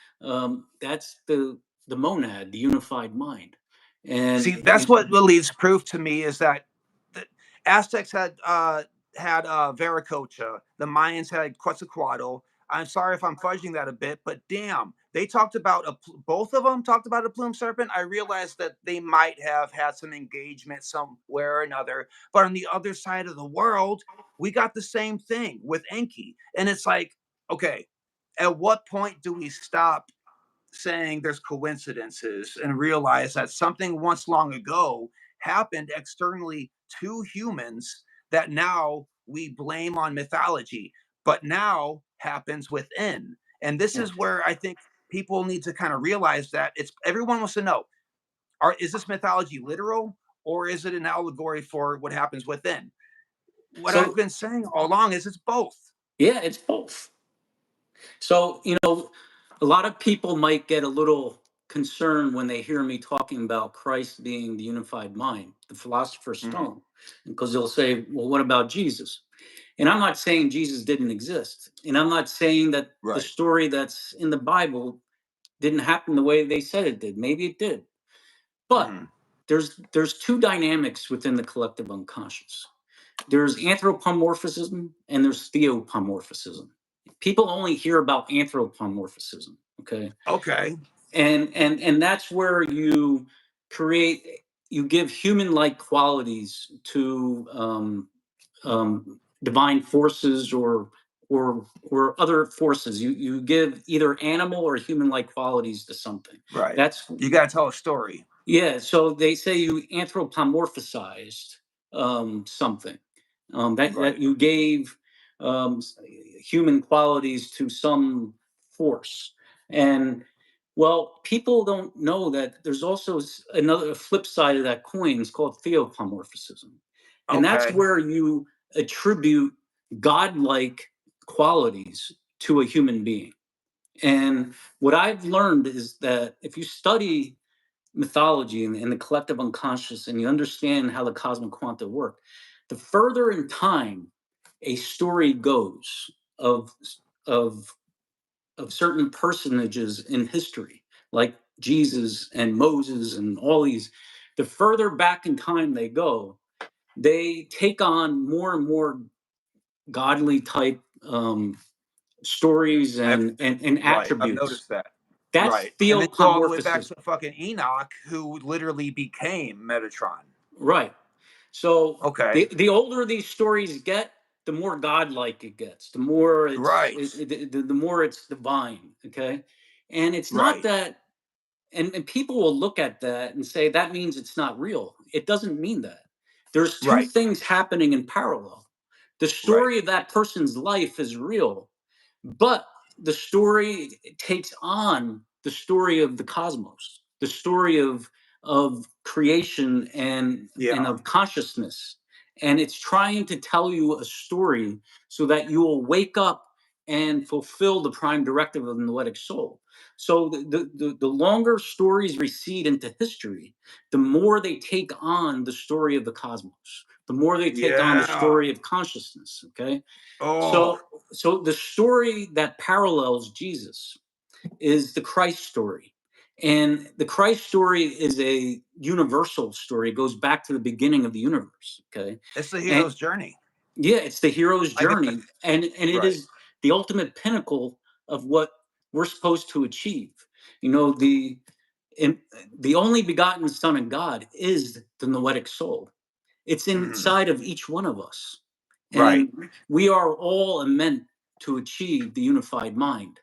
monad, the unified mind. And See, that's what leaves proof to me is that the Aztecs had Viracocha, the Mayans had Quetzalcoatl. I'm sorry if I'm fudging that a bit, but damn, they talked about both of them talked about a plume serpent. I realized that they might have had some engagement somewhere or another, but on the other side of the world, we got the same thing with Enki, and it's like, okay, at what point do we stop saying there's coincidences and realize that something once long ago happened externally to humans that now we blame on mythology, but now happens within. And this yeah. is where I think people need to kind of realize that it's everyone wants to know, is this mythology literal or is it an allegory for what happens within? What I've So been saying all along is it's both. yeah, it's both. So a lot of people might get a little concerned when they hear me talking about Christ being the unified mind, the philosopher's Mhm. stone, because they'll say, "Well, what about Jesus?" And I'm not saying Jesus didn't exist, and I'm not saying that the Right. story that's in the Bible didn't happen the way they said it did. Maybe it did. But Mhm. there's two dynamics within the collective unconscious. There's anthropomorphism and there's theopomorphism. People only hear about anthropomorphism, okay? Okay. And that's where you create, you give human-like qualities to divine forces or other forces. You give either animal or human-like qualities to something. Right. That's You got to tell a story. Yeah. So they say you anthropomorphized something, that Right. you gave human qualities to some force. And well, people don't know that there's also another flip side of that coin. It's called theopomorphism, and that's Okay. where you attribute godlike qualities to a human being. And what I've learned is that if you study mythology and the collective unconscious and you understand how the cosmic quanta work, the further in time a story goes of of of certain personages in history, like Jesus and Moses and all these, the further back in time they go, they take on more and more godly type stories I've and right. I've attributes. noticed that. That's Right. And then go all the way back theopomorphism. to fucking Enoch, who literally became Metatron. Right. So Okay. the older these stories get, the more godlike it gets. The more Right. the more it's divine. Okay, and it's not Right. that. And people will look at that and say that means it's not real. It doesn't mean that. There's two Right. things happening in parallel. The Right. story of that person's life is real, but the story takes on the story of the cosmos, the story of creation and Yeah. of consciousness, and it's trying to tell you a story so that you will wake up and fulfill the prime directive of the noetic soul. So the longer stories recede into history, the more they take on the story of the cosmos, the more they take on the Yeah. story of consciousness. Okay, Oh. so the story that parallels Jesus is the Christ story. And the Christ story is a universal story. It goes back to the beginning of the universe. Okay. It's the And hero's journey. yeah, it's the hero's I get that. journey. And it Right. is the ultimate pinnacle of what we're supposed to achieve. You know, in, the only begotten Son of God is the noetic soul. It's Mhm. inside of each one of us. Right. And we are all meant to achieve the unified mind.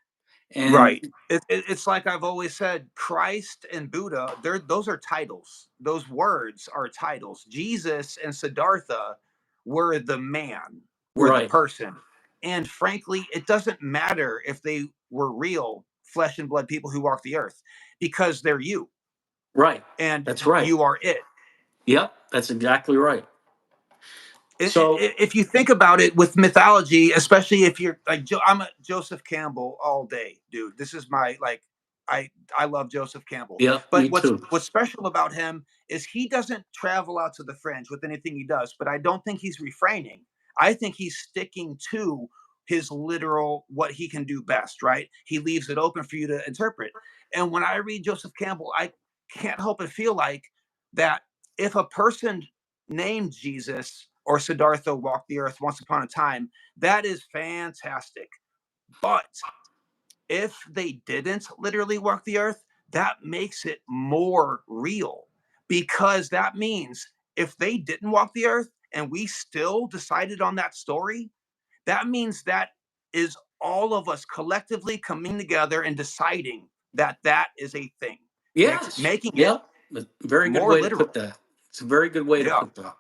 And Right. It's like I've always said, Christ and Buddha, those are titles. Those words are titles. Jesus and Siddhartha were the man, were the right, person. And frankly, it doesn't matter if they were real flesh and blood people who walk the earth, because they're you right. and That's right. you are it. Yep, that's exactly right. So, If you think about it with mythology, especially if you're like I'm a Joseph Campbell all day, dude. This is my like I love Joseph Campbell. yep, But me too. what's special about him is he doesn't travel out to the fringe with anything he does, but I don't think he's refraining. I think he's sticking to his literal what he can do best, right? He leaves it open for you to interpret. And when I read Joseph Campbell, I can't help but feel like that if a person named Jesus or Siddhartha walked the earth once upon a time, that is fantastic. But if they didn't literally walk the earth, that makes it more real, because that means if they didn't walk the earth and we still decided on that story, that means that is all of us collectively coming together and deciding that that is a thing, Yes, making it yep. Very good more way to put literal. that. It's a very good way to Yeah. put that.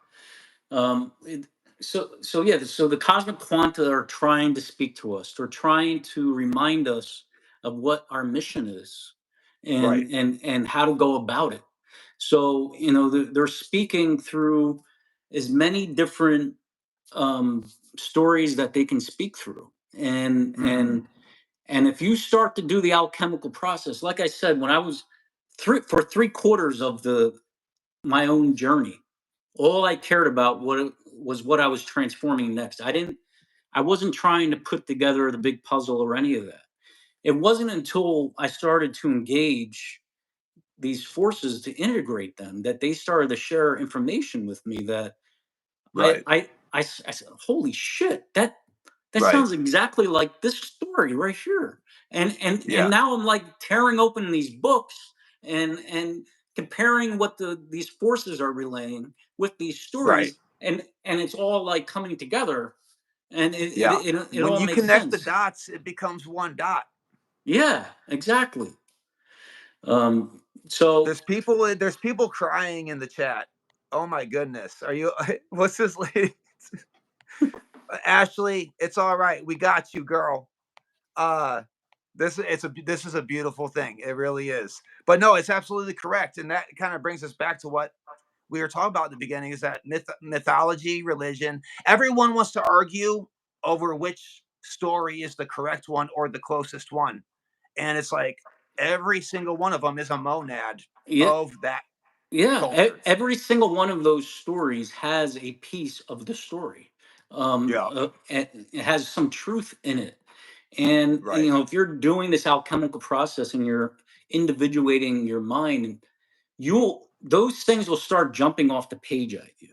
Um, it, so yeah, so the cosmic quanta are trying to speak to us. They're trying to remind us of what our mission is, Right. and how to go about it. So you know they're speaking through as many different um, stories that they can speak through, and Hmm. and and if you start to do the alchemical process, like I said, when I was for 3/4 of the my own journey, all I cared about was what I was transforming next. I wasn't trying to put together the big puzzle or any of that. it wasn't until I started to engage these forces to integrate them that they started to share information with me that Right. I said, "Holy shit, that Right. sounds exactly like this story right here." And Yeah. now I'm like tearing open these books and comparing what these forces are relaying with these Right. stories, and it's all like coming together, and Yeah. it When all you makes connect the sense. dots, it becomes one dot. Yeah, exactly. Um, so There's people crying in the chat. Oh my goodness. Are you what's this lady? Ashley, it's all right. We got you, girl. Uh this is a beautiful thing. It really is. But no, it's absolutely correct. And that kind of brings us back to what we were talking about at the beginning is that mythology, religion, everyone wants to argue over which story is the correct one or the closest one. And it's like every single one of them is a monad yeah, of that yeah, culture. every single one of those stories has a piece of the story. Yeah, And it has some truth in it. And right, if you're doing this alchemical process and you're individuating your mind, you'll those things will start jumping off the page at you,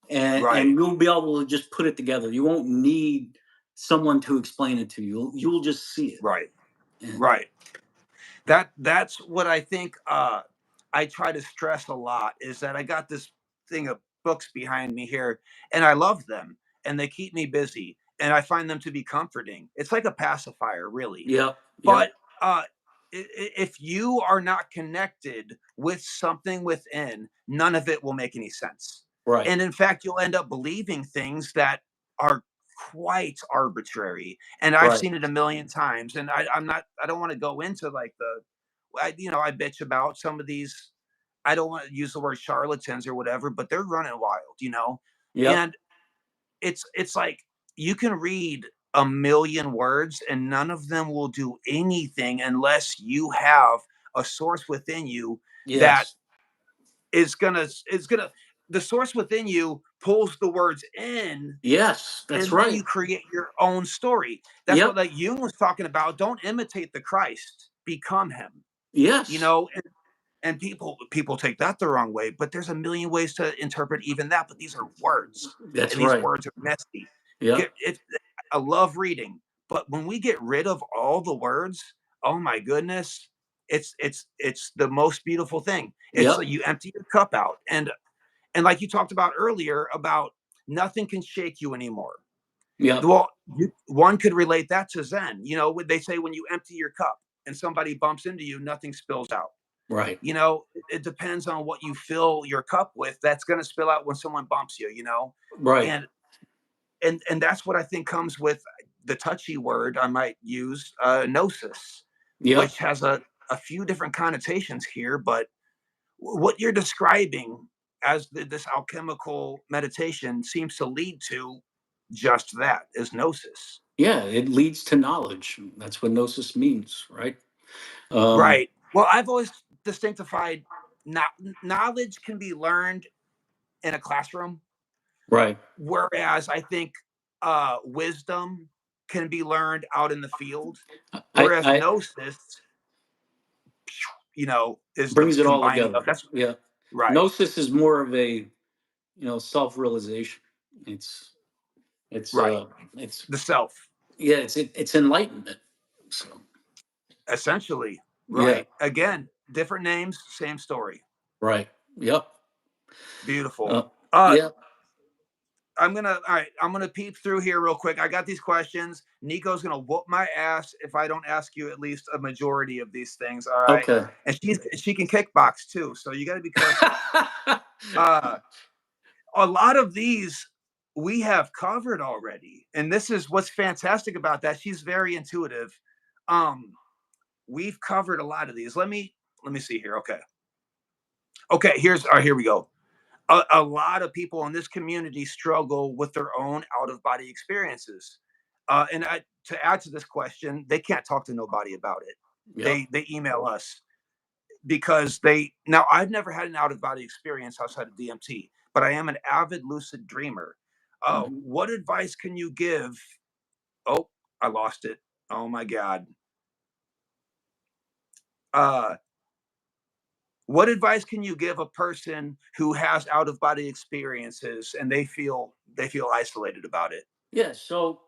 and right, you'll be able to just put it together. You won't need someone to explain it to you. You'll just see it. right, And right. That's what I think I try to stress a lot is that I got this thing of books behind me here and I love them and they keep me busy and I find them to be comforting. It's like a pacifier, really. yep, But yep, uh if you are not connected with something within, none of it will make any sense. right, And in fact, you'll end up believing things that are quite arbitrary. And I've right. seen it a million times. And I don't want to go into like I bitch about some of these. I don't want to use the word charlatans or whatever, but they're running wild. Yep, And it's like you can read a million words and none of them will do anything unless you have a source within you that yes, is gonna the source within you pulls the words in yes, that's and then right. you create your own story. That's what Yep, like Jung was talking about. Don't imitate the Christ, become him. You yes, know, and people take that the wrong way, but there's a million ways to interpret even that. But these are words, that's and these right. words are messy. Yep, Get it. I love reading, but when we get rid of all the words, oh my goodness, it's the most beautiful thing. It's like yep, you empty your cup out, and like you talked about earlier about nothing can shake you anymore. yep, Well, one could relate that to Zen. They say when you empty your cup and somebody bumps into you, nothing spills out. right, It depends on what you fill your cup with. That's going to spill out when someone bumps you. right. And and that's what I think comes with the touchy word I might use, gnosis, Yep, which has a few different connotations here. But what you're describing as this alchemical meditation seems to lead to just that is gnosis. yeah. It leads to knowledge. That's what gnosis means, right? Um, Right. Well, I've always distinctified not knowledge can be learned in a classroom. right. Whereas I think wisdom can be learned out in the field, whereas I gnosis, is the brings it all combining together. of that's Yeah, right, gnosis is more of a self realization. It's it's right. uh it's The self, yeah, it's enlightenment. So essentially, yeah, right. Again, different names, same story. right. Yep. Beautiful. Uh, Uh, yeah. I'm gonna peep through here real quick. I got these questions. Nico's gonna whoop my ass if I don't ask you at least a majority of these things. All right, Okay. and she can kickbox too, so you got to be careful. Uh, a lot of these we have covered already, and this is what's fantastic about that. She's very intuitive. Um, we've covered a lot of these. Let me see here. Okay. Here we go. A lot of people in this community struggle with their own out of body experiences. To add to this question, they can't talk to nobody about it. Yep. They email us because they now I've never had an out of body experience outside of DMT, but I am an avid lucid dreamer. Mhm. What advice can you give? Oh, I lost it. Oh my god. Uh, what advice can you give a person who has out of body experiences and they feel isolated about it? Yeah. So,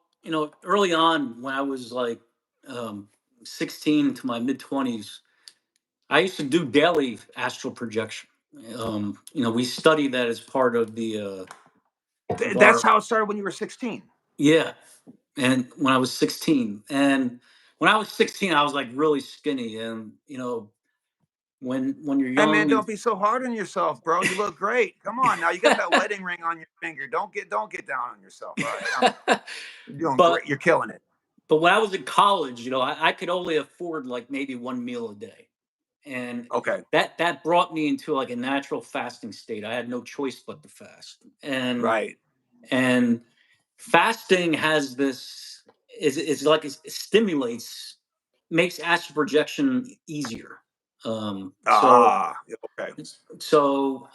early on when I was like um, 16 to my mid 20s, I used to do daily astral projection. We study that as part of the of That's our how it started when you were 16. yeah. And when I was 16, and when I was 16, I was like really skinny, and when you're Hey man, young and don't be so hard on yourself, bro. You look great. Come on now, you got that wedding ring on your finger. Don't get down on yourself. All right, you're doing but great. You're killing it. but when I was in college, I could only afford like maybe one meal a day, and Okay, that brought me into like a natural fasting state. I had no choice but to fast, right. and fasting has this is like it stimulates, makes astral projection easier. Um, so Okay. so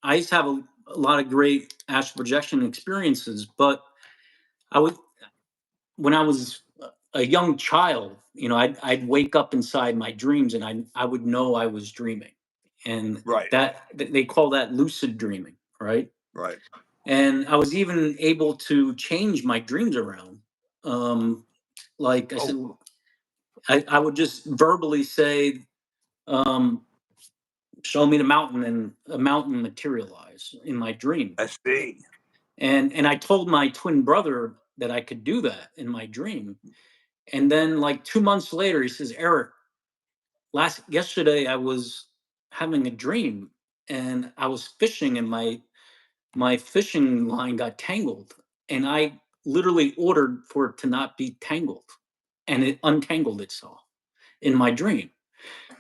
I used to have a lot of great astral projection experiences, but I would when I was a young child, I'd wake up inside my dreams and I would know I was dreaming. And Right. they call that lucid dreaming, right? Right. And I was even able to change my dreams around. Um, like I said, Oh, I would just verbally say, um, show me the mountain, and a mountain materialize in my dream. I see. And I told my twin brother that I could do that in my dream. And then like 2 months later, he says, Eric, last yesterday I was having a dream and I was fishing and my fishing line got tangled. And I literally ordered for it to not be tangled. And it untangled itself in my dream.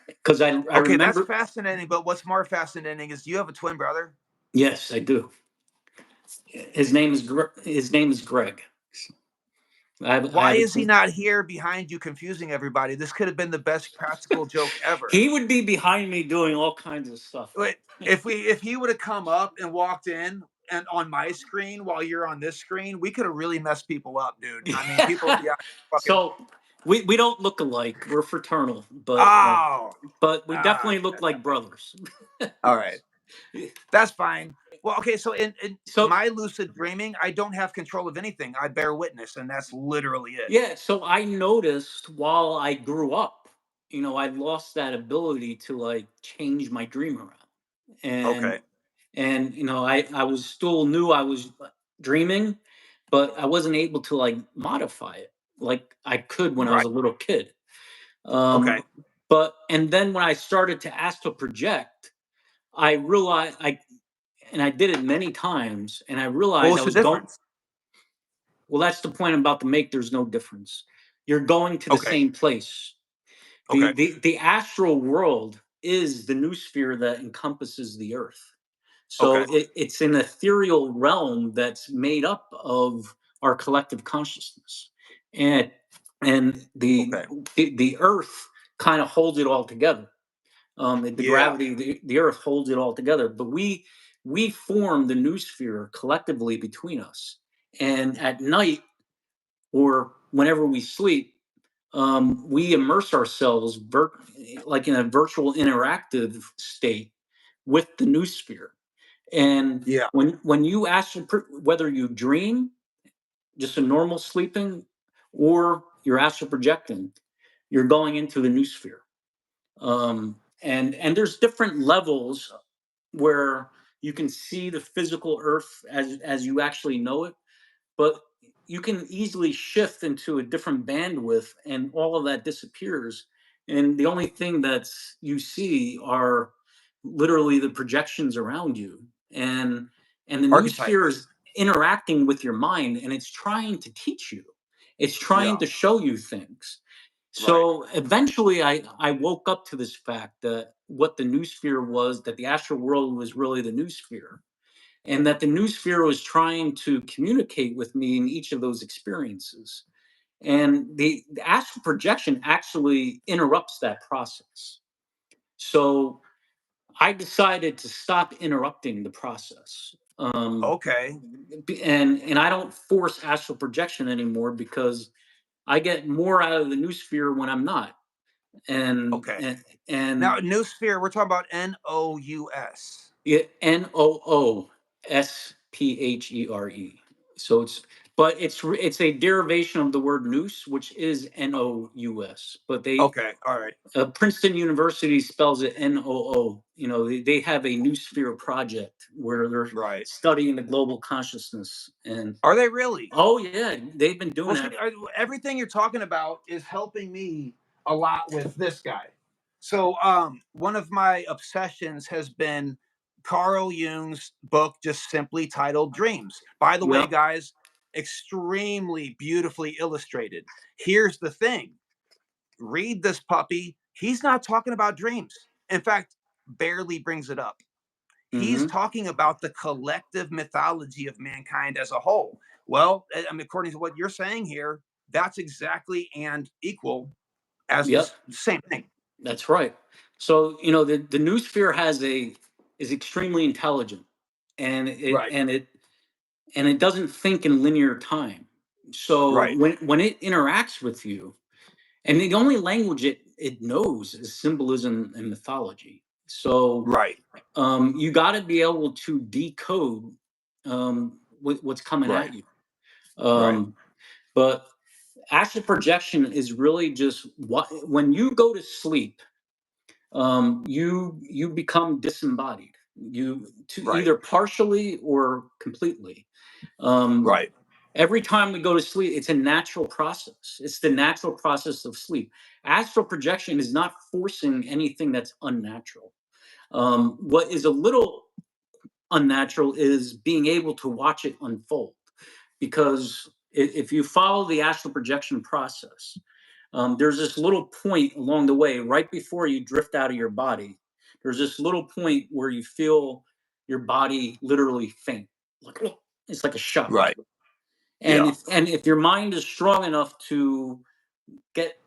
Because I Okay, that's remember, fascinating. But what's more fascinating is you have a twin brother. yes, I do. His name is Greg. I Why have a is he twin. not here behind you confusing everybody? This could have been the best practical joke ever. He would be behind me doing all kinds of stuff. Wait, if he would have come up and walked in and on my screen while you're on this screen, we could have really messed people up, dude. I mean, people would be out fucking. So we don't look alike. We're fraternal, Oh, but we ah, definitely look like brothers. all right, that's fine. Well, okay, so in So my lucid dreaming, I don't have control of anything. I bear witness, and that's literally it. yeah, so I noticed while I grew up, I lost that ability to like change my dream around. And Okay, I was still knew I was dreaming, but I wasn't able to like modify it like I could when I was right. a little kid. Okay, But and then when I started to astral project, I realized I did it many times, and I well, realized I what's the was going. difference? Well, that's the point I'm about to make. There's no difference. You're going to the Okay, same place. The okay, the the astral world is the new sphere that encompasses the earth. So okay, it's an ethereal realm that's made up of our collective consciousness, and and okay. the earth kind of holds it all together. The Yeah, gravity, the earth holds it all together, but we form the new sphere collectively between us. And at night or whenever we sleep, we immerse ourselves like in a virtual interactive state with the new sphere. And yeah, when you whether you dream, just a normal sleeping, or you're astral projecting, you're going into the new sphere. And there's different levels where you can see the physical earth as you actually know it, but you can easily shift into a different bandwidth and all of that disappears, and the only thing that's you see are literally the projections around you. And the new sphere archetypes. is interacting with your mind, and it's trying to teach you, it's trying Yeah, to show you things. right. So eventually I woke up to this fact that what the new sphere was, that the astral world was really the new sphere, and that the new sphere was trying to communicate with me in each of those experiences. And the astral projection actually interrupts that process. So I decided to stop interrupting the process. Okay, And I don't force astral projection anymore because I get more out of the new sphere when I'm not. and Okay. and, Now, and noosphere, we're talking about NOUS. yeah, Noosphere. So it's a derivation of the word noose, which is NOUS. But Okay. All right. Princeton University spells it NOO. They have a noosphere project where they're Right. studying the global consciousness. And Are they really? oh yeah, they've been doing Well, see, that. everything you're talking about is helping me a lot with this guy. So, one of my obsessions has been Carl Jung's book, just simply titled Dreams. By the way, Yep. guys, extremely beautifully illustrated. Here's the thing: read this puppy. He's not talking about dreams. In fact, barely brings it up. He's Mm-hmm. talking about the collective mythology of mankind as a whole. Well, I mean, according to what you're saying here, that's exactly and equal as Yep. this same thing. That's right. So the new sphere is extremely intelligent, and Right, it doesn't think in linear time. So right, when it interacts with you, and the only language it knows is symbolism and mythology. So right, you got to be able to decode what's coming right, at you. right, Um, but astral projection is really just what when you go to sleep, you become disembodied, you to right, either partially or completely. um, right, every time we go to sleep, it's a natural process. It's the natural process of sleep. Astral projection is not forcing anything that's unnatural. What is a little unnatural is being able to watch it unfold, because if you follow the astral projection process, there's this little point along the way, right before you drift out of your body. There's this little point where you feel your body literally faint, like it's like a shock. right. And Yeah, if your mind is strong enough to get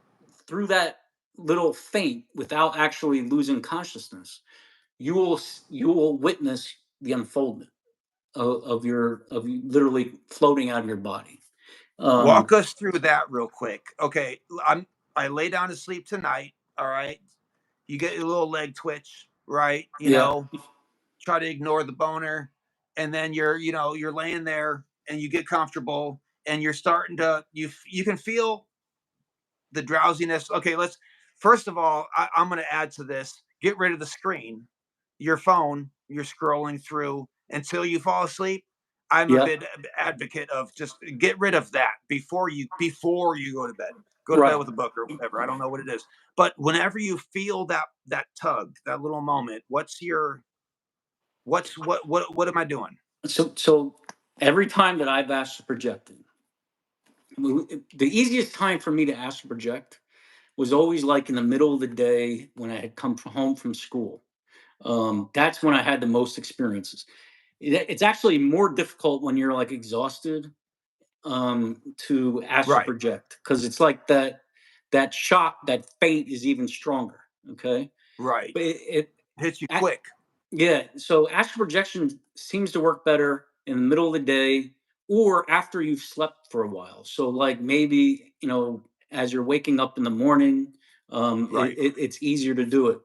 through that little faint without actually losing consciousness, you will witness the unfoldment of you literally floating out of your body. walk Um, us through that real quick. Okay, I lay down to sleep tonight. All right, you get your little leg twitch, right? yeah, Try to ignore the boner, and then you're laying there and you get comfortable and you're starting to you can feel the drowsiness. Okay, let's first of all, I'm going to add to this: get rid of the screen, your phone you're scrolling through until you fall asleep. I'm a yeah, big advocate of just get rid of that before you go to bed. Go to bed right. with a book or whatever. I don't know what it is, but whenever you feel that tug, that little moment, what am I doing? So every time that I've asked to project it, the easiest time for me to ask to project was always like in the middle of the day when I had come home from school. That's when I had the most experiences. It's actually more difficult when you're like exhausted, to astral Right, project, because it's like that shock, that faint is even stronger. Okay, right. but Hits you a- quick. yeah. So astral projection seems to work better in the middle of the day or after you've slept for a while. So like maybe as you're waking up in the morning, Right. it's easier to do it.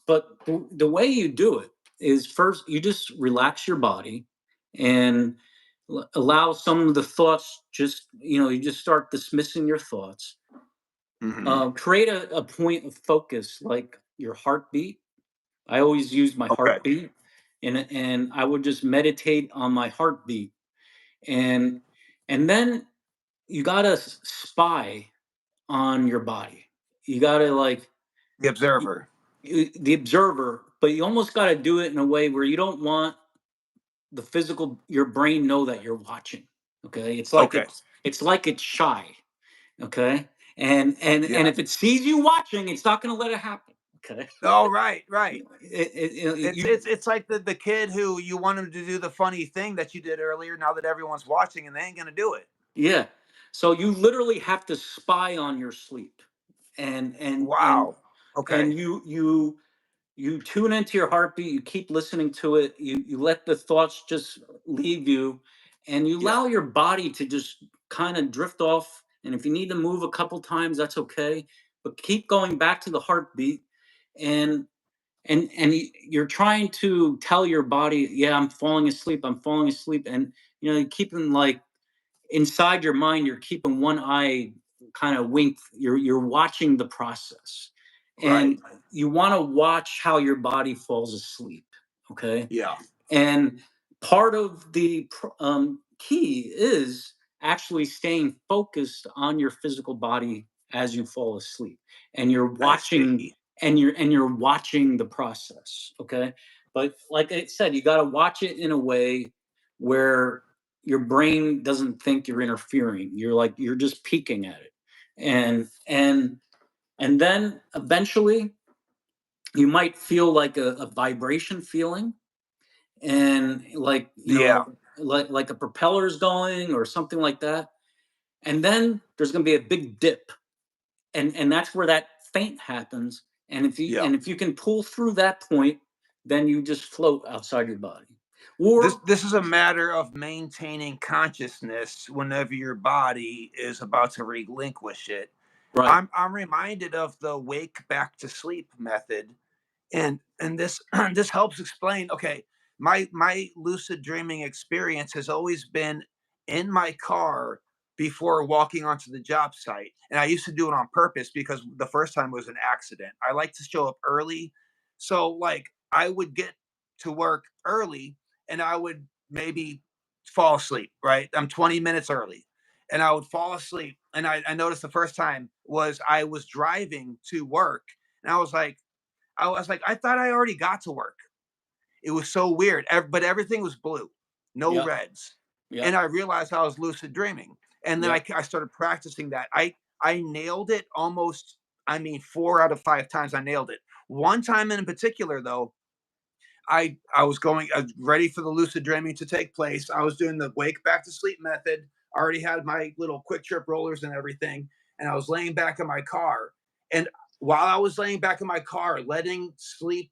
But the way you do it is, first you just relax your body and allow some of the thoughts, just you just start dismissing your thoughts. Hmm. Create a point of focus, like your heartbeat. I always use my Okay. heartbeat, and I would just meditate on my heartbeat. And and then you gotta spy on your body. You gotta like The observer. the observer, but you almost got to do it in a way where you don't want the physical your brain know that you're watching. Okay, Okay. it's like it's shy. Okay, and Yeah. if it sees you watching, it's not going to let it happen. Okay. Oh, right, right. It's You it's it's like the kid who you want him to do the funny thing that you did earlier. Now that everyone's watching, and they ain't gonna do it. Yeah, so you literally have to spy on your sleep, and and and Wow. and Okay. you tune into your heartbeat, you keep listening to it, you let the thoughts just leave you, and you Yeah. allow your body to just kind of drift off. And if you need to move a couple times, that's okay. but keep going back to the heartbeat, and you're trying to tell your body, yeah, I'm falling asleep, I'm falling asleep, and you're keeping, like, inside your mind, you're keeping one eye kind of wink. You're watching the process, Right. and you want to watch how your body falls asleep. Okay, Yeah. and part of the key is actually staying focused on your physical body as you fall asleep, and you're I watching, see. and you're watching the process. Okay, but like I said, you got to watch it in a way where your brain doesn't think you're interfering. You're just peeking at it, and then eventually you might feel like a vibration feeling, and, like, Yeah. like a propeller's going or something like that. And then there's going to be a big dip, and that's where that faint happens. And Yeah. if you can pull through that point, then you just float outside your body. This Or this is a matter of maintaining consciousness whenever your body is about to relinquish it. right. I'm reminded of the wake back to sleep method, and this this helps explain. Okay, my lucid dreaming experience has always been in my car before walking onto the job site, and I used to do it on purpose because the first time was an accident. I like to show up early, so like I would get to work early, and I would maybe fall asleep. Right, I'm 20 minutes early, and I would fall asleep, and I noticed the first time was I was driving to work, and I was like, I thought I already got to work. It was so weird, but everything was blue, no Yep. reds. And Yep. I realized I was lucid dreaming. And then I, Yep. I started practicing that. I nailed it almost, I mean, 4 out of 5 times I nailed it. One time in particular, though, I was going ready for the lucid dreaming to take place. I was doing the wake back to sleep method. I already had my little quick trip rollers and everything, and I was laying back in my car. And while I was laying back in my car, letting sleep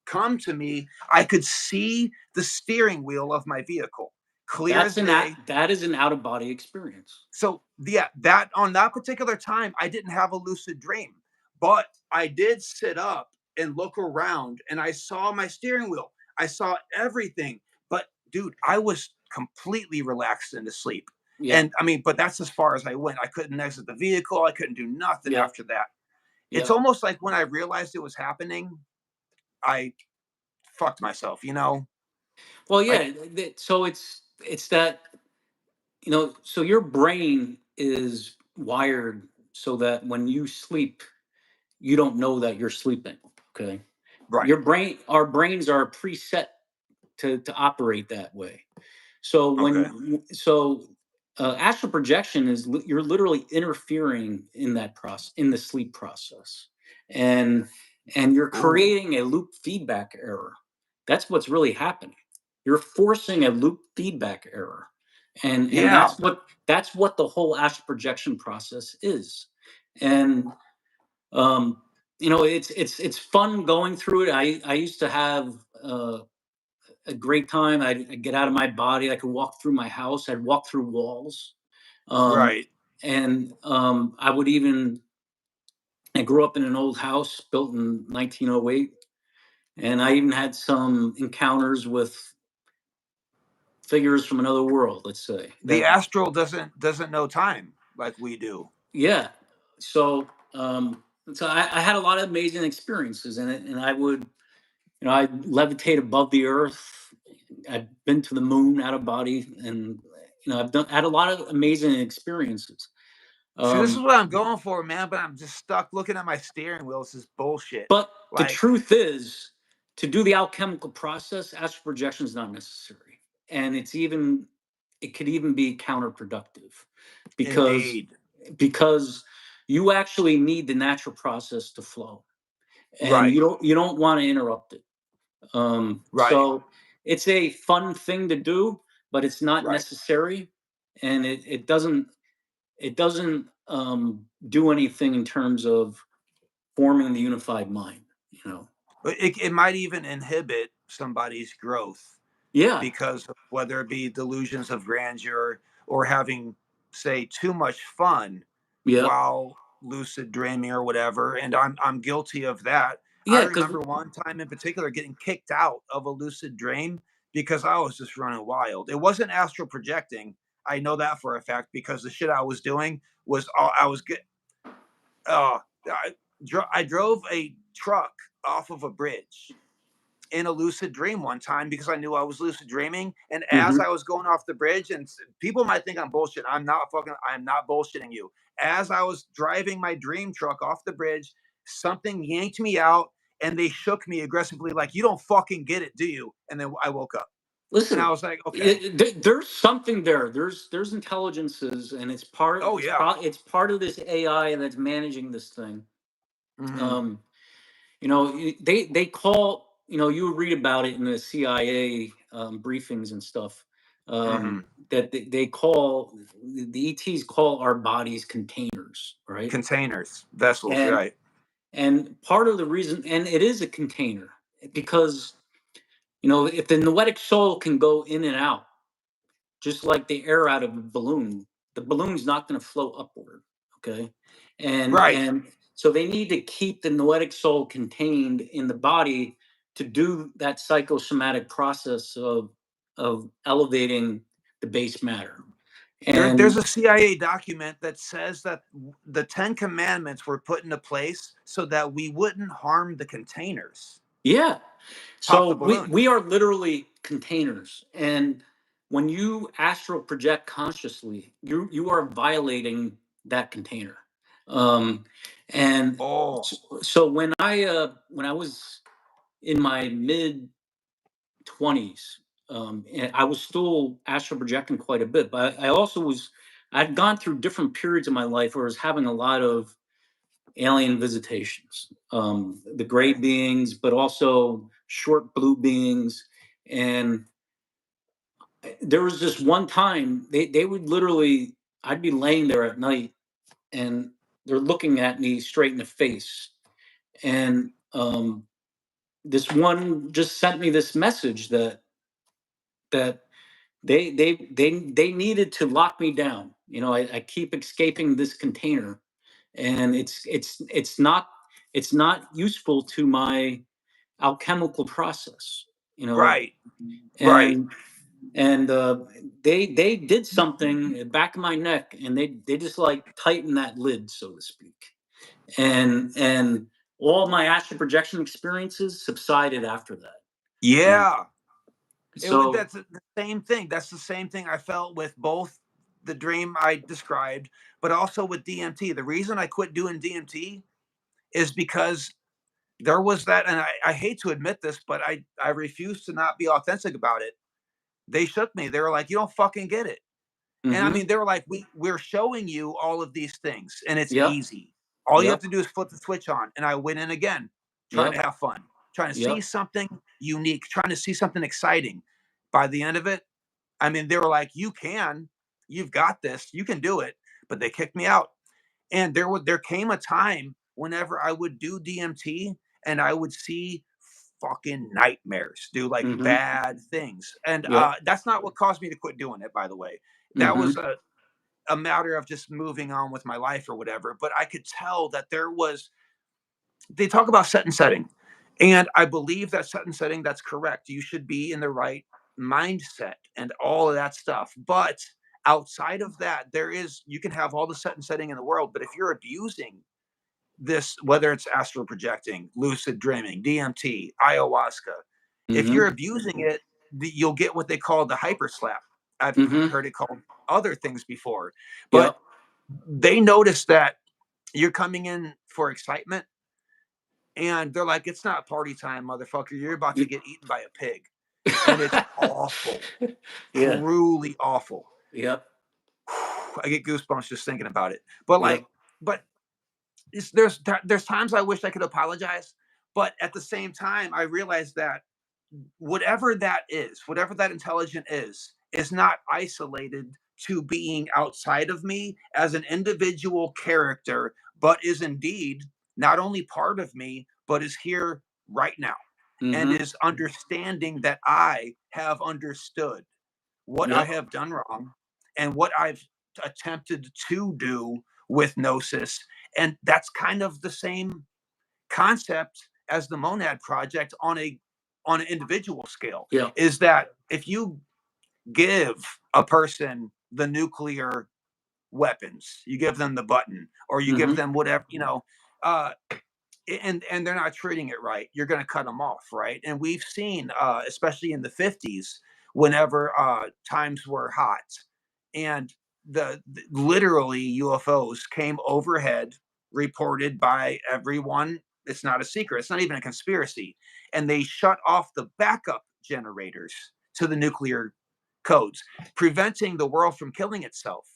come to me, I could see the steering wheel of my vehicle clear as day. That is an out of body experience. So yeah, that on that particular time, I didn't have a lucid dream, but I did sit up and look around, and I saw my steering wheel. I saw everything. But dude, I was completely relaxed into sleep. Yep. And I mean, but that's as far as I went. I couldn't exit the vehicle. I couldn't do nothing Yep. after that. It's Yep. almost like when I realized it was happening, I fucked myself, Well, Like, yeah. So it's that, so your brain is wired so that when you sleep, you don't know that you're sleeping. Okay. right. Our brains are preset to operate that way. So Okay. astral projection is, you're literally interfering in that process, in the sleep process, and you're Ooh. creating a loop feedback error. That's what's really happening. You're forcing a loop feedback error, and Yeah. that's what the whole astral projection process is. And it's fun going through it. I used to have a great time. I'd get out of my body. I could walk through my house. I'd walk through walls. Um, Right. and I would even, I grew up in an old house built in 1908. And I even had some encounters with figures from another world, let's say. The astral doesn't know time like we do. Yeah. So, I had a lot of amazing experiences in it. And I levitate above the earth. I've been to the moon out of body, and had a lot of amazing experiences. See, this is Um, what I'm going for, man, but I'm just stuck looking at my steering wheel. This is bullshit. but the Like, truth is, to do the alchemical process, astral projection is not necessary, and it could even be counterproductive, because indeed. because you actually need the natural process to flow, and Right. you don't want to interrupt it. Right. So it's a fun thing to do, but it's not Right. necessary, and it doesn't do anything in terms of forming the unified mind. You know? But it might even inhibit somebody's growth Yeah, because of whether it be delusions of grandeur or having, say, too much fun yeah, while lucid dreaming or whatever, and I'm guilty of that. I Yeah, because remember one time in particular getting kicked out of a lucid dream because I was just running wild. It wasn't astral projecting. I know that for a fact because the shit I was doing was all I was get. Uh, I drove a truck off of a bridge in a lucid dream one time because I knew I was lucid dreaming. And as I was going off the bridge, and people might think I'm bullshit. I'm not bullshitting you. As I was driving my dream truck off the bridge, something yanked me out and they shook me aggressively, like, you don't fucking get it, do you? And then I woke up and I listen, was like, okay. there's something there. There's intelligences, and Oh, yeah. it's part of this AI that's managing this thing. Hmm. Um, they call, you read about it in the CIA briefings and stuff. Hmm. That they call the ETs call our bodies containers, right? Containers, vessels, And right? part of the reason, and it is a container, because if the noetic soul can go in and out, just like the air out of a balloon, the balloon's not going to flow upward. Okay. and Right. and so they need to keep the noetic soul contained in the body to do that psychosomatic process of elevating the base matter. There's And a CIA document that says that the Ten Commandments were put into place so that we wouldn't harm the containers. yeah, Pop the so we balloon. we are literally containers. And when you astral project consciously, you are violating that container. Um, and Oh, so when I was in my mid 20s, and I was still astral projecting quite a bit, but I also was I'd gone through different periods of my life where I was having a lot of alien visitations, the gray okay. beings, but also short blue beings. And there was this one time they would literally, I'd be laying there at night and they're looking at me straight in the face. And this one just sent me this message that they needed to lock me down. I keep escaping this container, and it's not useful to my alchemical process. you know Right. Right. and and they did something back of my neck, and they just like tightened that lid, so to speak. And all my astral projection experiences subsided after that. uh, Yeah. It would. so That's the same thing. That's the same thing I felt with both the dream I described, but also with DMT. The reason I quit doing DMT is because there was that, and I hate to admit this, but I refuse to not be authentic about it. They shook me. They were like, "You don't fucking get it." And I mm-hmm. mean, they were like, we're showing you all of these things, and it's Yep. easy. All you have Yep. to do is flip the switch on. And I went in again, trying to Yep. have fun, trying to see Yep. something unique, trying to see something exciting. By the end of it, I mean, they were like, you've got this, you can do it. But they kicked me out. And there came a time whenever I would do DMT and I would see fucking nightmares, do like Mm-hmm. bad things. And Yep. that's not what caused me to quit doing it, by the way. That Mm-hmm. was a matter of just moving on with my life or whatever. But I could tell that they talk about set and setting. And I believe that set and setting, that's correct. You should be in the right mindset and all of that stuff. But outside of that, you can have all the set and setting in the world. But if you're abusing this, whether it's astral projecting, lucid dreaming, DMT, ayahuasca, if you're Mm-hmm. abusing it, you'll get what they call the hyper slap. I've Mm-hmm. heard it called other things before, but Yep. they notice that you're coming in for excitement and they're like, it's not party time, motherfucker. You're about to get eaten by a pig. And it's awful, Yeah. truly awful. Yep. I get goosebumps just thinking about it. But Yep. but there's times I wish I could apologize, but at the same time, I realize that whatever that intelligent is not isolated to being outside of me as an individual character, but is indeed not only part of me, but is here right now and Mm-hmm. is understanding that I have understood what I Yep. have done wrong and what I've attempted to do with gnosis. And that's kind of the same concept as the Monad Project on an individual scale. Yeah. Is that if you give a person the nuclear weapons, you give them the button, or you give them whatever, and they're not treating it right, you're going to cut them off, right? And we've seen, especially in the 50s, whenever times were hot, and the literally UFOs came overhead, reported by everyone. It's not a secret. It's not even a conspiracy. And they shut off the backup generators to the nuclear codes, preventing the world from killing itself.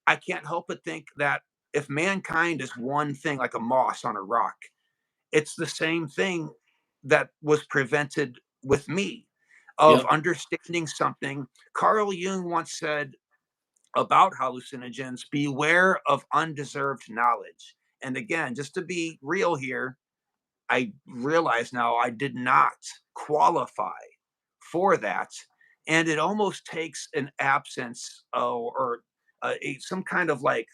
I can't help but think that if mankind is one thing, like a moss on a rock, it's the same thing that was prevented with me, of understanding something. Carl Jung once said about hallucinogens, beware of undeserved knowledge. And again, just to be real here, I realize now I did not qualify for that. And it almost takes an absence or some kind of like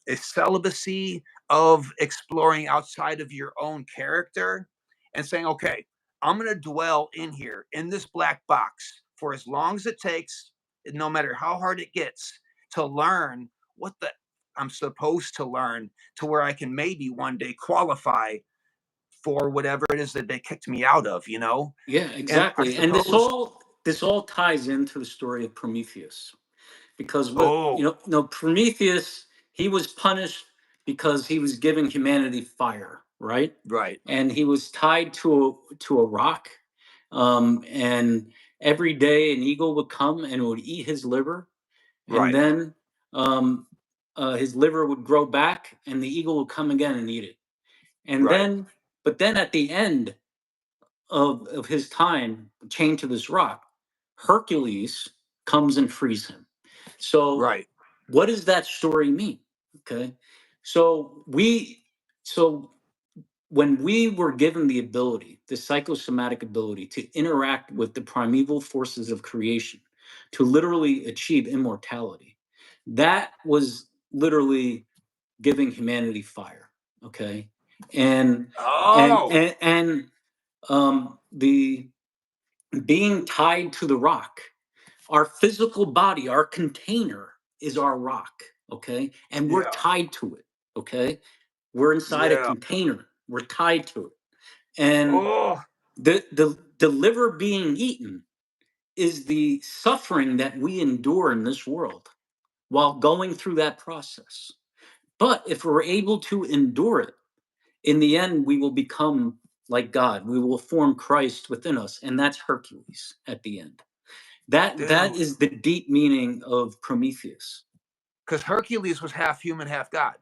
a celibacy of exploring outside of your own character and saying, okay, I'm going to dwell in here in this black box for as long as it takes, no matter how hard it gets, to learn what the I'm supposed to learn, to where I can maybe one day qualify for whatever it is that they kicked me out of, Yeah, And I exactly. And suppose, this all ties into the story of Prometheus, because what oh, Prometheus, he was punished because he was giving humanity fire, right? right, And he was tied to a rock, and every day an eagle would come and would eat his liver, and right, then um, his liver would grow back, and the eagle would come again and eat it, and right, then but then at the end of his time chained to this rock, Hercules comes and frees him. So right, what does that story mean? Okay. So so when we were given the ability, the psychosomatic ability to interact with the primeval forces of creation, to literally achieve immortality, that was literally giving humanity fire. Okay. And oh, the being tied to the rock, our physical body, our container is our rock. Okay. And we're yeah, tied to it. Okay. We're inside a yeah, container, we're tied to it. And oh, the liver being eaten is the suffering that we endure in this world while going through that process. But if we're able to endure it, in the end, we will become like God. We will form Christ within us, and that's Hercules at the end. That dude. is the deep meaning of Prometheus. Because Hercules was half human, half God.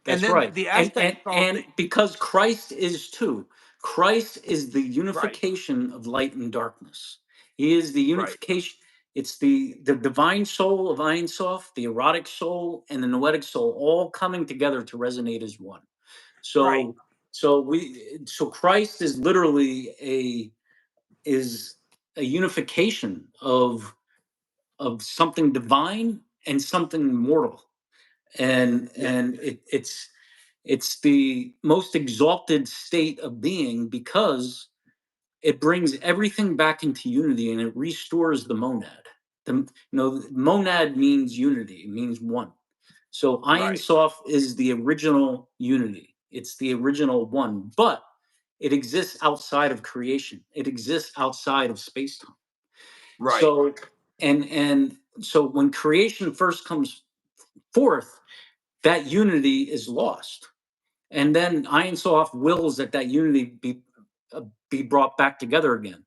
And That's then right. the And Aztecs and called and the because Christ is too. Christ is the right, unification of light and darkness. He is the right, unification. It's the divine soul of Ein Sof, the erotic soul, and the noetic soul all coming together to resonate as one. right. So so Christ is literally is a unification of something divine and something mortal. Yeah, And it's the most exalted state of being, because it brings everything back into unity and it restores the monad. Monad means unity, it means one. So Ein right, Sof is the original unity. It's the original one, but it exists outside of creation. It exists outside of space time. right. So so when creation first comes forth, that unity is lost, and then Ein Sof wills that that unity be brought back together again.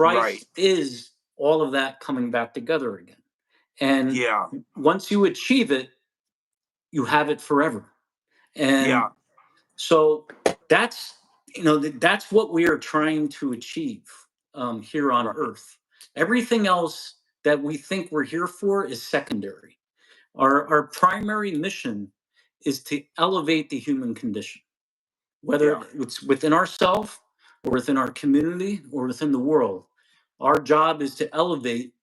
Right. Christ is all of that coming back together again, and Yeah. once you achieve it, you have it forever. And Yeah. so that's that's what we are trying to achieve here on Right. Earth. Everything else that we think we're here for is secondary. Our primary mission is to elevate the human condition, whether Yeah. it's within ourselves or within our community or within the world. Our job is to elevate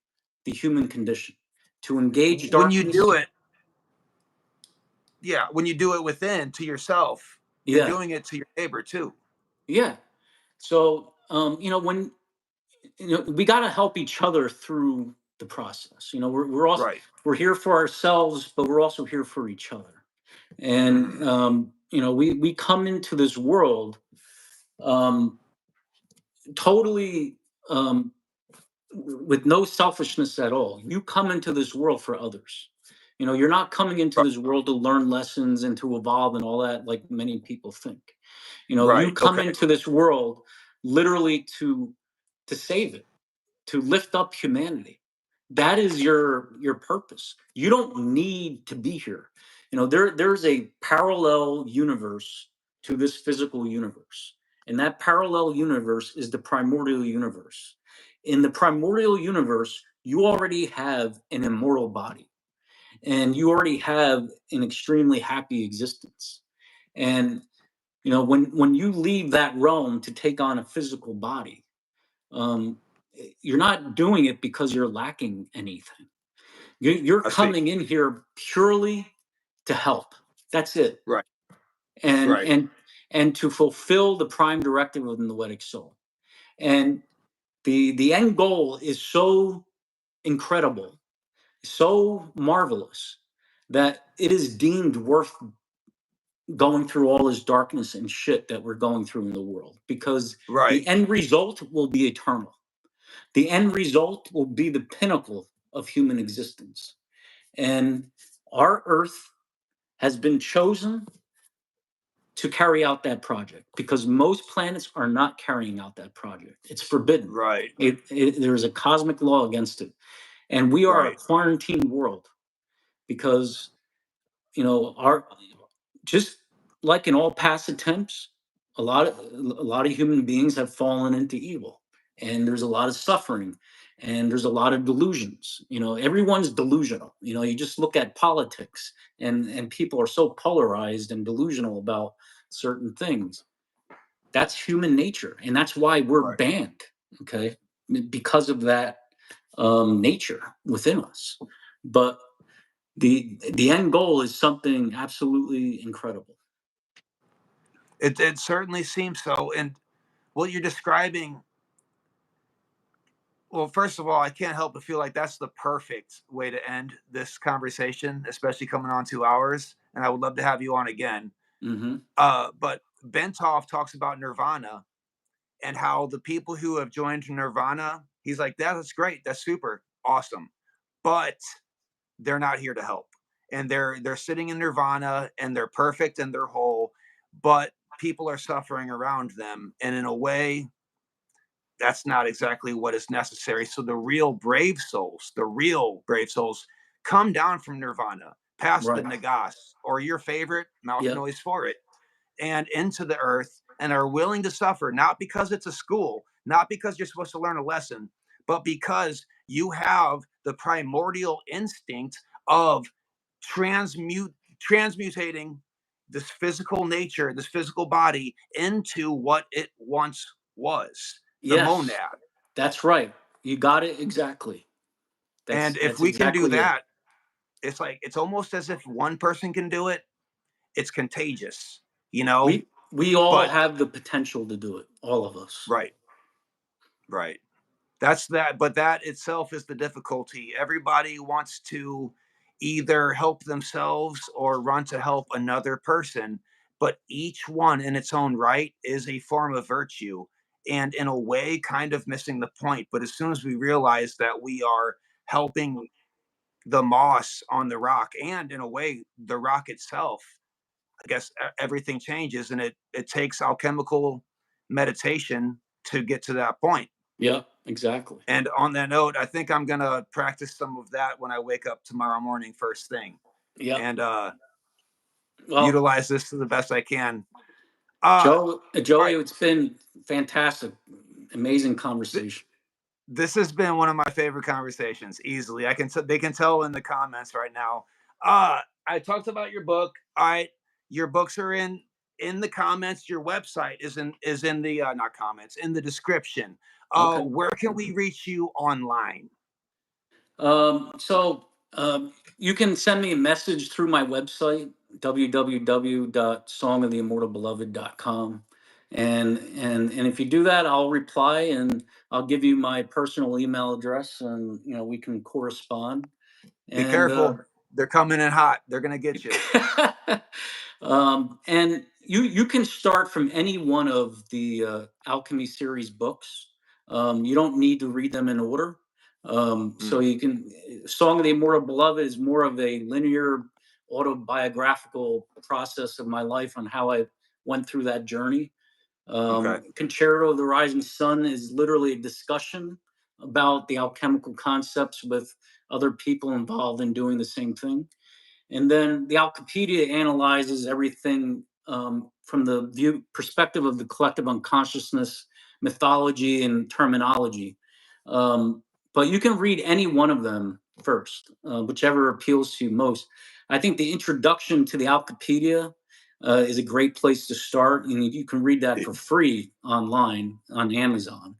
the human condition, to engage When you darkness. do it, Yeah, when you do it within to yourself, you're Yeah, doing it to your neighbor too. yeah. So when we got to help each other through the process. We're also Right. we're here for ourselves, but we're also here for each other. And Hmm. we come into this world um, totally with no selfishness at all. You come into this world for others. You're not coming into Right. this world to learn lessons and to evolve and all that like many people think. You Right. come Okay. into this world literally to save it, to lift up humanity. That is your purpose. You don't need to be here. There's a parallel universe to this physical universe, and that parallel universe is the primordial universe. In the primordial universe, you already have an immortal body, and you already have an extremely happy existence. And when you leave that realm to take on a physical body, um, you're not doing it because you're lacking anything. You're I see. coming in here purely to help. That's it. Right. and Right. and and to fulfill the prime directive within the Vedic soul. And the end goal is so incredible, so marvelous, that it is deemed worth going through all this darkness and shit that we're going through in the world, because Right. the end result will be eternal. The end result will be the pinnacle of human existence. And our Earth has been chosen to carry out that project, because most planets are not carrying out that project. It's forbidden. Right. There is a cosmic law against it. And we are a Right. quarantine world, because our just like in all past attempts, a lot of human beings have fallen into evil, and there's a lot of suffering, and there's a lot of delusions. Everyone's delusional. You just look at politics, and people are so polarized and delusional about certain things. That's human nature, and that's why we're Right. banned. Okay, because of that nature within us. But the end goal is something absolutely incredible. It certainly seems so. And what you're describing, well, first of all, I can't help but feel like that's the perfect way to end this conversation, especially coming on 2 hours. And I would love to have you on again. Hmm. But Bentov talks about nirvana and how the people who have joined nirvana, he's like, that's great, that's super awesome, but they're not here to help, and they're sitting in nirvana and they're perfect and they're whole, but people are suffering around them, and in a way that's not exactly what is necessary. So the real brave souls come down from nirvana, past the Right. nagas or your favorite mouth Yep. noise for it, and into the earth, and are willing to suffer, not because it's a school, not because you're supposed to learn a lesson, but because you have the primordial instinct of transmutating this physical nature, this physical body, into what it once was, the Yes, monad. that's right. You got it exactly. That's And if that's we can do exactly it. that, it's like it's almost as if one person can do it, it's contagious, you know? We all But have the potential to do it. All of us. right, right. That's that, but that itself is the difficulty. Everybody wants to either help themselves or run to help another person, but each one in its own right is a form of virtue, and in a way kind of missing the point. But as soon as we realize that we are helping the moss on the rock, and in a way the rock itself, I guess everything changes, and it takes alchemical meditation to get to that point. Yep, exactly. And on that note, I think I'm gonna practice some of that when I wake up tomorrow morning, first thing, Yep. and Well, utilize this to the best I can. Uh, Joey, all right, it's been fantastic, amazing th- conversation. this has been one of my favorite conversations, easily. They can tell in the comments right now. I talked about your book. All right, your books are in the comments. Your website is in the not comments, in the description. Okay. Where can we reach you online? So you can send me a message through my website, www.songoftheimmortalbeloved.com. And if you do that, I'll reply, and I'll give you my personal email address, and we can correspond. Be And careful. They're coming in hot. They're going to get you. and you can start from any one of the Alchemy series books. You don't need to read them in order. So you can. Song of the Immortal Beloved is more of a linear autobiographical process of my life on how I went through that journey. Okay. Concerto of the Rising Sun is literally a discussion about the alchemical concepts with other people involved in doing the same thing. And then the Alchepedia analyzes everything from the perspective of the collective unconsciousness, mythology, and terminology. But you can read any one of them first, whichever appeals to you most. I think the introduction to the Alchepedia is a great place to start, and you can read that for free online on Amazon.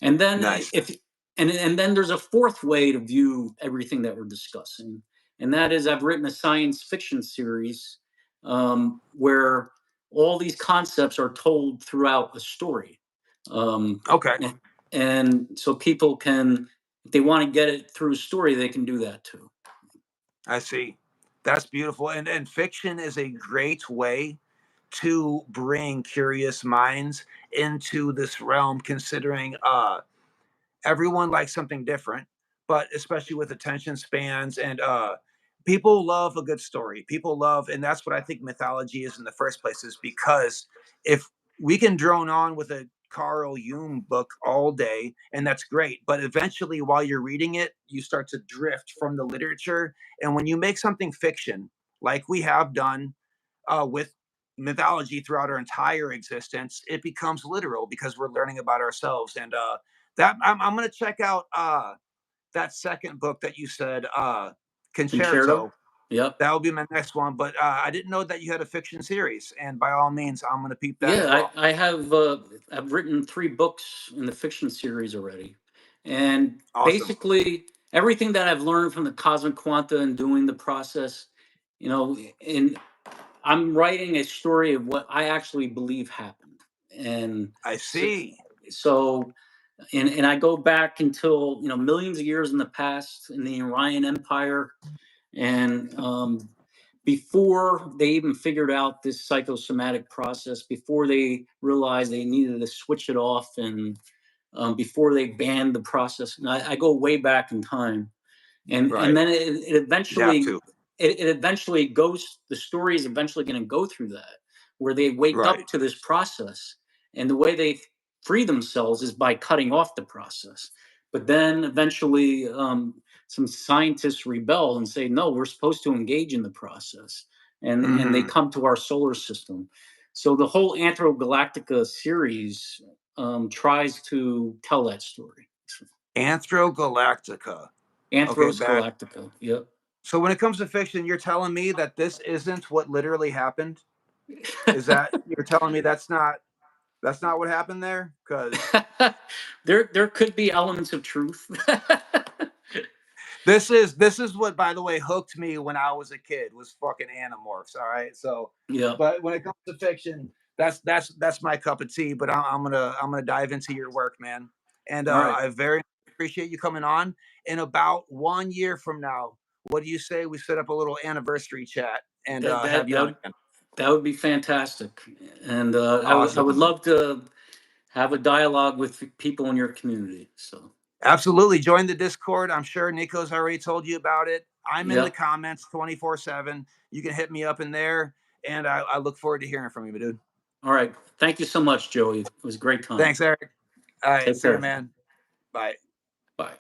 And then Nice. and then there's a fourth way to view everything that we're discussing, and that is I've written a science fiction series where all these concepts are told throughout a story. Okay. And so people can, if they want to get it through a story, they can do that too. I see. That's beautiful. And fiction is a great way to bring curious minds into this realm, considering everyone likes something different, but especially with attention spans and people love a good story. People love, and that's what I think mythology is in the first place, is because if we can drone on with a Carl Jung book all day, and that's great, but eventually while you're reading it, you start to drift from the literature. And when you make something fiction, like we have done with mythology throughout our entire existence, it becomes literal because we're learning about ourselves. And that I'm going to check out that second book that you said, Concerto. Concerto. Yep. That will be my next one. But I didn't know that you had a fiction series, and by all means, I'm going to peep that as Yeah, well. I have I've written 3 books in the fiction series already, and Awesome. basically everything that I've learned from the cosmic quanta and doing the process, and I'm writing a story of what I actually believe happened, and I so, see. so and I go back until millions of years in the past in the Orion Empire, and before they even figured out this psychosomatic process, before they realized they needed to switch it off, and before they banned the process, and I go way back in time, and Right. then it You have eventually to. it eventually goes. The story is eventually going to go through that, where they wake Right. up to this process, and the way they free themselves is by cutting off the process. But then eventually, some scientists rebel and say, "No, we're supposed to engage in the process," and they Hmm. come to our solar system. So the whole Anthro Galactica series tries to tell that story. Anthro Galactica. Okay, Anthros back. Galactica. Yep. So when it comes to fiction, you're telling me that this isn't what literally happened? Is that you're telling me that's not what happened there? Because There could be elements of truth. this is what, by the way, hooked me when I was a kid, was fucking Animorphs. All right, so Yeah. but when it comes to fiction, that's my cup of tea. But I'm gonna dive into your work, man, and All right. I very appreciate you coming on. In about 1 year from now, what do you say we set up a little anniversary chat and That have that you that on would, again? that would be fantastic, and I would Awesome. love to have a dialogue with people in your community. So Absolutely. Join the Discord. I'm sure Nico's already told you about it. I'm in the yeah. comments 24/7. You can hit me up in there. And I look forward to hearing from you, dude. All right. Thank you so much, Joey. It was a great time. Thanks, Eric. All right. Take See you, care. man. Bye. Bye.